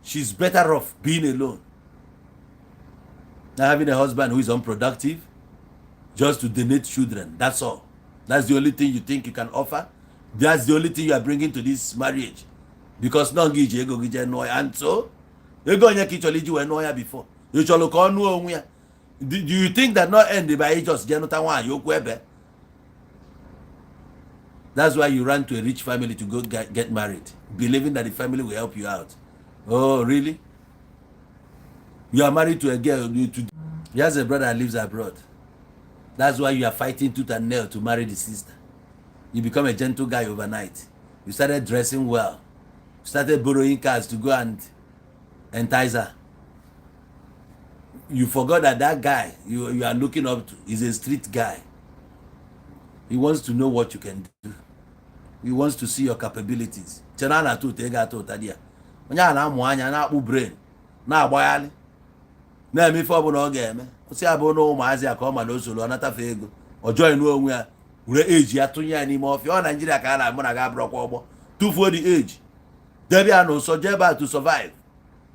she's better off being alone. Now having a husband who is unproductive, just to donate children, that's all. That's the only thing you think you can offer. That's the only thing you are bringing to this marriage. Because no gije ego gije no ya. And so, ego onye ki choli ji we no ya before. You cholo ko nu onwe ya. Do you think that not end by just genota one yoku ebe? That's why you run to a rich family to go get married, believing that the family will help you out. Oh, really? You are married to a girl. He has a brother that lives abroad. That's why you are fighting tooth and nail to marry the sister. You become a gentle guy overnight. You started dressing well. You started borrowing cars to go and entice her. You forgot that that guy you are looking up to is a street guy. He wants to know what you can do. He wants to see your capabilities. Chenana tu tega to tadia. Onya na amu anya na akpu brain. Na agbayali. Na eme ife obu na oge eme. Osi abo no maazi aka ma no solo anata fe ego. Ojo inu onwe ya. Ure age atunye ya n'ime ofia. O Nigeria ka na mo na ga brokwa ogbo. Tufuo the age. Debi anu so jeba to survive.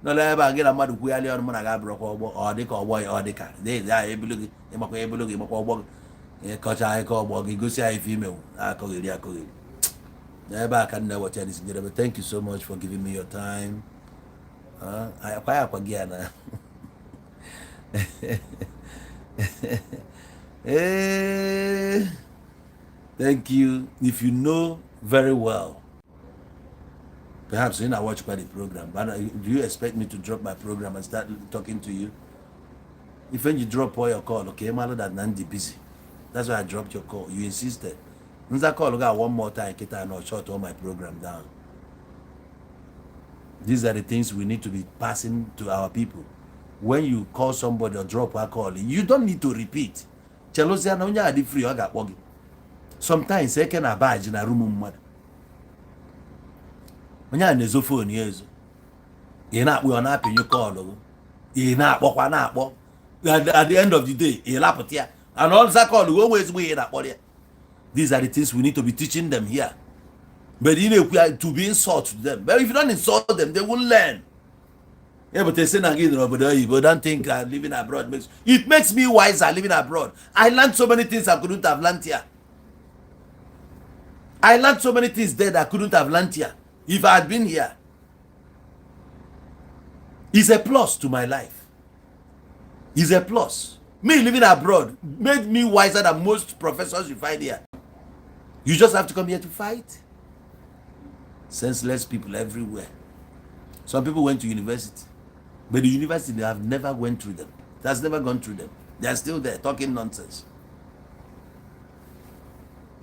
No le eba ngira mmadụ kwuyali ọnụ mo na ga brokwa ogbo. O dika ogbo ya o dika. Dey ya ebilugi. Imakwa ebilugi imakwa ogbo. Kocha ai ko ogbo gi gosi ai fi mewu. Akogiri akogiri. Eba ka nna watch this video. Thank you so much for giving me your time. Kwa giana. Thank you. If you know very well, perhaps you not watch by the program, but do you expect me to drop my program and start talking to you? If when you drop all your call, okay, I'm that Nandi busy. That's why I dropped your call. You insisted. Once I call, got one more time, I not shut all my program down. These are the things we need to be passing to our people. When you call somebody or drop a call, you don't need to repeat. Chelosia na unya adi free oga kpogi. Sometimes eke na badge na room mmadu. Unya na ezo phone yezo. Ye na akpo na apin you call o. Ye na akpokwa na akpo. At the end of the day, ye laput ya. And all that call go always we na akpo. These are the things we need to be teaching them here. But you know, to be insult to them. But if you don't insult them, they will learn. Yeah, but they say but don't think living abroad makes me wiser living abroad. I learned so many things I couldn't have learned here. I learned so many things there that I couldn't have learned here if I had been here. It's a plus to my life. It's a plus. Me living abroad made me wiser than most professors you find here. You just have to come here to fight. Senseless people everywhere. Some people went to university, but the university they have never went through them. It has never gone through them. They are still there talking nonsense.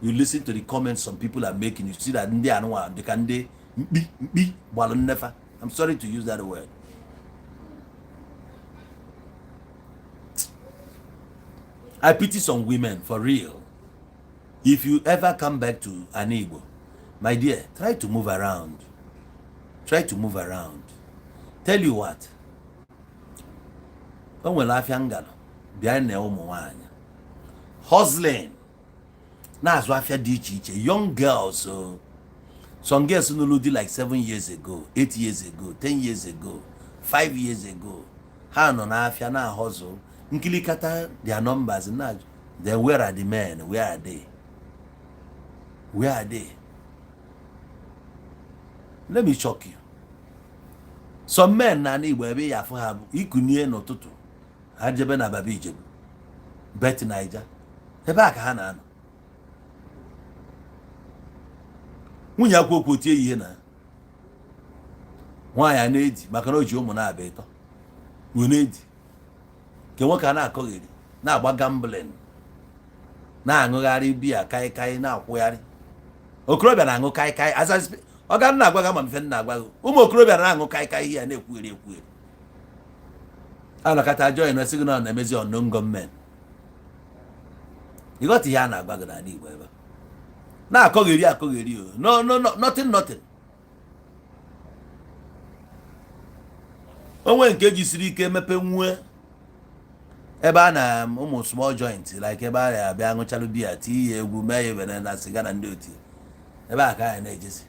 You listen to the comments some people are making. You see that they can be never. I'm sorry to use that word. I pity some women for real. If you ever come back to an Igbo, my dear, try to move around. Try to move around. Tell you what. When we laugh younger, behind the home hustling. Now as well young girls. So some girls who did like 7 years ago, 8 years ago, 10 years ago, 5 years ago. How no na hustle. Nkilikata their numbers now. Then where are the men? Where are they? Where are they? Let me shock you. Some men na ni webe ya for have ikunye no tutu. Ajebe na babi ijebu. Bet Niger. Eba ka ha na ano. nwunye akwa okwu tie ihe na nwaanyị na-edi maka na o ji ụmụ na-abịa ịtọ na-edi nke nwoke a na-akọgheri na-agba gambling na-aṅụgharị biya kaikai na-akwụgharị okorobịa na-aṅụ kaikai azazi ọ ga na-agwa gị ama mfe na-agwa gị ụmụ okorobịa na-aṅụ kaikai ihe a na-ekwugheri ekwugheri anọkọta join na signal na-emezi unknown gọọmenti ịghọta ihe a na-agwa gị n'ala Igbo ebe na-akọgheri akọgheri no nothing onwe nke jisiri ike mepe nwue ebe a na ụmụ small joint like ebe a na-abịa aṅụchalụ biya tie ya egwu mee ya ebene na siga na ndị otu ebe a ka anyị na-ejezi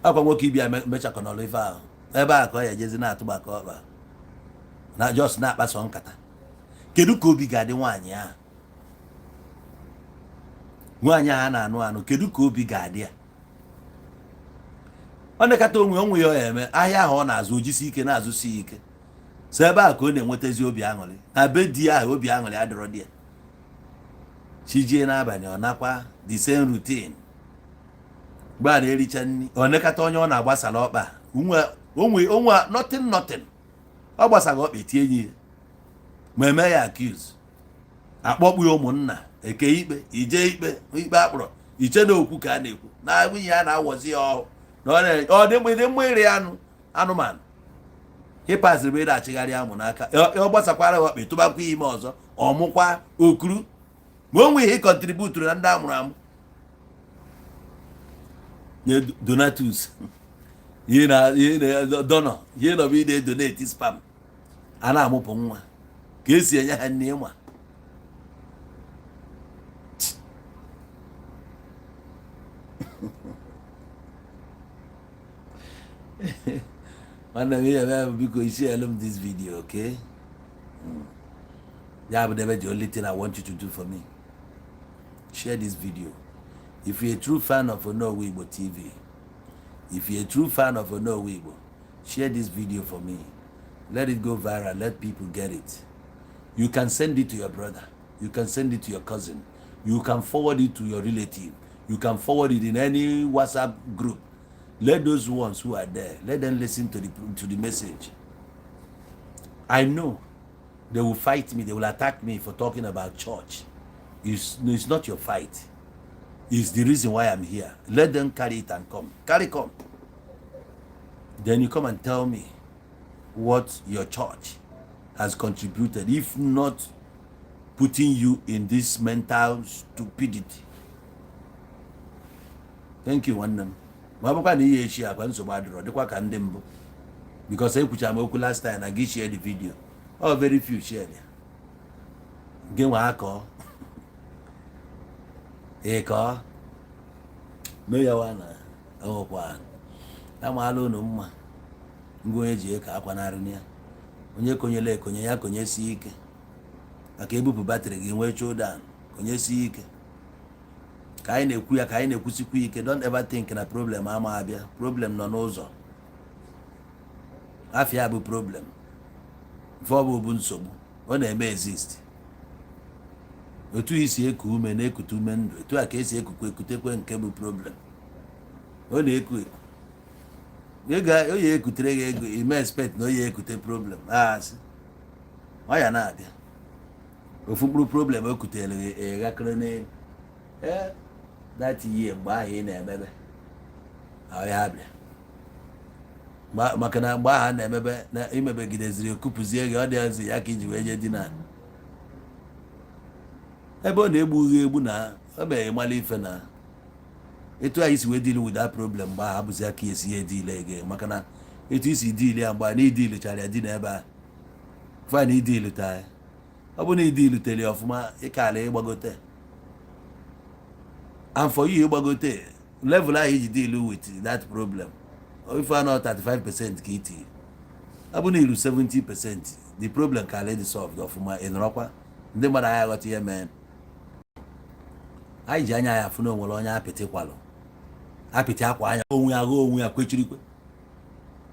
akwa nwoke ibia mechakọnọlụ ife ahụ ebe a ka ọ ya ejezi na-atụgbakọ ọkpa na just na-akpaso nkata kedu ka obi ga-adị nwaanyị ahụ a na-anụ anụ kedu ka obi ga-adị ya ọ nekata onwe ya eme ahịa ahụ ọ na-azụ ojisi ike na-azụsi ike so ebe a ka ọ na-enwetazi obi aṅụrị na be di ahụ obi aṅụrị adịrọ dị ya chijie n'abalị ọ nakwa the same routine mgbe a na-ericha nri ọ nekata onye ọ na-agbasara ọkpa onwe nothing ọ gbasara ọkpa etinye ihe ma eme ya accuse akpọkpu ya ụmụnna eke ikpe ije ikpe akpọrọ iche na okwu ka a na-ekwu na nwunye ya na-awọzi ya ọhụụ na ọ dị mma iri anụmanụ ịpaziri bụ ịdachigharị amụ n'aka ọ gbasakwara ọkpa tụbakwa ime ọzọ ọmụkwa okuru ma o nwe ihe kọntributuru na ndị amụrụ amụ nye donatus donọ ihe nọbụ ị na-edoneti spam a na-amụpụ nwa ka esi enye ha nne ịma Because you share this video, okay? Yeah, but the only thing I want you to do for me, share this video. If you're a true fan of Ono Weibo TV, if you're a true fan of Ono Weibo, share this video for me. Let it go viral. Let people get it. You can send it to your brother. You can send it to your cousin. You can forward it to your relative. You can forward it in any WhatsApp group. Let those ones who are there, let them listen to the message. I know they will fight me, they will attack me for talking about church. It's not your fight. It's the reason why I'm here. Let them carry it and come. Come. Then you come and tell me what your church has contributed, if not putting you in this mental stupidity. Thank you, one. Ma bụkwa na ihe echi akwa nsogbu adịrọ dịkwa ka ndị mbụ because ekwucha m okwu last time na gị share the video very few share ya gị nwa akọ ịkọ mee ya wana ọkwa amaala unu mma ngwa onye ji eke akwa narị ya onye konyele ekonye ya konyesi ike maka ebupụ batrị gị nwee chodan konyesi ike ka anyị na-ekwu ya ka anyị na-ekwusikwa ike. Don't ever think na problem ama abịa. Problem nọ n'ụzọ. Afịa bụ problem. Vọbụ bụ nsogbu. Ọ na-eme exist. Otu isi eku ume na-ekute ume ndụ. Otu a ka esi ekutekwe nke bụ problem. Ọ na-eku eku. Onye ekutere gị ego ime expect na onye ekute problem. Asị. Ọ ya na-abịa. Ofu mkpụrụ problem o kutere gakere n'elu. That year mgbe ahụ ị na-emebe ahụ ya abịa maka na mgbe ahụ na-emebe na imebegideziri okupụzie gị ọ dị ọzọ ya ka iji wee je dina ebe ọ na-egbu egbu na ọ bụ ịmala ife na etu anyị si wee deal with that problem mgbe ahụ abụzi aka esi ya edile gị maka na etu isi deal ya mgbe na idilichara ya dị n'ebe a fa na idilita ya ọ bụ na idilitere ya ọfụma ịkala ịgbagote. And for you, Bagote, level I deal with that problem. If I know 35% KT, I will need 70%. The problem can let it solved of my in Ropa. Then what I got here, man. I Janya have no one appetiqualo. Appetiqua, we are quickly.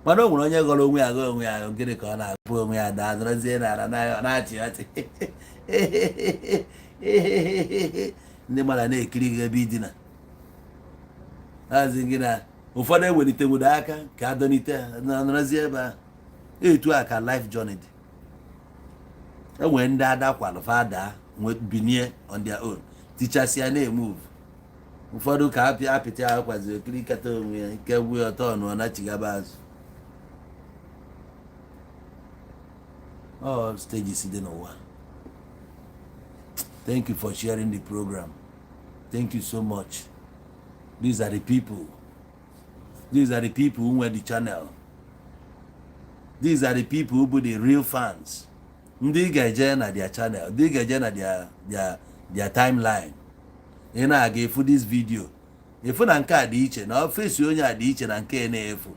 But no one go, we are get a corner, poor me at that, and the man kiri be dinner. hazi gị na ụfọdụ ewelite nwere aka ka adọnite na nọrọzie ebe a etu a ka life journey dị. Enwere ndị adakwalụ fada binie on their own teachers ya na-emove. Ụfọdụ ka apịtị ahụ kwaziri okirikata onwe ya nke gwu ya ọtọ nọ na chigaba azụ. All stages dị n'ụwa. Thank you for sharing the program. Thank you so much. These are the people. These are the people who were the channel. These are the people who be the real fans. Ndị ga-eje na their channel, ndị ga-eje na their timeline. Ị na-aga efu this video. Efu na nke a dị iche na ofesi onye a dị iche na nke na-efu.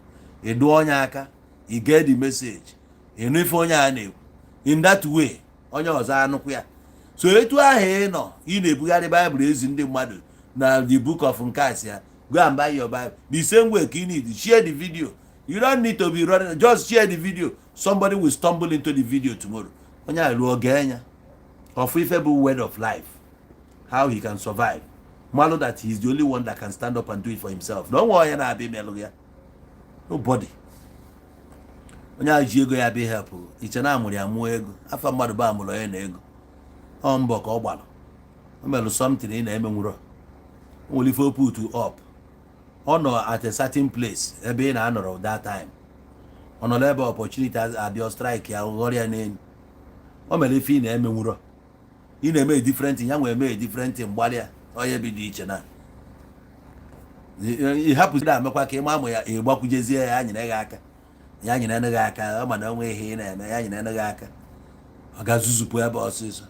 Edu onye aka, you get the message. Enu ife onye a na-ekwu. In that way, onye ọzọ anụkwu ya. So etu ahụ ị nọ, ị na-ebugharị Bible ezi ndị mmadụ na the book of Nkasịa. Go and buy your Bible. The same way you need to share the video. You don't need to be running. Just share the video. Somebody will stumble into the video tomorrow. Onye alu ogenya. Of ifebu word of life. How he can survive. Malo that he's the only one that can stand up and do it for himself. Don't worry na abi meluya. Nobody. Onye aji ego ya be help. Iche na amuri amu ego. Afa mmadu ba amulo ye na ego. O mbo ka ogbalo. O melu something ị na-eme nwuro. Only for put you up. Honor at a certain place, ebe na anọrọ that time. Honor level opportunity at your strike ya ghọrịa n'elu. O mere ife ị na-eme nwụrọ. Ị na-eme different ya nwere eme different mgbalịa onye bi dị iche na. Ị hapụ da amekwa ka ịma amụ ya ịgbakwujezie ya nyere gị aka. Ya nyere gị aka, ọ ma na onwe ihe ị na-eme ya nyere gị aka. Ọ ga-azụzupụ ebe ọsịsọ.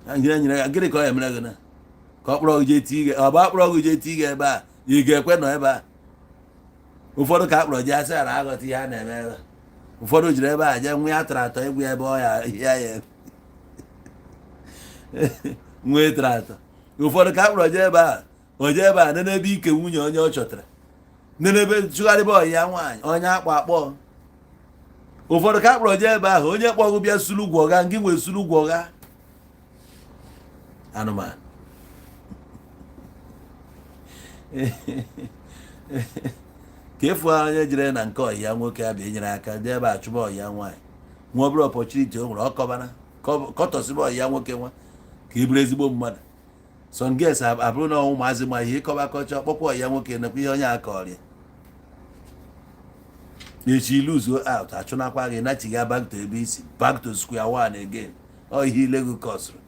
Ya nyere gịnị ka ọ emere gị na? Ka ọ kpọrọ gị eti gị, ọ bụ akpọrọ gị eti gị ebe a, ị ga-ekwe nọ ebe a. Ụfọdụ ka akpọrọ ji asị ara aghọta ihe a na-eme ebe. Ụfọdụ jiri ebe a jee nwa ya tara atọ egwu ebe ọ ya ya nwa tara atọ. Ụfọdụ ka akpọrọ je ebe a, o jee ebe a nenebe ike nwunye onye ọ chọtara. Nenebe chụgharịba ọyị ya nwaanyị, onye akpọ. Ụfọdụ ka akpọrọ je ebe ahụ, onye kpọgụ bịa suru ugwu ọga, ngị nwee suru ugwu ọga. Anụmanụ. Ka efu onye jere na nke ọyị ya nwoke abịa enyere aka dị ebe a chụba ọyị ya nwaanyị. Nwa obere opportunity o nwere ọkọbana kọtọsịba ọyị ya nwoke nwa ka e bụrụ ezigbo mmadụ. Some girls abụrụ na ụmụazị ma ihe ịkọba kọcha ọkpọkwa ọyị ya nwoke nakwa ihe onye aka ọrịa. Echi lose out achụnakwa gị nachiga back to ebe isi, back to square one again. Ọ ihe ilegu kọsụrụ.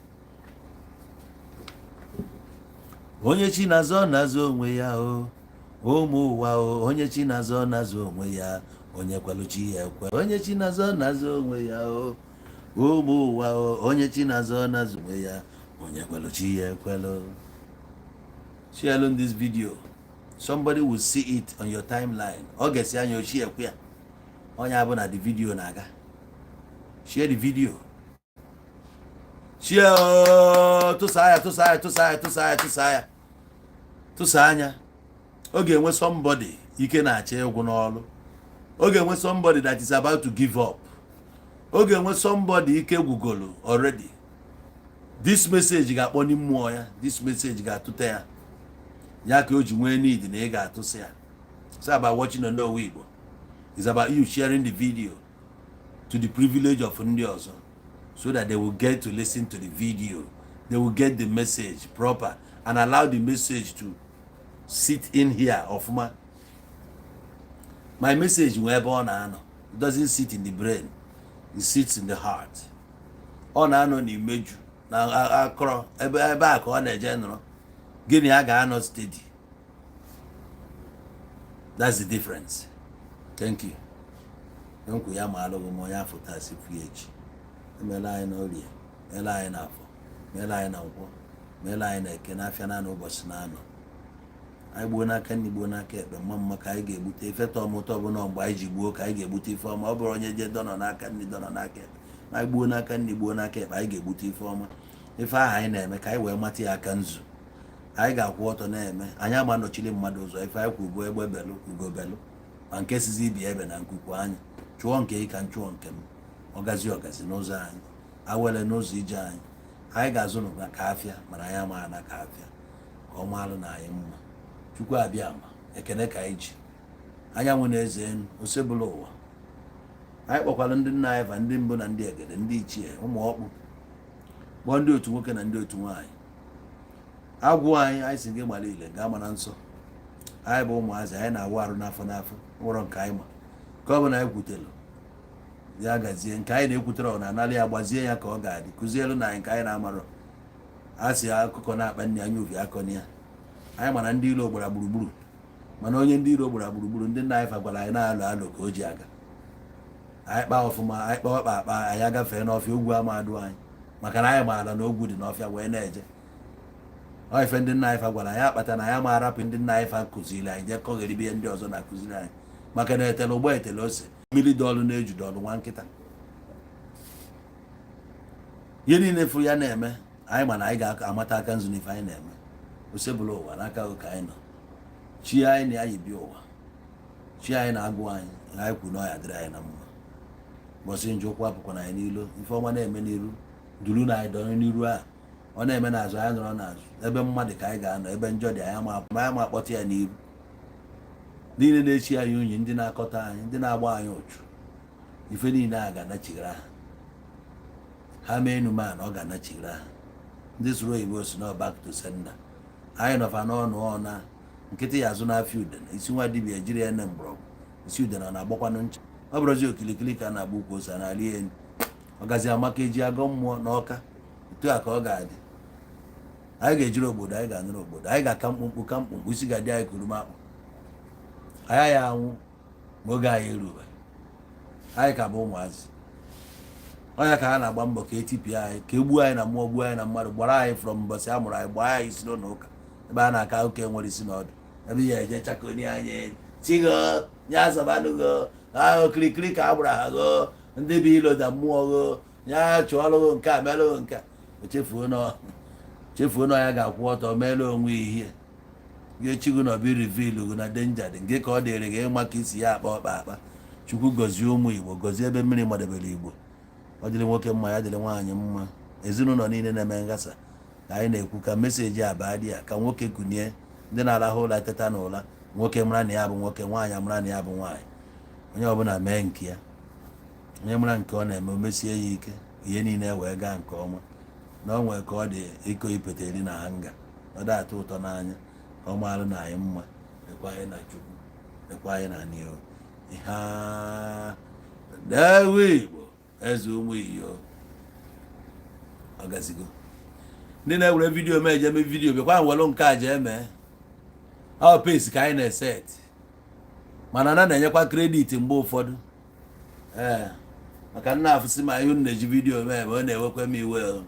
Onye chi na-azọ onwe ya o. Ụmụ ụwa o, onye chi na-azọ onwe ya, onye kwelu chi ya ekwe. Onye chi na-azọ onwe ya o. Ụmụ ụwa o, onye chi na-azọ onwe ya, onye kwelu chi ya ekwelu. Share this video. Somebody will see it on your timeline. Ọ ga-esi anya ochi ekwe ya. Onye abụ na the video na-aga. Share the video. Share tụsa anya. Ọ ga-enwe somebody ike na-acha egwu n'ọlụ. Ọ ga-enwe somebody that is about to give up. Ọ ga-enwe somebody ike gwugolo already. This message ga-akpọ n'ime mmụọ ya. This message ga-atụta ya. Ya ka o ji nwee need na ị ga-atụsa ya. It's about watching on Ndowa Igbo. It's about you sharing the video to the privilege of ndị ọzọ, so that they will get to listen to the video. They will get the message proper and allow the message to sit in here ọfụma. My message wee ebe ọ na-anọ. It doesn't sit in the brain. It sits in the heart. Ọ na-anọ n'imeju na akọrọ ebe a ka ọ na-eje nọrọ. Gịnị a ga-anọ steady. That's the difference. Thank you. Nkwu ya ma alụghị m onye afọ tasị fụ echi. Emela anyị n'orie, meela anyị n'afọ, meela anyị na nkwọ, meela anyị na eke n'afịa na ụbọchị na-anọ. Anyị gbuo n'aka nni gbuo n'aka ekpe mma ka anyị ga-egbute ife tọmụtọ ọbụla mgbe anyị ji gbuo ka anyị ga-egbute ife ọma. Ọ bụrụ onye je dọnọ n'aka nni dọnọ n'aka ekpe. Anyị gbuo n'aka nni gbuo n'aka ekpe anyị ga-egbute ife ọma. Ife ahụ anyị na-eme ka anyị wee mata ya aka nzu. Anyị ga-akwụ ọtọ na-eme. Anyị ama nọchiri mmadụ ụzọ. Ife anyị kwụ bụ egbe belụ ugo belụ. Ma nke sizi ibi ebe na nkuku anyị. Chụọ nke ị ka nchụọ nke m. Ọgazi n'ụzọ anyị. Awele n'ụzọ ije anyị. Anyị ga-azụ na ka afịa mana anyị ama na ka afịa. Ka ọ maalụ na anyị mma. Chukwu abịama ekene ka anyị ji anyanwụ na-eze enu osebụla ụwa. Anyị kpọkwara ndị nna anyị fa ndị mbụ na ndị egede ndị ichie ụmụ ọkpụ kpọọ ndị otu nwoke na ndị otu nwaanyị. Agwụ anyị si gị gbara ile gaa mana nsọ. Anyị bụ ụmụazị anyị na-awụ arụ n'afọ nwụrọ nke anyị ma ka ọ bụ na anyị kwutere ya gazie nke anyị na-ekwutere ọ na-analị ya gbazie ya ka ọ ga-adị kụzielu na anyị nke anyị na-amarọ. A sị akụkọ na-akpa nne anya ovi akọni ya. Anyị mana ndị iro gbara gburugburu mana onye ndị iro gbara gburugburu ndị nna anyị fagwara anyị na-alụ alụ ka o ji aga. Anyị kpaa ọfụma anyị kpaa ọkpa akpa anyị agafee n'ọfịa ogwu amadụ anyị maka na anyị maara na ogwu dị n'ọfịa wee na-eje. Ọ ife ndị nna anyị fagwara anyị akpata na ya ma arapụ ndị nna anyị fa kụziri anyị jee kọgheribe ihe ndị ọzọ na-akụziri anyị maka na etele ụgbọ etele ose mmiri dọọlụ na-ejude ọlụ nwa nkịta. Ihe niile fụ ya na-eme anyị ma na anyị ga-amata aka nzu n'ife anyị na-eme. Osebụla ụwa n'aka ụka anyị nọ. Chi anyị na anyị bịa ụwa. Chi anyị na-agụ anyị anyị kwu na ọ ya dịrị anyị na mma. Mbọsị njọ ụkwụ apụkwa na anyị n'ilu ife ọma na-eme n'iru duru na anyị dọrọ n'iru a ọ na-eme n'azụ anyị nọrọ n'azụ ebe mmadụ ka anyị ga-anọ ebe njọ dị anyị ma akpọta ya n'iru. Niile na-echi anyị unyi ndị na-akọta anyị ndị na-agba anyị ụchụ ife niile a ga-anachighara ha mee enume a na ọ ga-anachighara ha. Ndị sụrụ oyibo si na back to sender. Anyị nọfa n'ọnụ ọna nkịtị ya azụ n'afịa udene isi nwa dibịa ejiri ya nne mgbọrọgwụ isi udene ọ na-agbakwanụ ncha. Ọ bụrụzi okilikili ka a na-agba ukwu ose na ali elu ọgazi amaka eji agọ mmụọ na ọka etu a ka ọ ga-adị. Anyị ga-ejiri obodo anyị ga-anụrụ obodo anyị ga-aka mkpụmkpụ ka mkpụmkpụ isi ga-adị anyị kurumakpụ. Anyị ya anwụ ma oge anyị erube anyị ka bụ ụmụazị. Ọnya ka ha na-agba mbọ ka etipịa anyị ka egbuo anyị na mmụọ gbuo anyị na mmadụ gbara anyị from mbọsị a mụrụ anyị gbaa anyị isi n'ụlọ ụka ebe a na-aka ụka nwere isi n'ọdụ ebe ya eje chakoni anyị tigo nya azọbanụgo ahụ kirikiri ka a gbara ha go ndị bụ iloda mmụọ go ya chụọlụgo nke a melụgo nke a chefuo na ya ga-akwụ ọtọ meelu onwe ihe ga-echigo na obi rivilu na denja dị nke ka ọ dịrị gị ịma ka isi ya akpa ọkpa akpa. Chukwu gọzie ụmụ Igbo gọzie ebe mmiri madebere Igbo. Ọ dịrị nwoke mma ya dịrị nwaanyị mma ezinụlọ niile na-eme ngasa ka anyị na-ekwu ka meseji abaa dị ya ka nwoke kunie ndị na-arahụ ụra teta n'ụra nwoke mara na ya bụ nwoke nwaanyị amara na ya bụ nwaanyị. Onye ọbụla mee nke ya onye mara nke ọ na-eme o mesie ya ike ihe niile wee gaa nke ọma na ọ nwee ka ọ dị iko ipete eri na hanga ọ dị atọ ụtọ n'anya ka ọ maalụ na anyị mma lekwa anyị na Chukwu lekwa anyị na n'ihu ihe dewe Igbo eze ụmụ iyo ọgazigo. Ndị na-ewere vidiyo mee eje mee vidiyo bịakwa nwelụ nke a jee mee ọ pesi ka anyị na-eset mana na-enyekwa kredit mgbe ụfọdụ maka nna afụsị ma ihe unu na-eji vidiyo mee ebe ọ na-ewekwa m iwe.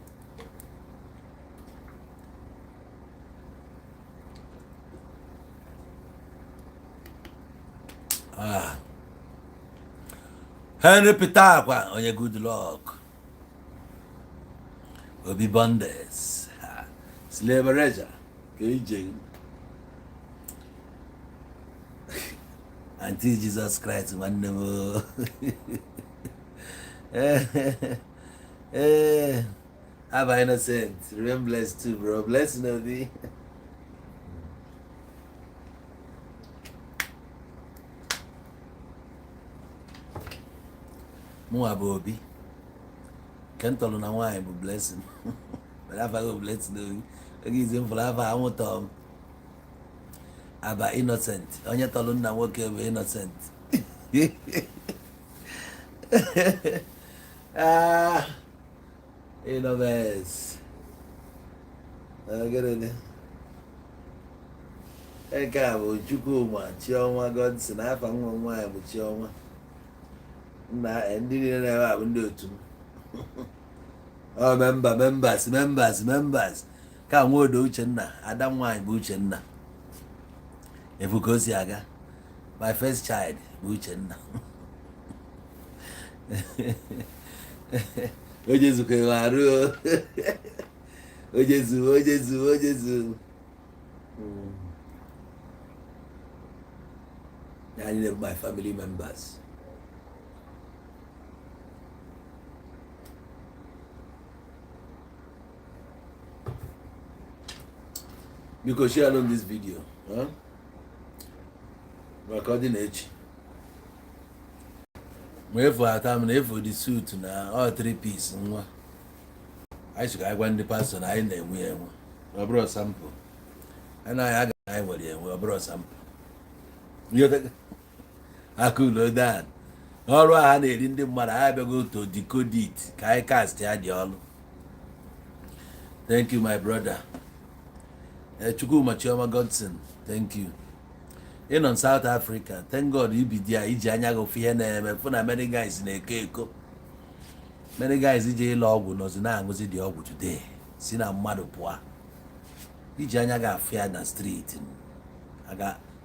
Henry Peter Akwa onye good luck Obi Bondes Slavereja ka ije Auntie Jesus Christ nwanne m have innocent remain blessed too bro blessing Obi. Mụnwa bụ Obi nke ntọrọ na nwaanyị bụ blessing mere afa gị blessing Obi oge izi m fụrụ afa anwụtọ m aba innocent onye tọrọ nna nwoke bụ innocent. Innocence eke a bụ Chukwuma Chioma Godson afa nwa nwaanyị bụ Chioma. Nna ndị niile na-ebe a bụ ndị otu m members ka Nwodo Uchenna ada nwaanyị bụ Uchenna efu ka o si aga my first child bụ Uchenna ojezuko arụ ojezu I need my family members. Because share on this video, huh? maka ọ dị na echi ma efu ata m na efu dị suit na ọ 3 piece nwa anyị sị ka anyị gwa ndị pastọ na anyị na-enwe ya enwe ọ bụrụ sampụl anyị na anyị aga anyị nwere enwe ọ bụrụ sampụl akụlo dan ọrụ a ha na-eri ndị mmadụ anyị abịago to decode it ka anyị cast ya dị ọrụ. Thank you my brother Chukwuma Chioma Godson, thank you. In on South Africa, thank God you be there. Iji anya go fi na for na many guys na-eke eko. Many guys ije ile ọgwụ nọzi na aṅụzi dị ọgwụ today. Si na mmadụ pụa. Iji anya ga afia na street.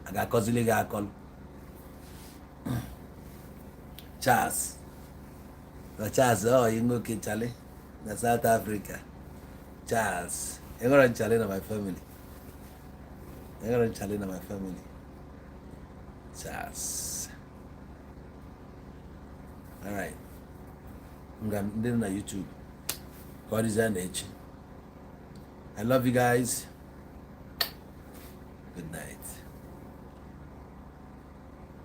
Aga kozili ga akọl. Charles. Charles, oh, you go Charlie na South Africa. Charles. I'm going to challenge my family. I'm going to challenge my family. Charles. Alright. I'm going to do on YouTube. God is an H. I love you guys. Good night.